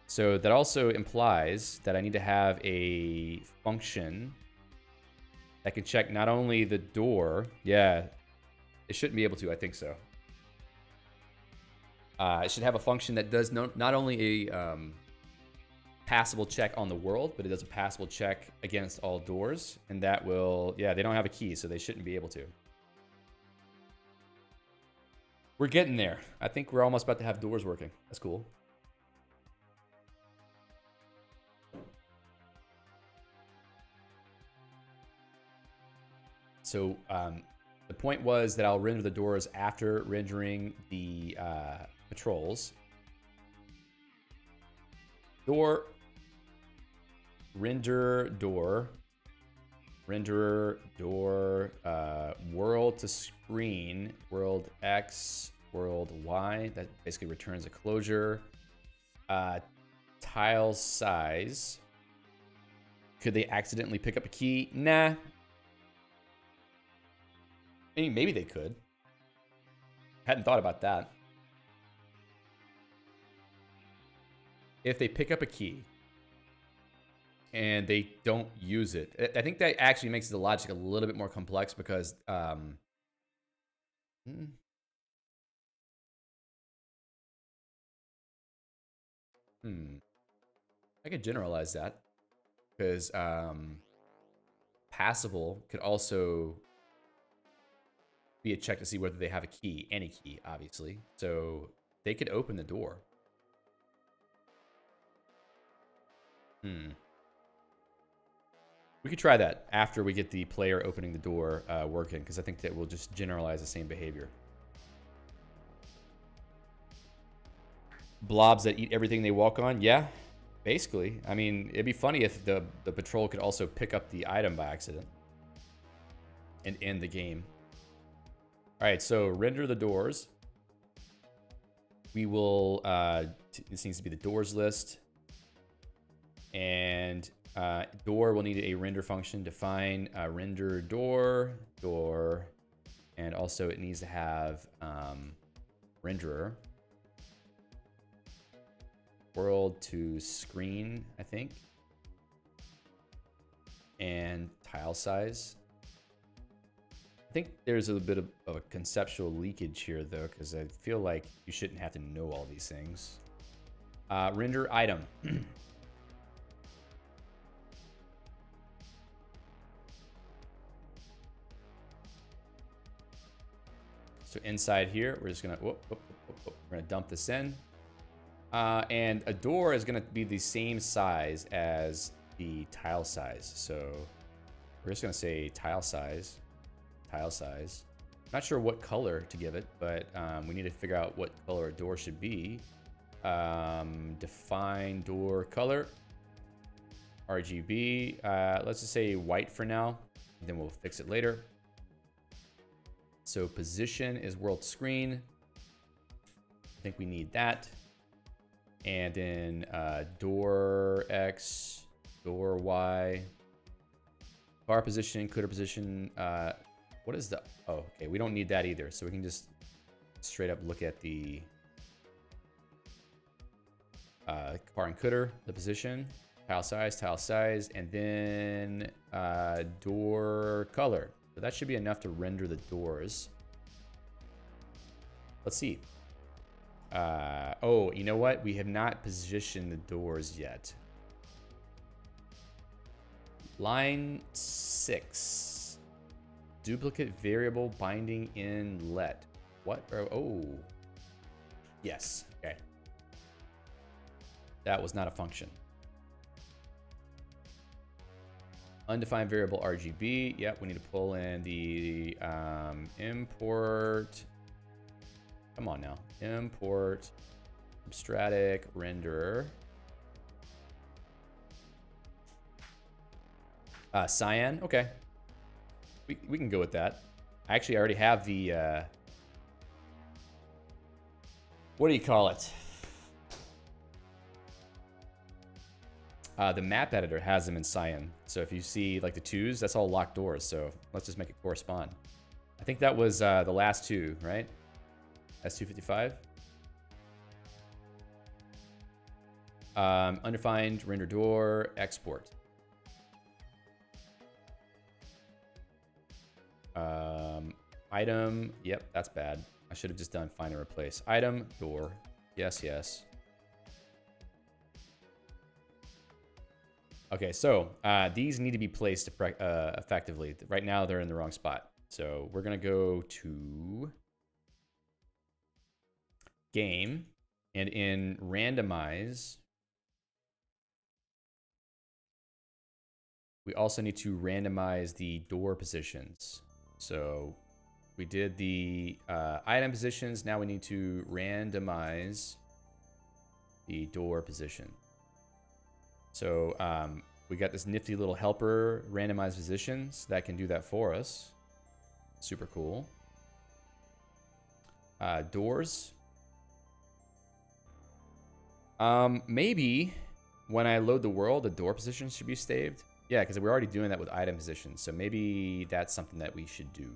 A: So that also implies that I need to have a function that can check not only the door. Yeah, it shouldn't be able to. I think so. It should have a function that does not only a passable check on the world, but it does a passable check against all doors. And that will, yeah, they don't have a key, so they shouldn't be able to. We're getting there. I think we're almost about to have doors working. That's cool. So the point was that I'll render the doors after rendering the patrols. Door, render door, renderer door, world to screen, world X, world Y. That basically returns a closure. Tile size. Could they accidentally pick up a key? Nah. I mean, maybe they could. Hadn't thought about that. If they pick up a key and they don't use it, I think that actually makes the logic a little bit more complex because I could generalize that because passable could also be a check to see whether they have a key, any key, obviously. So they could open the door. We could try that after we get the player opening the door working, because I think that will just generalize the same behavior. Blobs that eat everything they walk on? Yeah, basically. I mean, it'd be funny if the patrol could also pick up the item by accident and end the game. All right, so render the doors. We will, this needs to be the doors list. And door will need a render function. Define render door, and also it needs to have renderer. World to screen, I think. And tile size. I think there's a bit of a conceptual leakage here, though, because I feel like you shouldn't have to know all these things. Render item. So inside here, we're just gonna we're gonna dump this in, and a door is gonna be the same size as the tile size. So we're just gonna say tile size. Not sure what color to give it, but we need to figure out what color a door should be. Define door color, RGB. Let's just say white for now, and then we'll fix it later. So position is world screen. I think we need that. And then door X, door Y, bar position, cutter position. What is the, oh, okay, we don't need that either. So we can just straight up look at the car and cooter, the position, tile size, and then door color. So that should be enough to render the doors. Let's see. Oh, you know what? We have not positioned the doors yet. Line 6. Duplicate variable binding inlet. What? Oh. Yes. Okay. That was not a function. Undefined variable RGB. Yep, we need to pull in the import. Come on now. Import substratic renderer. Cyan. Okay. We can go with that. Actually, I already have the what do you call it? The map editor has them in cyan. So if you see like the 2s, that's all locked doors. So let's just make it correspond. I think that was the last 2, right? S255. Undefined render door export. Item. Yep, that's bad. I should have just done find and replace. Item door. Yes, yes. Okay, so these need to be placed effectively. Right now, they're in the wrong spot. So we're going to go to game, and in randomize, we also need to randomize the door positions. So we did the item positions. Now we need to randomize the door position. So we got this nifty little helper randomized positions that can do that for us. Super cool. Doors. Maybe when I load the world, the door positions should be saved. Yeah, because we're already doing that with item positions. So maybe that's something that we should do.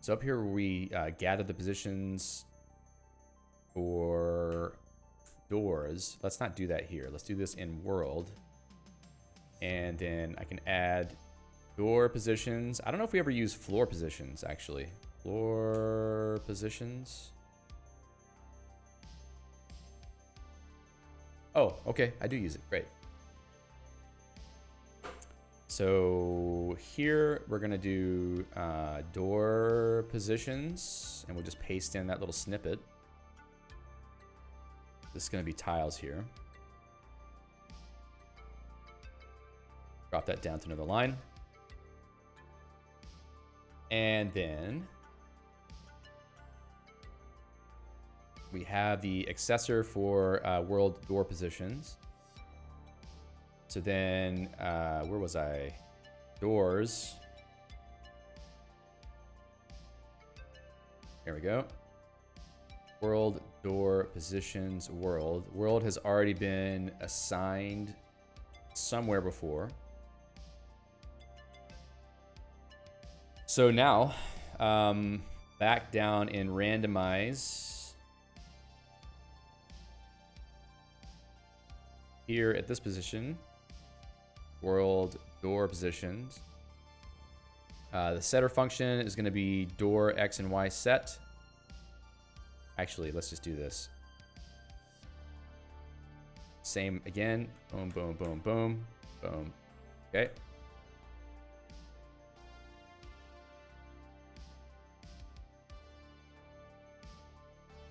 A: So up here, we gather the positions for doors. Let's not do that here. Let's do this in world. And then I can add door positions. I don't know if we ever use floor positions, actually. Floor positions. Oh, okay. I do use it. Great. So here we're going to do door positions, and we'll just paste in that little snippet. This is going to be tiles here. Drop that down to another line. And then we have the accessor for world door positions. So then, where was I? Doors. There we go. World door positions world. World has already been assigned somewhere before. So now, back down in randomize. Here at this position, world door positions. The setter function is going to be door X and Y set. Actually, let's just do this. Same again. Boom, boom, boom, boom, boom. Okay.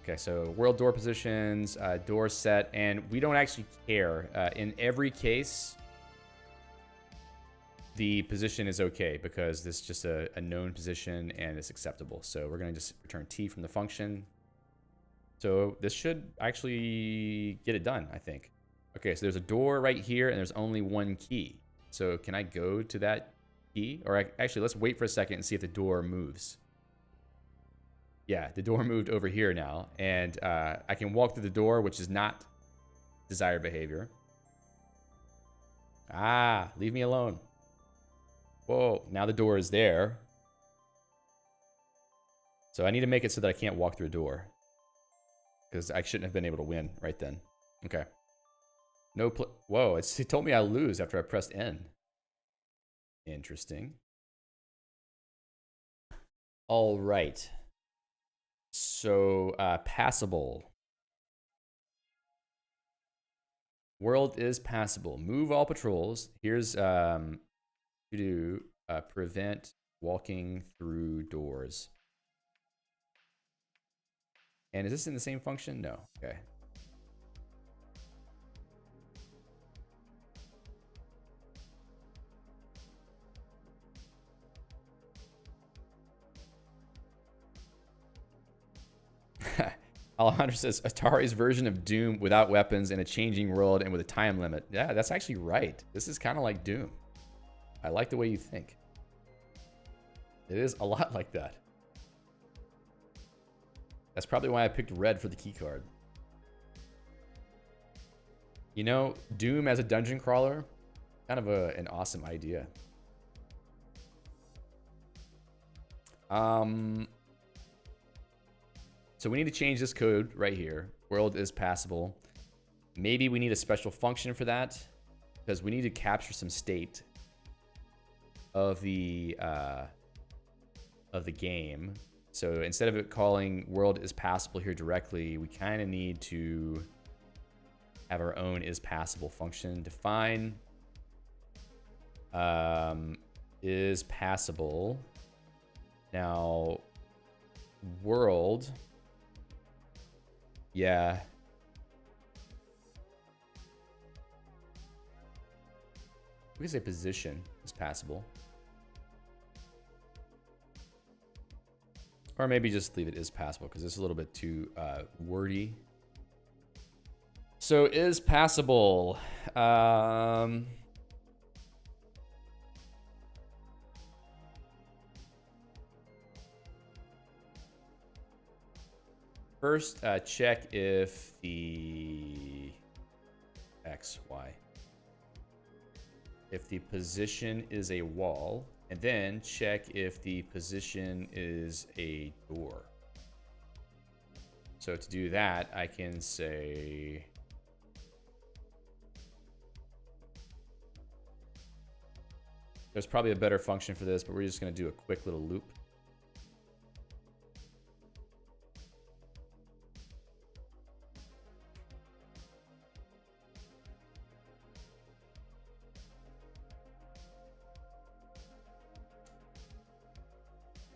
A: Okay, so world door positions, door set, and we don't actually care. In every case, the position is okay because this is just a known position and it's acceptable. So we're going to just return T from the function. So this should actually get it done, I think. Okay, so there's a door right here and there's only one key. So can I go to that key? Or actually, let's wait for a second and see if the door moves. Yeah, the door moved over here now. And I can walk through the door, which is not desired behavior. Ah, leave me alone. Whoa, now the door is there. So I need to make it so that I can't walk through a door. because I shouldn't have been able to win right then. Okay. No Whoa, it told me I lose after I pressed N. Interesting. All right. So, passable. World is passable. Move all patrols. Here's to do prevent walking through doors. And is this in the same function? No. Okay. Alejandro says Atari's version of Doom without weapons in a changing world and with a time limit. Yeah, that's actually right. This is kind of like Doom. I like the way you think. It is a lot like that. That's probably why I picked red for the key card. You know, Doom as a dungeon crawler, kind of an awesome idea. So we need to change this code right here. World is passable. Maybe we need a special function for that because we need to capture some state of the game. So instead of it calling world is passable here directly, we kind of need to have our own is passable function. Define is passable. Now world, yeah. We can say position is passable. Or maybe just leave it is passable because it's a little bit too wordy. So is passable. First, check if the X, Y. If the position is a wall, and then check if the position is a door. So to do that, I can say there's probably a better function for this, but we're just going to do a quick little loop.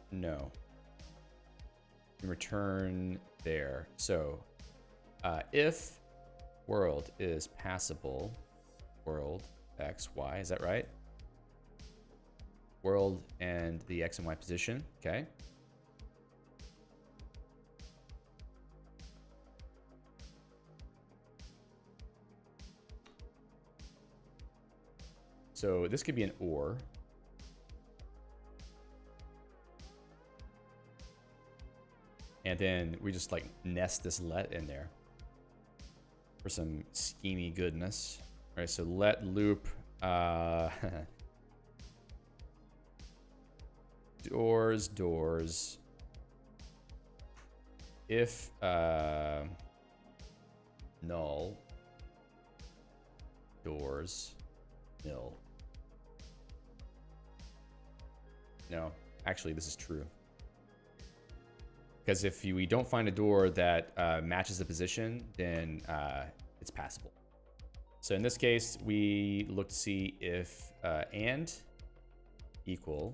A: No. Return there. So if world is passable, world X, Y, is that right? World and the X and Y position, okay. So this could be an OR. And then we just like nest this let in there for some schemy goodness. All right, so let loop doors. If null doors nil. No, actually this is true. Because if we don't find a door that matches the position, then it's passable. So in this case, we look to see if and equal.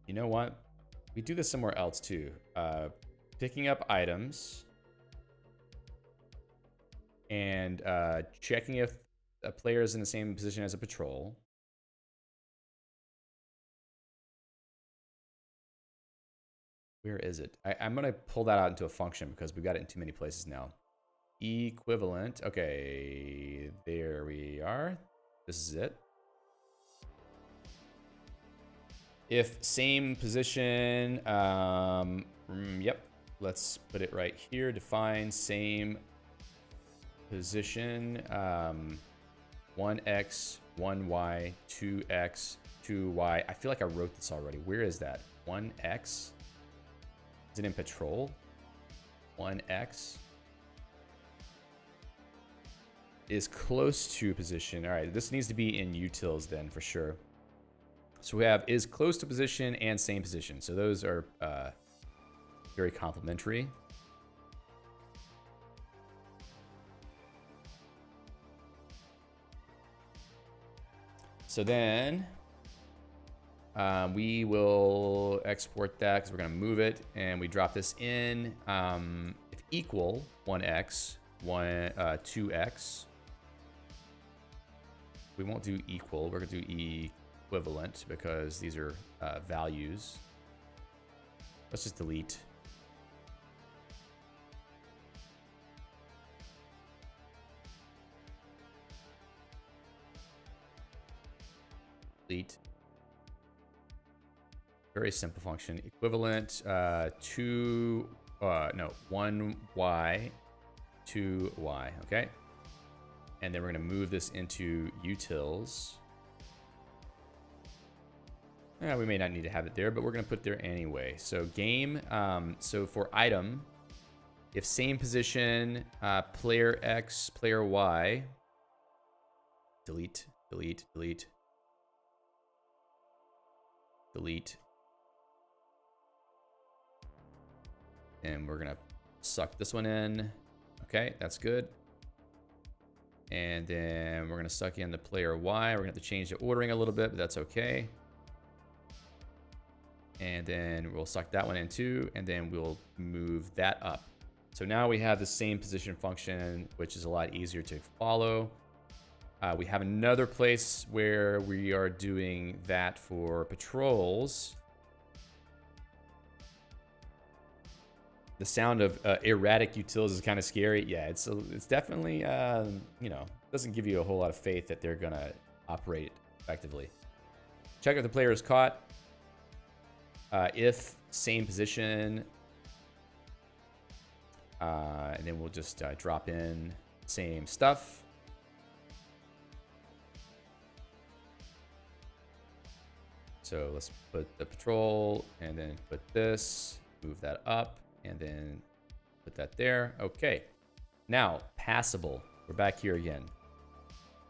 A: You know what? We do this somewhere else too. Picking up items and checking if a player is in the same position as a patrol. Where is it? I'm going to pull that out into a function because we've got it in too many places now. Equivalent. Okay, there we are. This is it. If same position, yep. Let's put it right here. Define same position. 1x, 1y, 2x, 2y. I feel like I wrote this already. Where is that? 1x. Is it in patrol? 1x is close to position. All right, this needs to be in utils then for sure. So we have is close to position and same position. So those are very complementary. So then we will export that because we're going to move it, and we drop this in. If equal 1x, 2x. We won't do equal. We're going to do equivalent because these are values. Let's just delete. Delete. Very simple function. Equivalent 1y, 2y. Okay. And then we're going to move this into utils. Yeah, we may not need to have it there, but we're going to put it there anyway. So game. So for item, if same position, player X, player Y. Delete, delete, delete. Delete. And we're going to suck this one in. Okay, that's good. And then we're going to suck in the player Y. We're going to have to change the ordering a little bit, but that's okay. And then we'll suck that one in too. And then we'll move that up. So now we have the same position function, which is a lot easier to follow. We have another place where we are doing that for patrols. The sound of erratic utils is kind of scary. Yeah, it's definitely, you know, doesn't give you a whole lot of faith that they're going to operate effectively. Check if the player is caught. If same position, and then we'll just drop in same stuff. So let's put the patrol and then put this, move that up, and then put that there. Okay. Now, passable. We're back here again.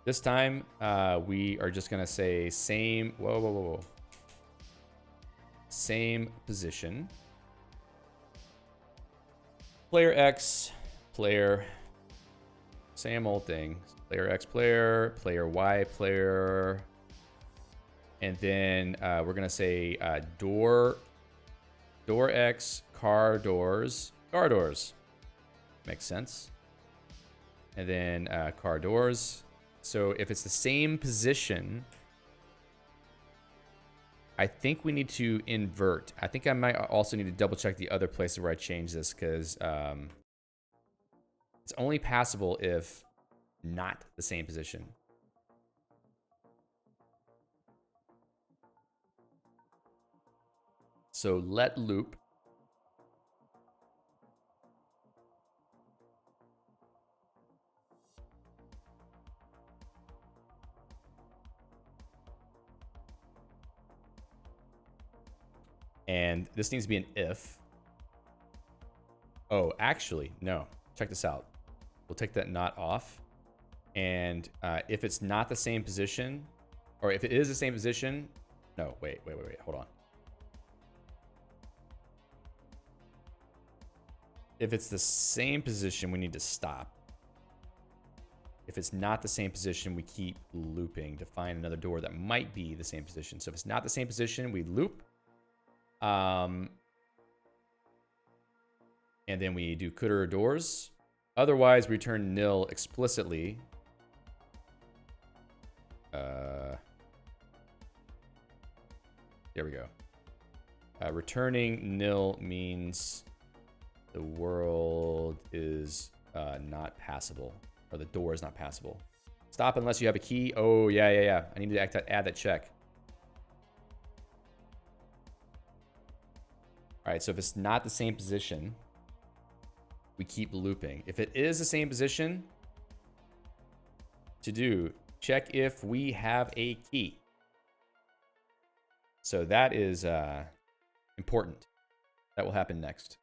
A: This time, we are just going to say same. Whoa, whoa, whoa, whoa. Same position. Player X, player. Same old thing. Player X, player. Player Y, player. And then we're going to say door X, car doors. Makes sense. And then car doors. So if it's the same position, I think we need to invert. I think I might also need to double check the other places where I changed this because it's only passable if not the same position. So let loop. And this needs to be an if. Oh, actually, no. Check this out. We'll take that not off. And if it's not the same position, or if it is the same position, no, wait, hold on. If it's the same position, we need to stop. If it's not the same position, we keep looping to find another door that might be the same position. So if it's not the same position, we loop. And then we do coulter doors. Otherwise, we return nil explicitly. There we go. Returning nil means the world is not passable, or the door is not passable. Stop unless you have a key. Oh, yeah. I need to add that check. All right, so if it's not the same position, we keep looping. If it is the same position, to do, check if we have a key. So that is important. That will happen next.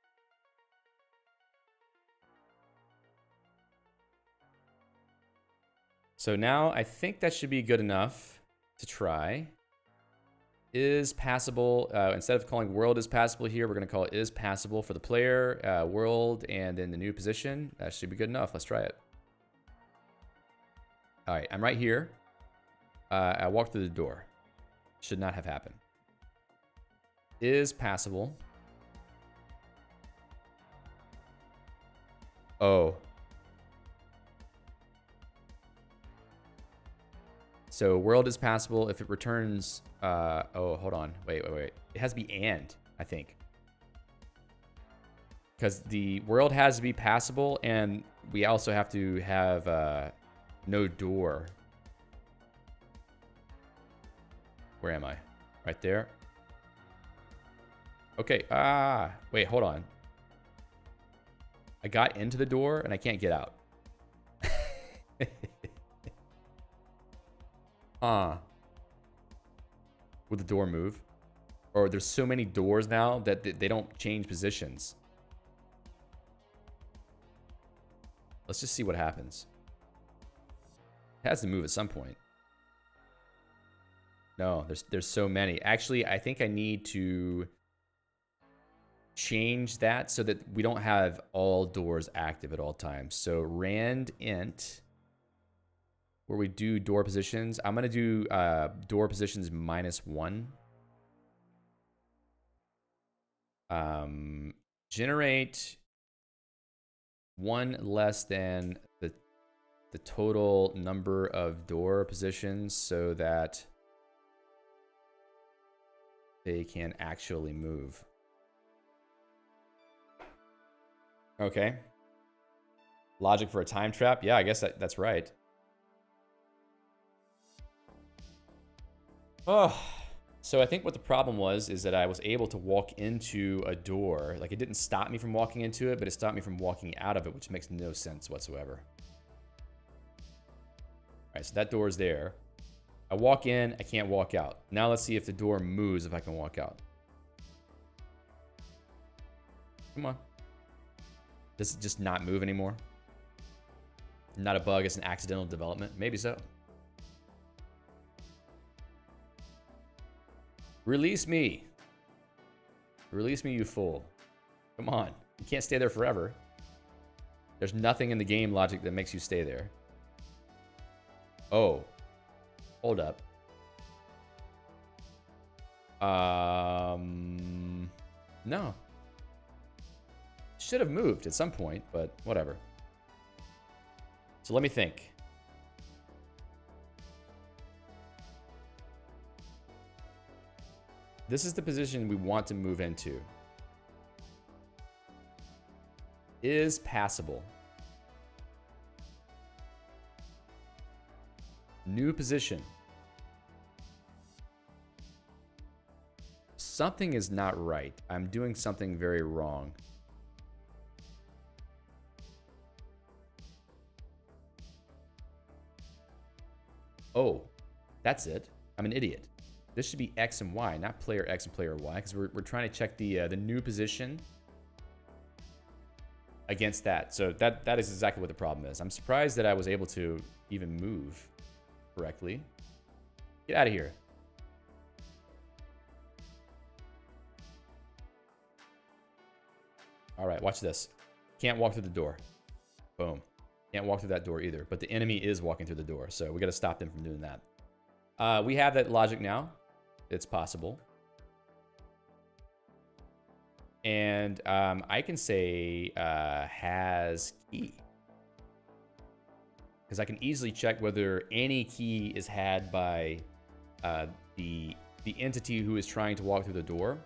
A: So now I think that should be good enough to try. Is passable. Instead of calling world is passable here, we're going to call it is passable for the player, world, and then the new position. That should be good enough. Let's try it. All right, I'm right here. I walked through the door. Should not have happened. Is passable. Oh. So world is passable if it returns. Oh, hold on. Wait. It has to be and, I think. Because the world has to be passable, and we also have to have no door. Where am I? Right there. Okay. Wait, hold on. I got into the door, and I can't get out. Would the door move? Or there's so many doors now that they don't change positions. Let's just see what happens. It has to move at some point. No, there's so many. Actually, I think I need to change that so that we don't have all doors active at all times. So rand int, where we do door positions, I'm going to do door positions -1. Generate 1 less than the total number of door positions so that they can actually move. Okay. Logic for a time trap? Yeah, I guess that's right. Oh, so I think what the problem was is that I was able to walk into a door. Like, it didn't stop me from walking into it, but it stopped me from walking out of it, which makes no sense whatsoever. All right, so that door is there. I walk in, I can't walk out. Now let's see if the door moves if I can walk out. Come on. Does it just not move anymore? Not a bug, it's an accidental development. Maybe so. Release me. Release me, you fool. Come on. You can't stay there forever. There's nothing in the game logic that makes you stay there. Oh. Hold up. No. Should have moved at some point, but whatever. So let me think. This is the position we want to move into. Is passable. New position. Something is not right. I'm doing something very wrong. Oh, that's it. I'm an idiot. This should be X and Y, not player X and player Y, because we're trying to check the new position against that. So that is exactly what the problem is. I'm surprised that I was able to even move correctly. Get out of here. All right, watch this. Can't walk through the door. Boom. Can't walk through that door either, but the enemy is walking through the door, so we got to stop them from doing that. We have that logic now. It's possible. And I can say has key. Because I can easily check whether any key is had by the entity who is trying to walk through the door.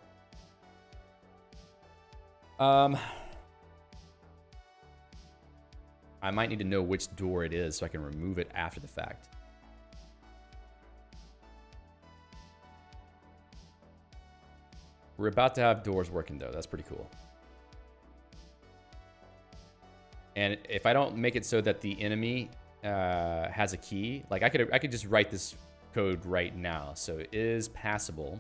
A: I might need to know which door it is so I can remove it after the fact. We're about to have doors working though. That's pretty cool. And if I don't make it so that the enemy has a key, like I could just write this code right now. So it is passable.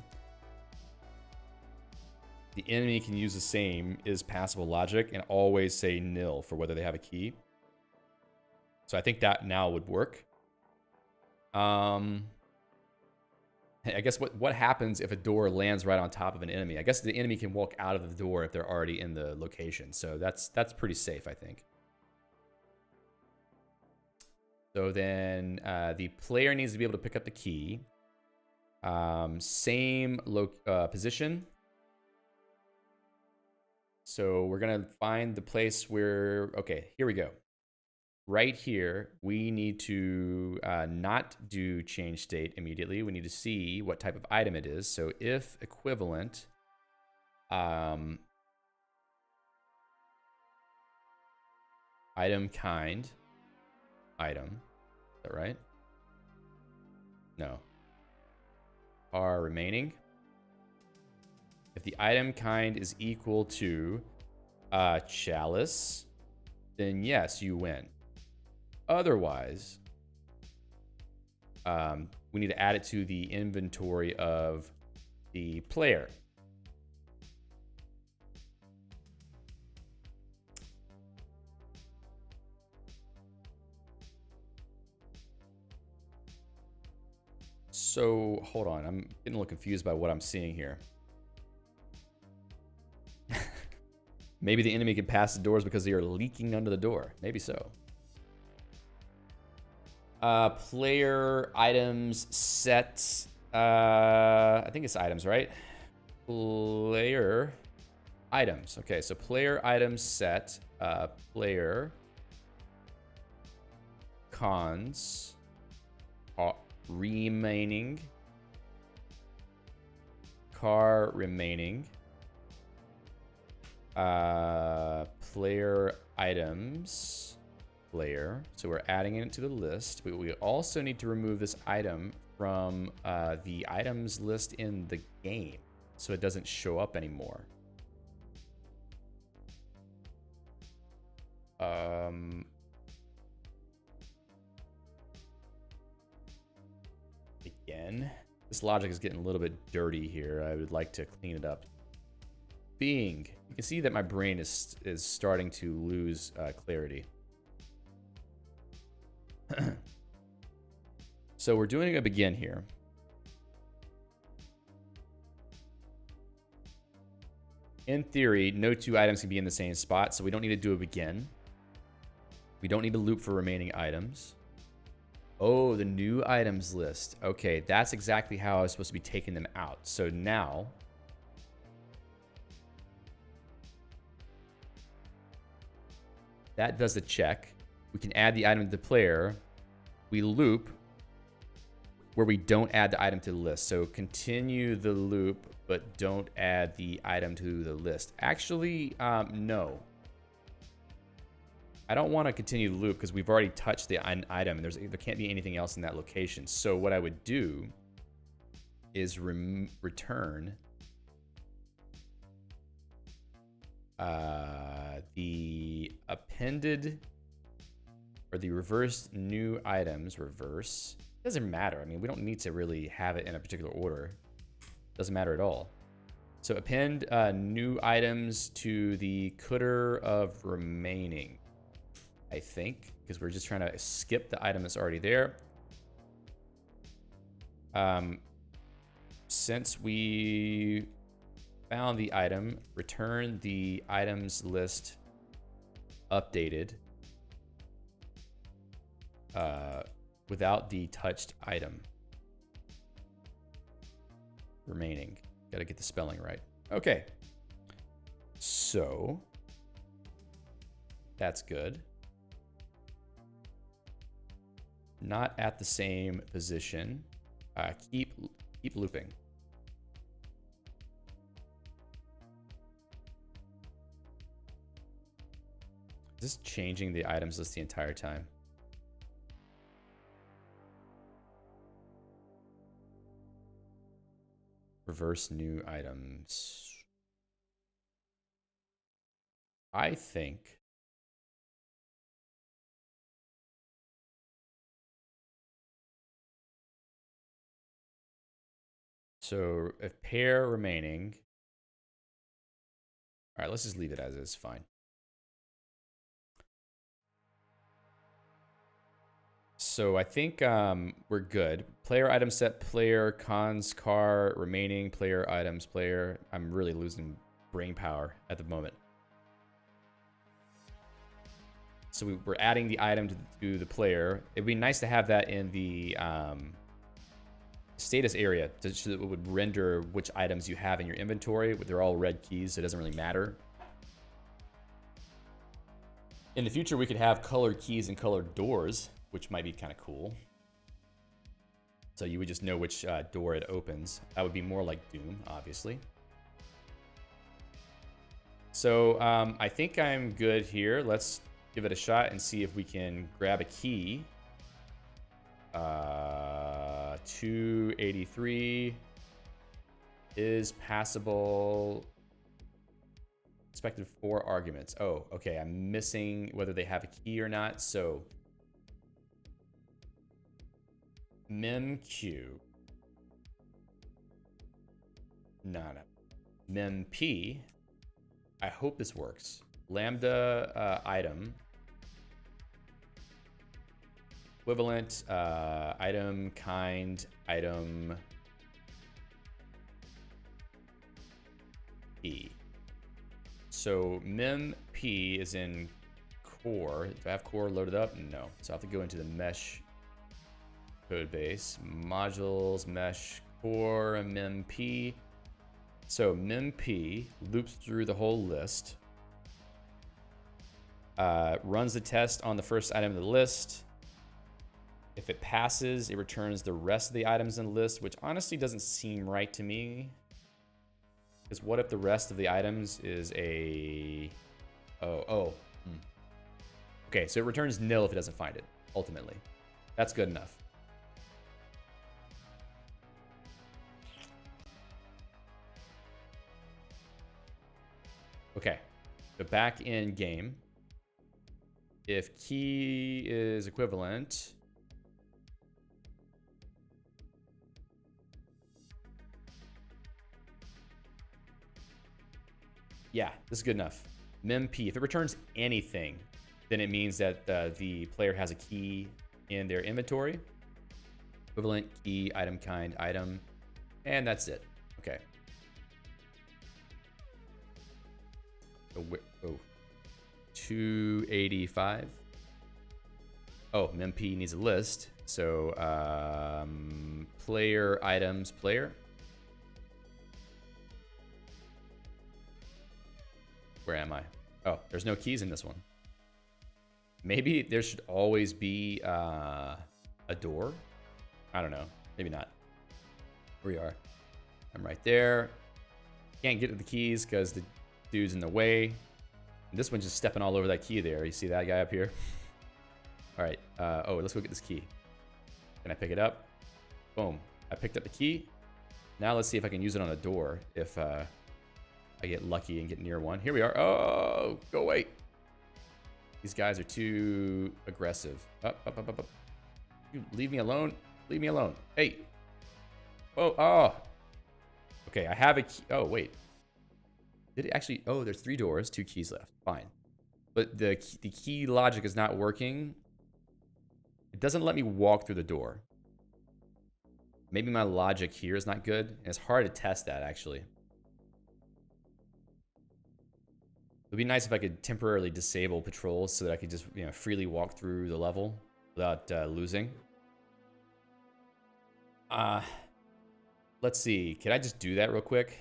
A: the enemy can use the same is passable logic and always say nil for whether they have a key. So I think that now would work. I guess what happens if a door lands right on top of an enemy? I guess the enemy can walk out of the door if they're already in the location. So that's pretty safe, I think. So then the player needs to be able to pick up the key. Same position. So we're going to find the place where, okay, here we go. Right here, we need to not do change state immediately. We need to see what type of item it is. So if equivalent, item kind, item, is that right? No. Are remaining. If the item kind is equal to chalice, then yes, you win. Otherwise, we need to add it to the inventory of the player. So, hold on. I'm getting a little confused by what I'm seeing here. Maybe the enemy can pass the doors because they are leaking under the door. Maybe so. Player items set. I think it's items, right? Player items. Okay, so player items set. Player cons remaining. Car remaining. Player items. Player. So we're adding it to the list. But we also need to remove this item from the items list in the game, so it doesn't show up anymore. Again, this logic is getting a little bit dirty here. I would like to clean it up. Being, you can see that my brain is starting to lose clarity. So we're doing a begin here. In theory, no two items can be in the same spot, so we don't need to do a begin. We don't need to loop for remaining items. Oh, the new items list. Okay, that's exactly how I was supposed to be taking them out. So now, that does the check. We can add the item to the player. We loop where we don't add the item to the list. So continue the loop, but don't add the item to the list. Actually, no. I don't want to continue the loop because we've already touched the item and there can't be anything else in that location. So what I would do is return the appended or the reversed new items. Reverse. Doesn't matter. I mean, we don't need to really have it in a particular order. Doesn't matter at all. So append new items to the cooter of remaining, I think, because we're just trying to skip the item that's already there. Since we found the item, return the items list updated without the touched item remaining. Got to get the spelling right. Okay. So that's good. Not at the same position. Keep looping. Is this changing the items list the entire time? Reverse new items. I think so. If pair remaining, All right, let's just leave it as is. Fine. So I think we're good. Player item set, player, cons, car, remaining, player, items, player. I'm really losing brain power at the moment. So we're adding the item to the player. It'd be nice to have that in the status area so that it would render which items you have in your inventory. They're all red keys, so it doesn't really matter. In the future, we could have colored keys and colored doors, which might be kind of cool. So you would just know which door it opens. That would be more like Doom, obviously. So I think I'm good here. Let's give it a shot and see if we can grab a key. 283 is passable. Expected 4 arguments. Oh, okay. I'm missing whether they have a key or not. So memq. No. Memp. I hope this works. Lambda item. Equivalent item kind item p. So mem p is in core. Do I have core loaded up? No. So I have to go into the mesh code base, modules, mesh core, and mem p. So mem p loops through the whole list, runs the test on the first item of the list. If it passes, it returns the rest of the items in the list, which honestly doesn't seem right to me. Because what if the rest of the items is a... Okay, so it returns nil if it doesn't find it, ultimately. That's good enough. Okay, so back in game. If key is equivalent... Yeah, this is good enough. Memp, if it returns anything, then it means that the player has a key in their inventory. Equivalent, key, item kind, item, and that's it. Okay. Oh, 285. Oh, memp needs a list. So player, items, player. Where am I? Oh, there's no keys in this one. Maybe there should always be a door. I don't know. Maybe not. Here we are. I'm right there. Can't get to the keys because the dude's in the way. And this one's just stepping all over that key there. You see that guy up here? All right. Oh, let's go get this key. Can I pick it up? Boom. I picked up the key. Now let's see if I can use it on a door if I get lucky and get near one. Here we are. Oh, go away. These guys are too aggressive. Up. You leave me alone. Leave me alone. Hey. Oh. Okay, I have a key. Oh, wait. Did it actually? Oh, there's 3 doors, 2 keys left. Fine. But the key logic is not working. It doesn't let me walk through the door. Maybe my logic here is not good. And it's hard to test that, actually. It would be nice if I could temporarily disable patrols so that I could just, freely walk through the level without losing. Let's see. Can I just do that real quick?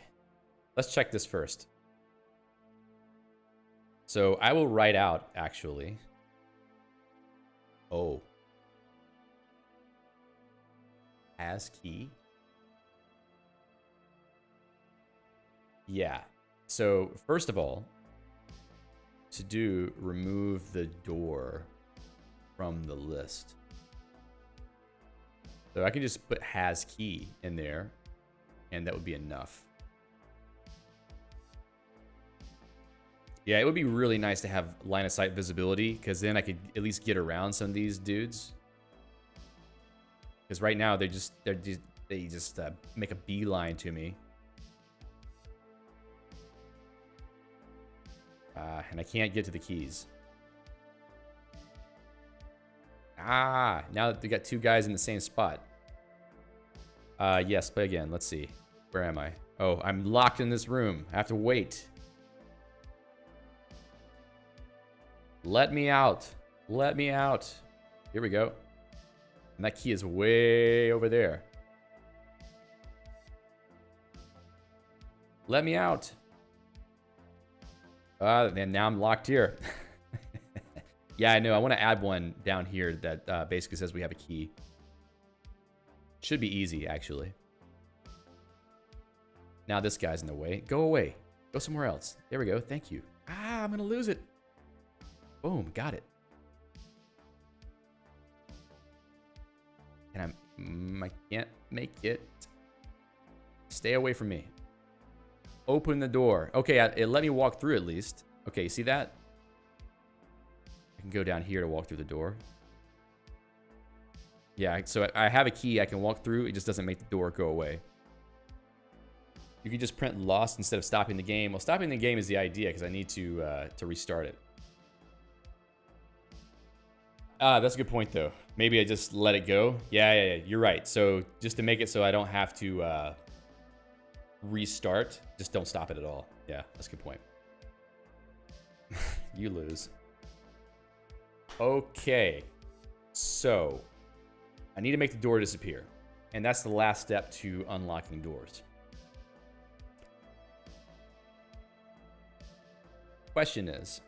A: Let's check this first. So I will write out, actually. Oh. As key. Yeah. So first of all, remove the door from the list. So I can just put has key in there, and that would be enough. Yeah, it would be really nice to have line of sight visibility, because then I could at least get around some of these dudes. Because right now they just make a beeline to me. And I can't get to the keys. Now that we got two guys in the same spot. Yes, play again. Let's see. Where am I? Oh, I'm locked in this room. I have to wait. Let me out. Let me out. Here we go. And that key is way over there. Let me out. And now I'm locked here. Yeah, I know. I want to add one down here that basically says we have a key. Should be easy, actually. Now this guy's in the way. Go away. Go somewhere else. There we go. Thank you. I'm going to lose it. Boom. Got it. And I can't make it. Stay away from me. Open the door. Okay, it let me walk through at least. Okay, you see that? I can go down here to walk through the door. Yeah, so I have a key I can walk through. It just doesn't make the door go away. You can just print lost instead of stopping the game. Well, stopping the game is the idea because I need to restart it. That's a good point, though. Maybe I just let it go. Yeah, you're right. So just to make it so I don't have to restart, just don't stop it at all. Yeah, that's a good point. You lose. Okay. So I need to make the door disappear. And that's the last step to unlocking doors. Question is,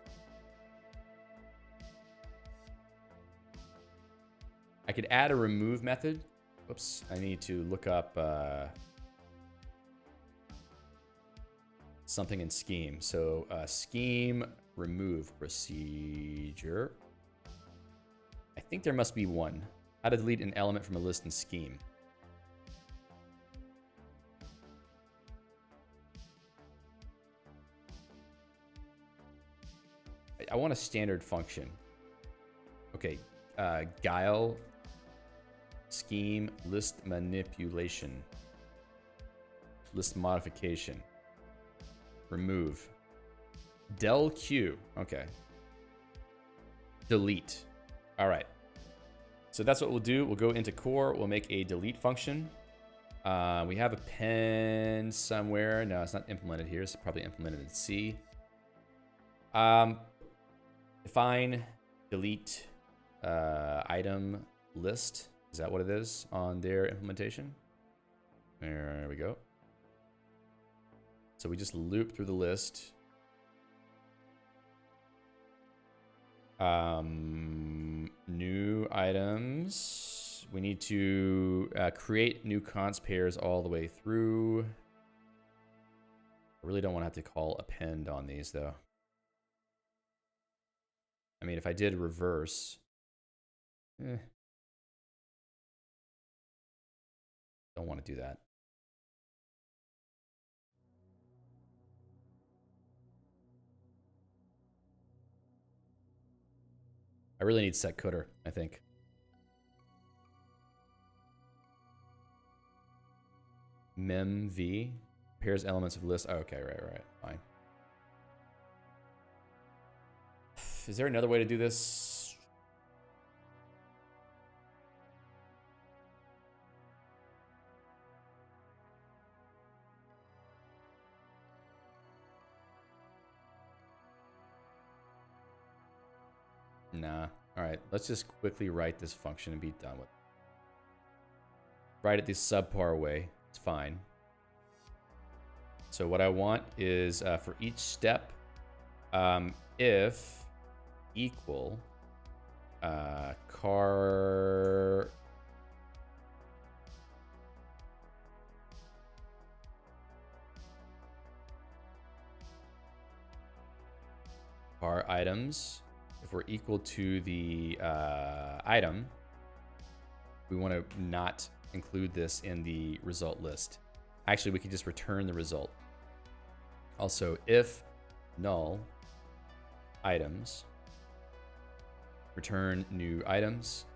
A: I could add a remove method. Whoops, I need to look up something in Scheme. So Scheme remove procedure. I think there must be one. How to delete an element from a list in Scheme. I want a standard function. Okay, guile, scheme, list manipulation, list modification, remove, del Q. Okay, delete. All right. So that's what we'll do. We'll go into core. We'll make a delete function. We have a pen somewhere. No, it's not implemented here. It's probably implemented in C. Define delete item list. Is that what it is on their implementation? There we go. So we just loop through the list. New items. We need to create new cons pairs all the way through. I really don't want to have to call append on these though. I mean, if I did reverse, don't want to do that. I really need set cooter, I think. Mem v pairs elements of list. Oh, okay, right, fine. Is there another way to do this? Nah. All right, let's just quickly write this function and be done with it. Write it the subpar way. It's fine. So what I want is for each step, if equal car items, if we're equal to the item, we want to not include this in the result list. Actually, we could just return the result. Also, if null items, return new items.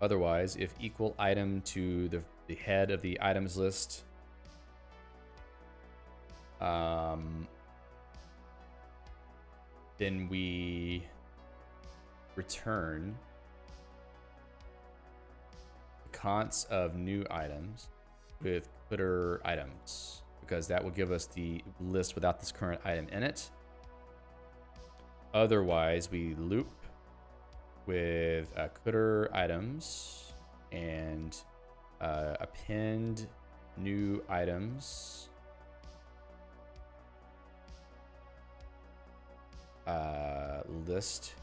A: Otherwise, if equal item to the head of the items list, then we return the const of new items with footer items, because that will give us the list without this current item in it. Otherwise, we loop with footer items and append new items list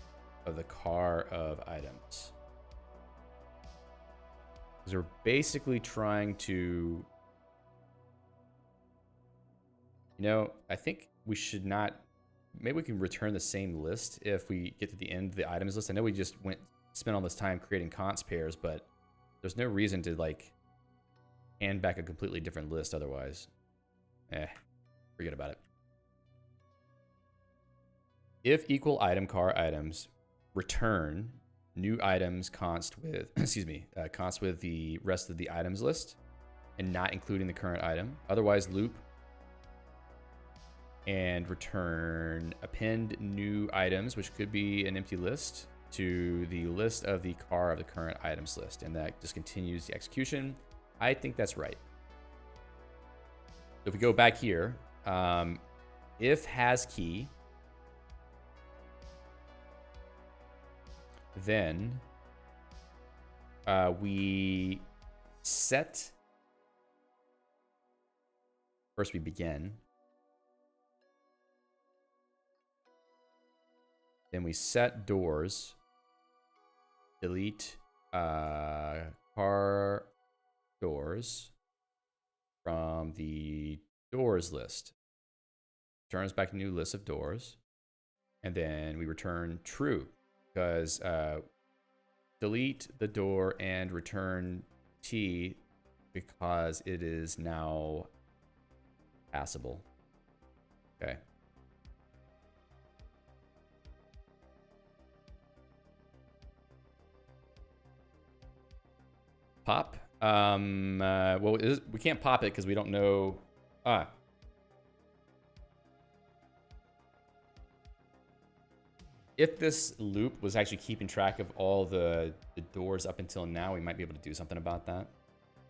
A: of the car of items. Because we're basically trying to, I think we should not, maybe we can return the same list if we get to the end of the items list. I know we just spent all this time creating const pairs, but there's no reason to like hand back a completely different list otherwise. Forget about it. If equal item car items, return new items const with, const with the rest of the items list and not including the current item. Otherwise, loop and return append new items, which could be an empty list, to the list of the car of the current items list. And that just continues the execution. I think that's right. So if we go back here, if has key, then we set, first we begin, then we set doors, delete car doors from the doors list, returns back a new list of doors, and then we return true, because delete the door and return T because it is now passable. Okay. Pop. Well, we can't pop it because we don't know. If this loop was actually keeping track of all the doors up until now, we might be able to do something about that.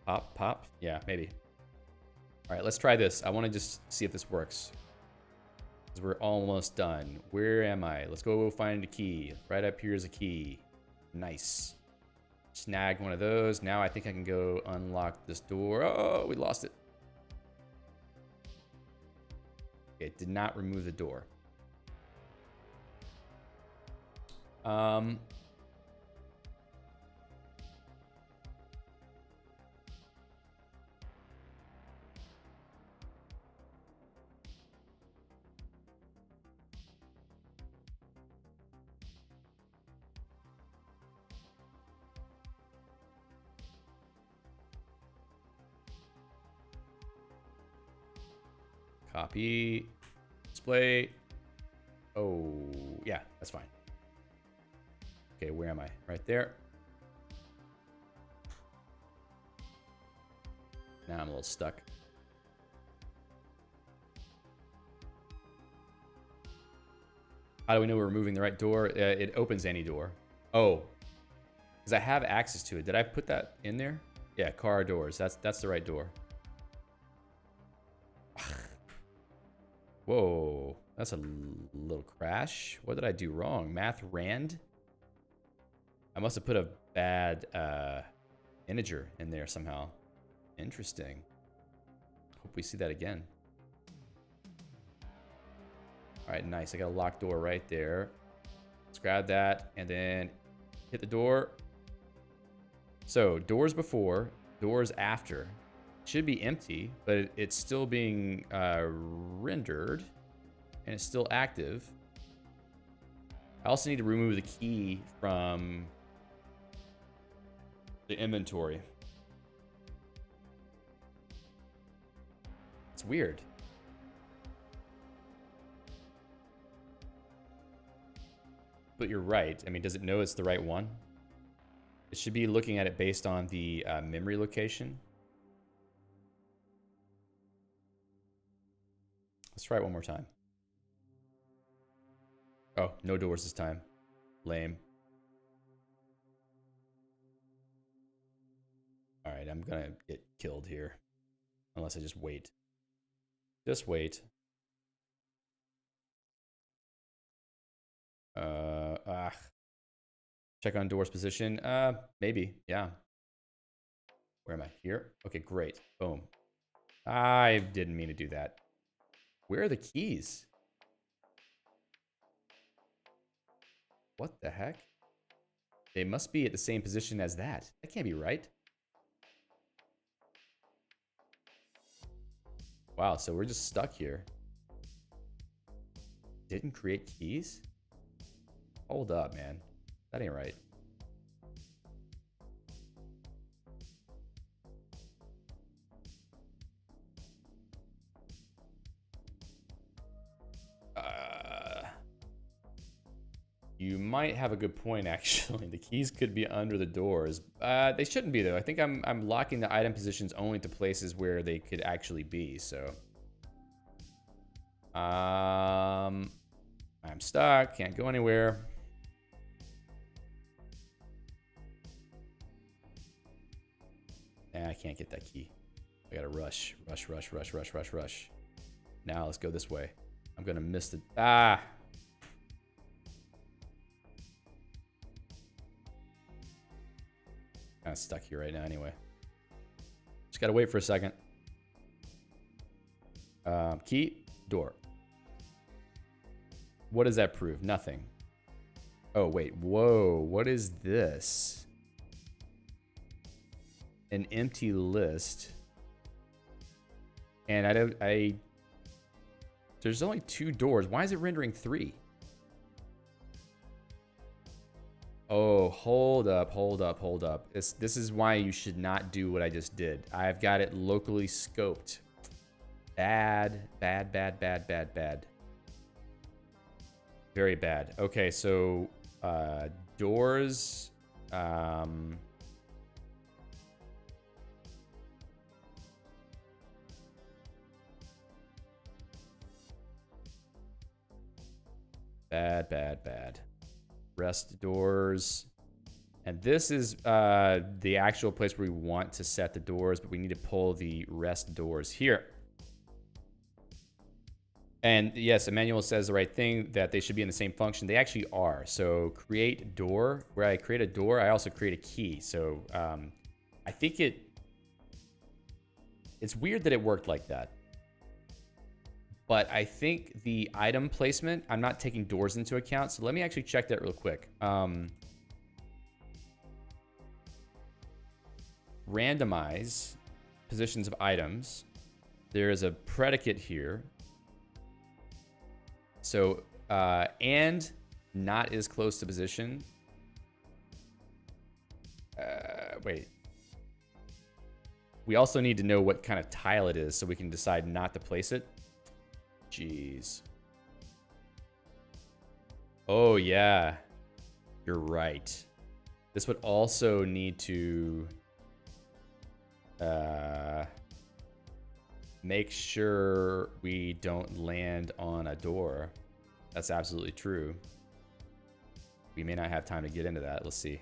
A: Pop, pop. Yeah, maybe. All right, let's try this. I want to just see if this works, because we're almost done. Where am I? Let's go find a key. Right up here is a key. Nice. Snag one of those. Now I think I can go unlock this door. Oh, we lost it. Okay, it did not remove the door. Copy, display. Oh, yeah, that's fine. Okay, where am I? Right there. Now I'm a little stuck. How do we know we're moving the right door? It opens any door. Oh, because I have access to it. Did I put that in there? Yeah, car doors. That's the right door. Whoa, that's a little crash. What did I do wrong? Math rand? I must have put a bad integer in there somehow. Interesting. Hope we see that again. All right, nice. I got a locked door right there. Let's grab that and then hit the door. So doors before, doors after. Should be empty, but it's still being rendered and it's still active. I also need to remove the key from the inventory. It's weird. But you're right. I mean, does it know it's the right one? It should be looking at it based on the memory location. Let's try it one more time. Oh, no doors this time. Lame. All right, I'm gonna get killed here. Unless I just wait. Just wait. Ah. Check on door's position. Maybe. Yeah. Where am I? Here? Okay, great. Boom. I didn't mean to do that. Where are the keys? What the heck? They must be at the same position as that. That can't be right. Wow, so we're just stuck here. Didn't create keys? Hold up, man. That ain't right. You might have a good point, actually. The keys could be under the doors. They shouldn't be, though. I think I'm locking the item positions only to places where they could actually be, so. I'm stuck. Can't go anywhere. I can't get that key. I gotta rush. Rush. Now let's go this way. I'm gonna miss the... Ah! Kind of stuck here right now anyway. Just gotta wait for a second. Key, door. What does that prove? Nothing. Oh, wait. Whoa. What is this? An empty list. And there's only 2 doors. Why is it rendering 3? Oh, hold up. This is why you should not do what I just did. I've got it locally scoped. Bad. Very bad. Okay, so doors. Bad. Rest doors. And this is the actual place where we want to set the doors, but we need to pull the rest doors here. And yes, Emmanuel says the right thing, that they should be in the same function. They actually are. So create door. Where I create a door, I also create a key. So I think it's weird that it worked like that. But I think the item placement, I'm not taking doors into account. So let me actually check that real quick. Randomize positions of items. There is a predicate here. So, and not is close to position. Wait. We also need to know what kind of tile it is so we can decide not to place it. Jeez. Oh, yeah. You're right. This would also need to make sure we don't land on a door. That's absolutely true. We may not have time to get into that. Let's see.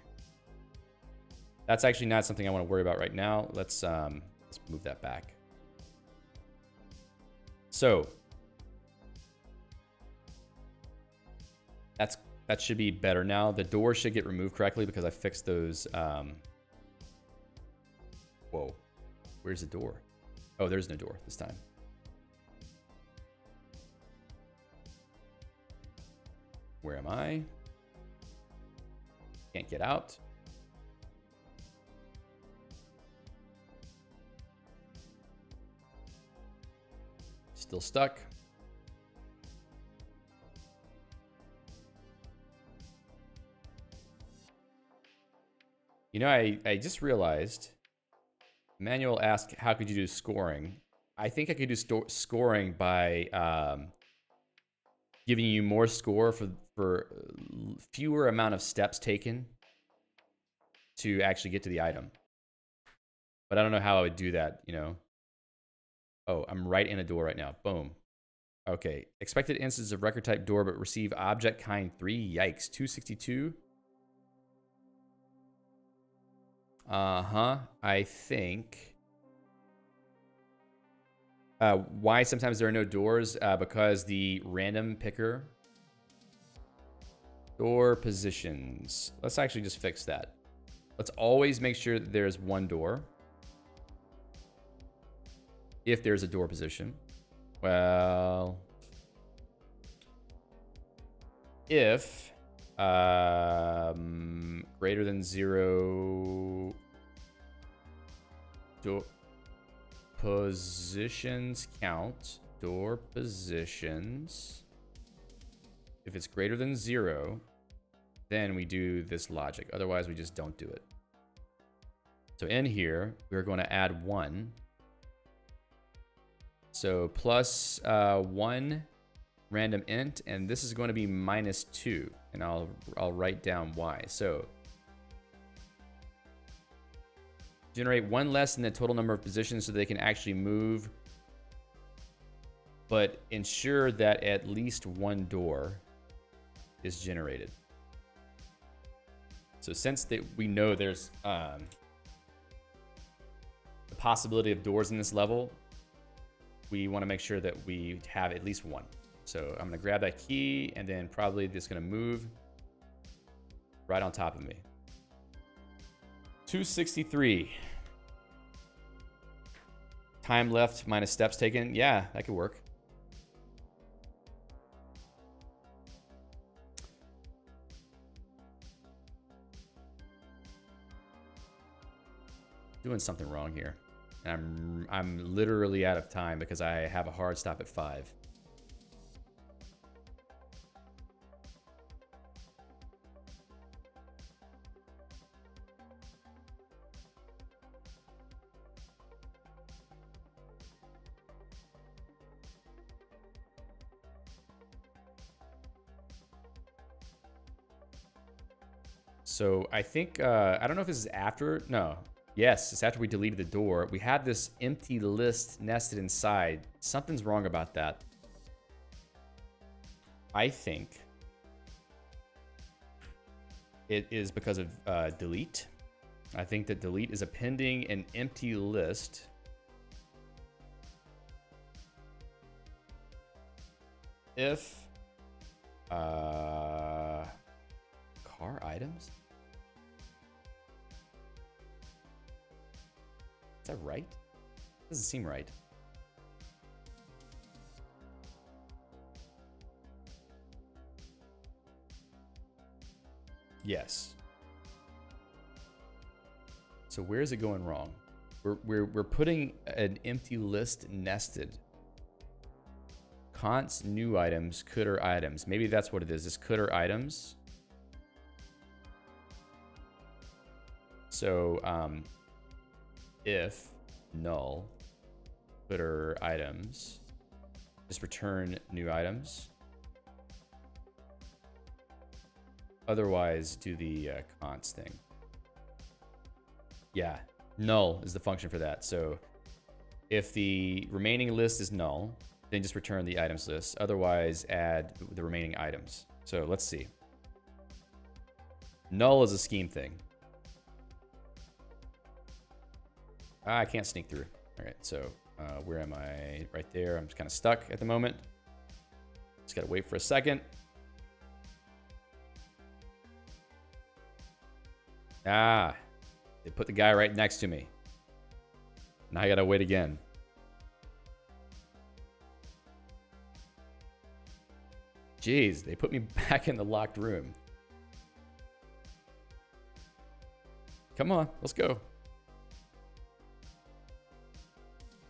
A: That's actually not something I want to worry about right now. Let's move that back. So that should be better now. The door should get removed correctly because I fixed those. Whoa, where's the door? Oh, there's no door this time. Where am I? Can't get out. Still stuck. You know, I just realized, Emmanuel asked, how could you do scoring? I think I could do scoring by giving you more score for fewer amount of steps taken to actually get to the item. But I don't know how I would do that, you know. Oh, I'm right in a door right now. Boom. Okay. Expected instance of record type door, but receive object kind 3. Yikes. 262. I think. Why sometimes there are no doors? Because the random picker door positions. Let's actually just fix that. Let's always make sure that there's one door. If there's a door position. Well, if greater than 0 door positions count. Door positions. If it's greater than 0, then we do this logic. Otherwise, we just don't do it. So in here, we're going to add 1. So plus 1 random int, and this is going to be minus 2. And I'll write down why. So generate 1 less than the total number of positions so they can actually move, but ensure that at least 1 door is generated. So since we know there's the possibility of doors in this level, we want to make sure that we have at least 1. So I'm going to grab that key, and then probably just going to move right on top of me. 263. Time left minus steps taken. Yeah, that could work. Doing something wrong here. And I'm literally out of time because I have a hard stop at 5. So I think, I don't know if this is after, no. Yes, it's after we deleted the door. We had this empty list nested inside. Something's wrong about that. I think it is because of delete. I think that delete is appending an empty list. If car items? Is that right? Doesn't seem right. Yes. So where is it going wrong? We're putting an empty list nested. Const new items, cdr items. Maybe that's what it is. It's cdr items. So if null cdr items, just return new items. Otherwise, do the const thing. Yeah, null is the function for that. So if the remaining list is null, then just return the items list. Otherwise, add the remaining items. So let's see. Null is a scheme thing. I can't sneak through. All right, so where am I? Right there. I'm just kind of stuck at the moment. Just got to wait for a second. Ah, they put the guy right next to me. Now I got to wait again. Jeez, they put me back in the locked room. Come on, let's go.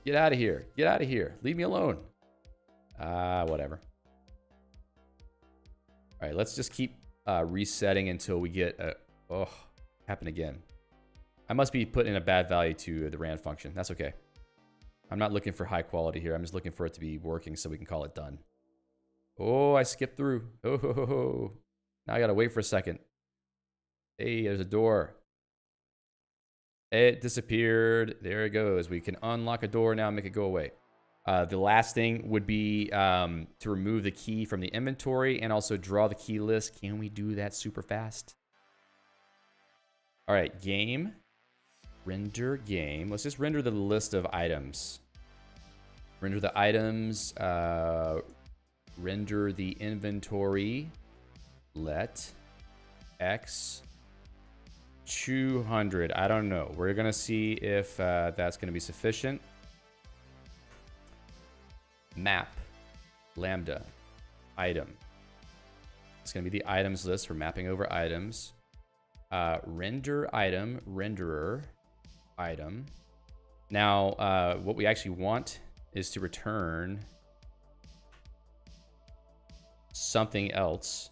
A: Get out of here. Get out of here. Leave me alone. Whatever. All right, let's just keep resetting until we get a... Oh, happened again. I must be putting in a bad value to the rand function. That's okay. I'm not looking for high quality here. I'm just looking for it to be working so we can call it done. Oh, I skipped through. Oh, now I got to wait for a second. Hey, there's a door. It disappeared. There it goes. We can unlock a door now and make it go away. The last thing would be to remove the key from the inventory and also draw the key list. Can we do that super fast? All right, game. Render game. Let's just render the list of items. Render the items. Render the inventory. Let X 200. I don't know. We're going to see if that's going to be sufficient. Map. Lambda. Item. It's going to be the items list for mapping over items. Render item. Renderer. Item. Now, what we actually want is to return something else.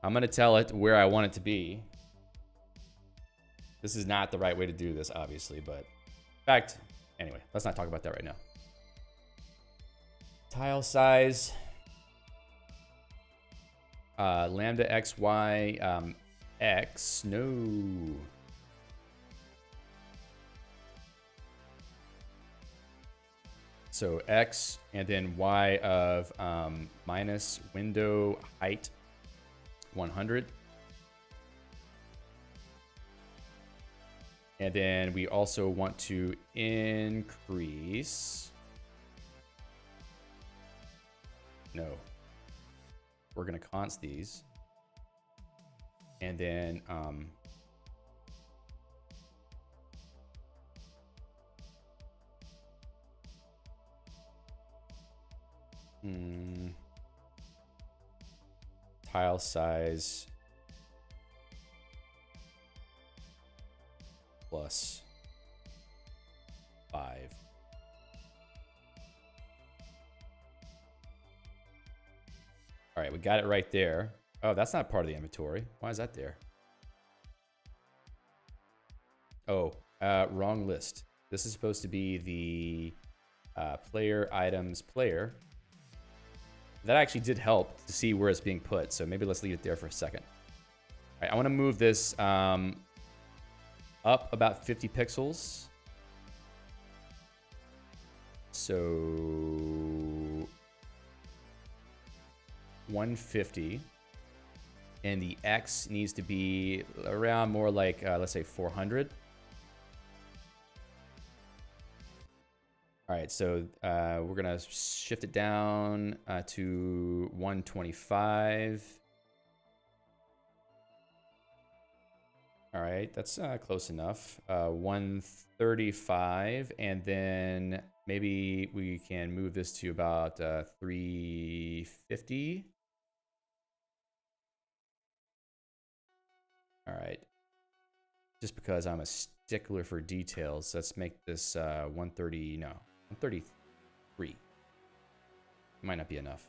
A: I'm going to tell it where I want it to be. This is not the right way to do this, obviously, but in fact, anyway, let's not talk about that right now. Tile size, lambda x, y, x, no. So x and then y of minus window height 100. And then we also want to increase. No. We're going to const these. And then tile size plus 5. All right, we got it right there. Oh, that's not part of the inventory. Why is that there? Oh, wrong list. This is supposed to be the player items player. That actually did help to see where it's being put. So maybe let's leave it there for a second. All right, I want to move this up about 50 pixels. So 150. And the X needs to be around more like, let's say 400. All right, so we're gonna shift it down to 125. All right, that's close enough. 135, and then maybe we can move this to about 350. All right, just because I'm a stickler for details, let's make this 130, no, 133. Might not be enough.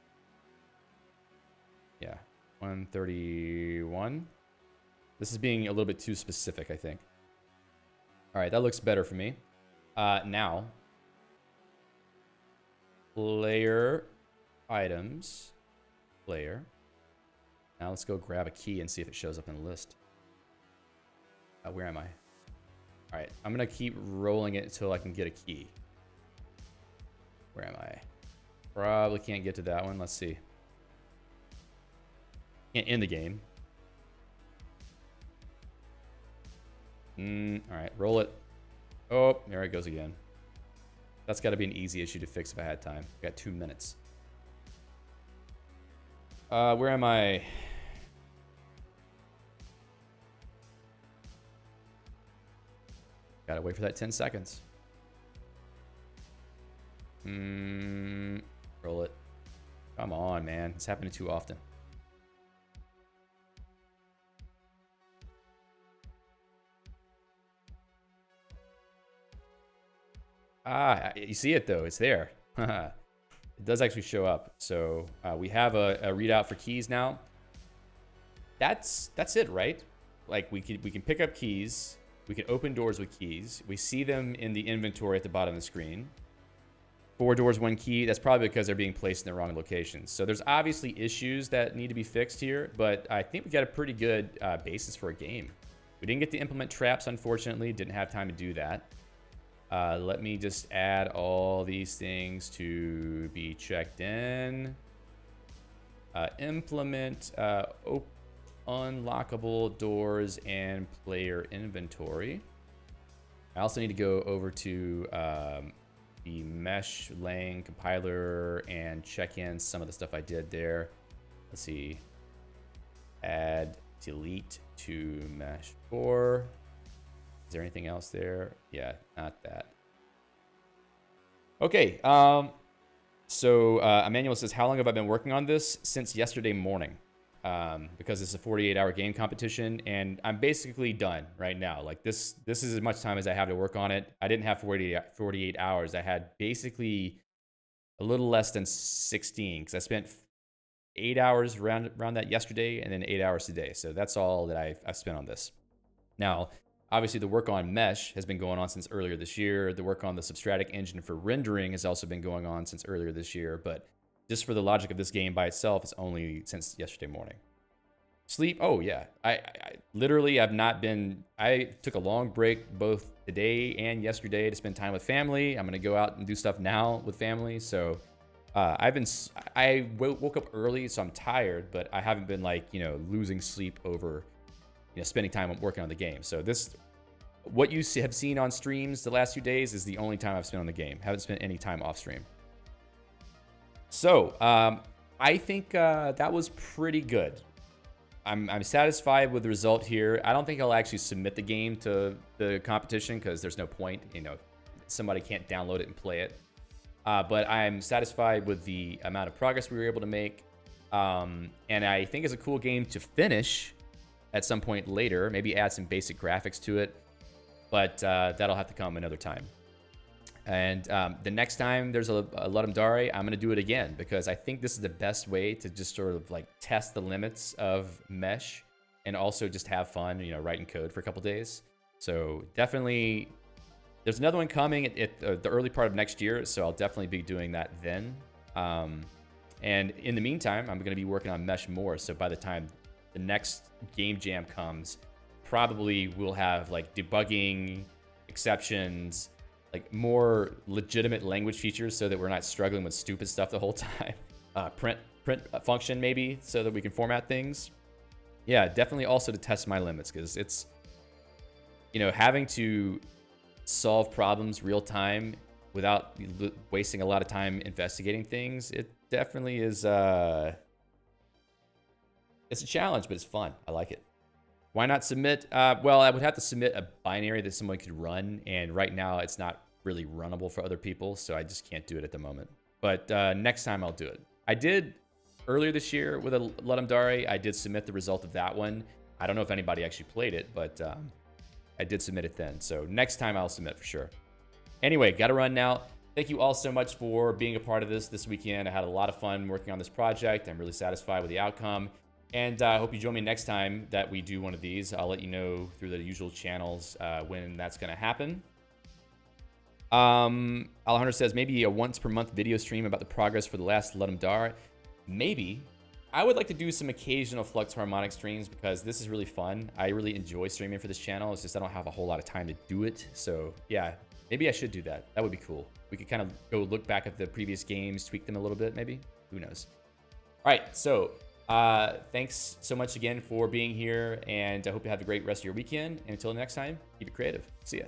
A: Yeah, 131. This is being a little bit too specific, I think. All right, that looks better for me. Now, player items, player. Now let's go grab a key and see if it shows up in the list. Where am I? All right, I'm gonna keep rolling it until I can get a key. Where am I? Probably can't get to that one. Let's see. Can't end the game. All right, roll it. Oh, there it goes again. That's got to be an easy issue to fix if I had time. I got 2 minutes. Where am I? Gotta wait for that 10 seconds. Roll it. Come on, man. It's happening too often. Ah, you see it though. It's there. It does actually show up. So we have a readout for keys now. That's it, right? Like we can pick up keys. We can open doors with keys. We see them in the inventory at the bottom of the screen. 4 doors, 1 key. That's probably because they're being placed in the wrong locations. So there's obviously issues that need to be fixed here, but I think we got a pretty good basis for a game. We didn't get to implement traps, unfortunately. Didn't have time to do that. Let me just add all these things to be checked in. Implement unlockable doors and player inventory. I also need to go over to the mesh lang compiler and check in some of the stuff I did there. Let's see. Add delete to mesh 4. Is there anything else there? Yeah, not that. Okay. So Emmanuel says, how long have I been working on this? Since yesterday morning. Because it's a 48-hour game competition, and I'm basically done right now. Like this is as much time as I have to work on it. I didn't have 48 hours. I had basically a little less than 16, because I spent 8 hours around that yesterday, and then 8 hours today. So that's all that I've spent on this. Now, obviously, the work on Mesh has been going on since earlier this year. The work on the Substratic engine for rendering has also been going on since earlier this year, but just for the logic of this game by itself, it's only since yesterday morning. Sleep, oh yeah. I literally have not been, I took a long break both today and yesterday to spend time with family. I'm gonna go out and do stuff now with family. So I woke up early, so I'm tired, but I haven't been like, losing sleep over, spending time working on the game. So what you have seen on streams the last few days is the only time I've spent on the game. Haven't spent any time off stream. So, I think that was pretty good. I'm satisfied with the result here. I don't think I'll actually submit the game to the competition because there's no point. Somebody can't download it and play it. But I'm satisfied with the amount of progress we were able to make. And I think it's a cool game to finish at some point later. Maybe add some basic graphics to it. But that'll have to come another time. And the next time there's a Ludum Dare, I'm going to do it again, because I think this is the best way to just sort of like test the limits of Mesh and also just have fun, writing code for a couple days. So definitely, there's another one coming at the early part of next year, so I'll definitely be doing that then. And in the meantime, I'm going to be working on Mesh more, so by the time the next game jam comes, probably we'll have like debugging, exceptions, like more legitimate language features, so that we're not struggling with stupid stuff the whole time. Print function maybe, so that we can format things. Yeah, definitely also to test my limits, because it's, having to solve problems real time without wasting a lot of time investigating things. It definitely is. It's a challenge, but it's fun. I like it. Why not submit? Well, I would have to submit a binary that someone could run, and right now it's not really runnable for other people, so I just can't do it at the moment. But next time I'll do it. I did earlier this year with a Ludum Dare. I did submit the result of that one. I don't know if anybody actually played it, but I did submit it then. So next time I'll submit for sure. Anyway, gotta run now. Thank you all so much for being a part of this weekend. I had a lot of fun working on this project. I'm really satisfied with the outcome. And I hope you join me next time that we do one of these. I'll let you know through the usual channels when that's going to happen. Alejandro says, maybe a once per month video stream about the progress for the last Ludum Dare. Maybe. I would like to do some occasional Flux Harmonic streams, because this is really fun. I really enjoy streaming for this channel. It's just I don't have a whole lot of time to do it. So yeah, maybe I should do that. That would be cool. We could kind of go look back at the previous games, tweak them a little bit maybe. Who knows? All right, so thanks so much again for being here, and I hope you have a great rest of your weekend. And until next time, keep it creative. See ya.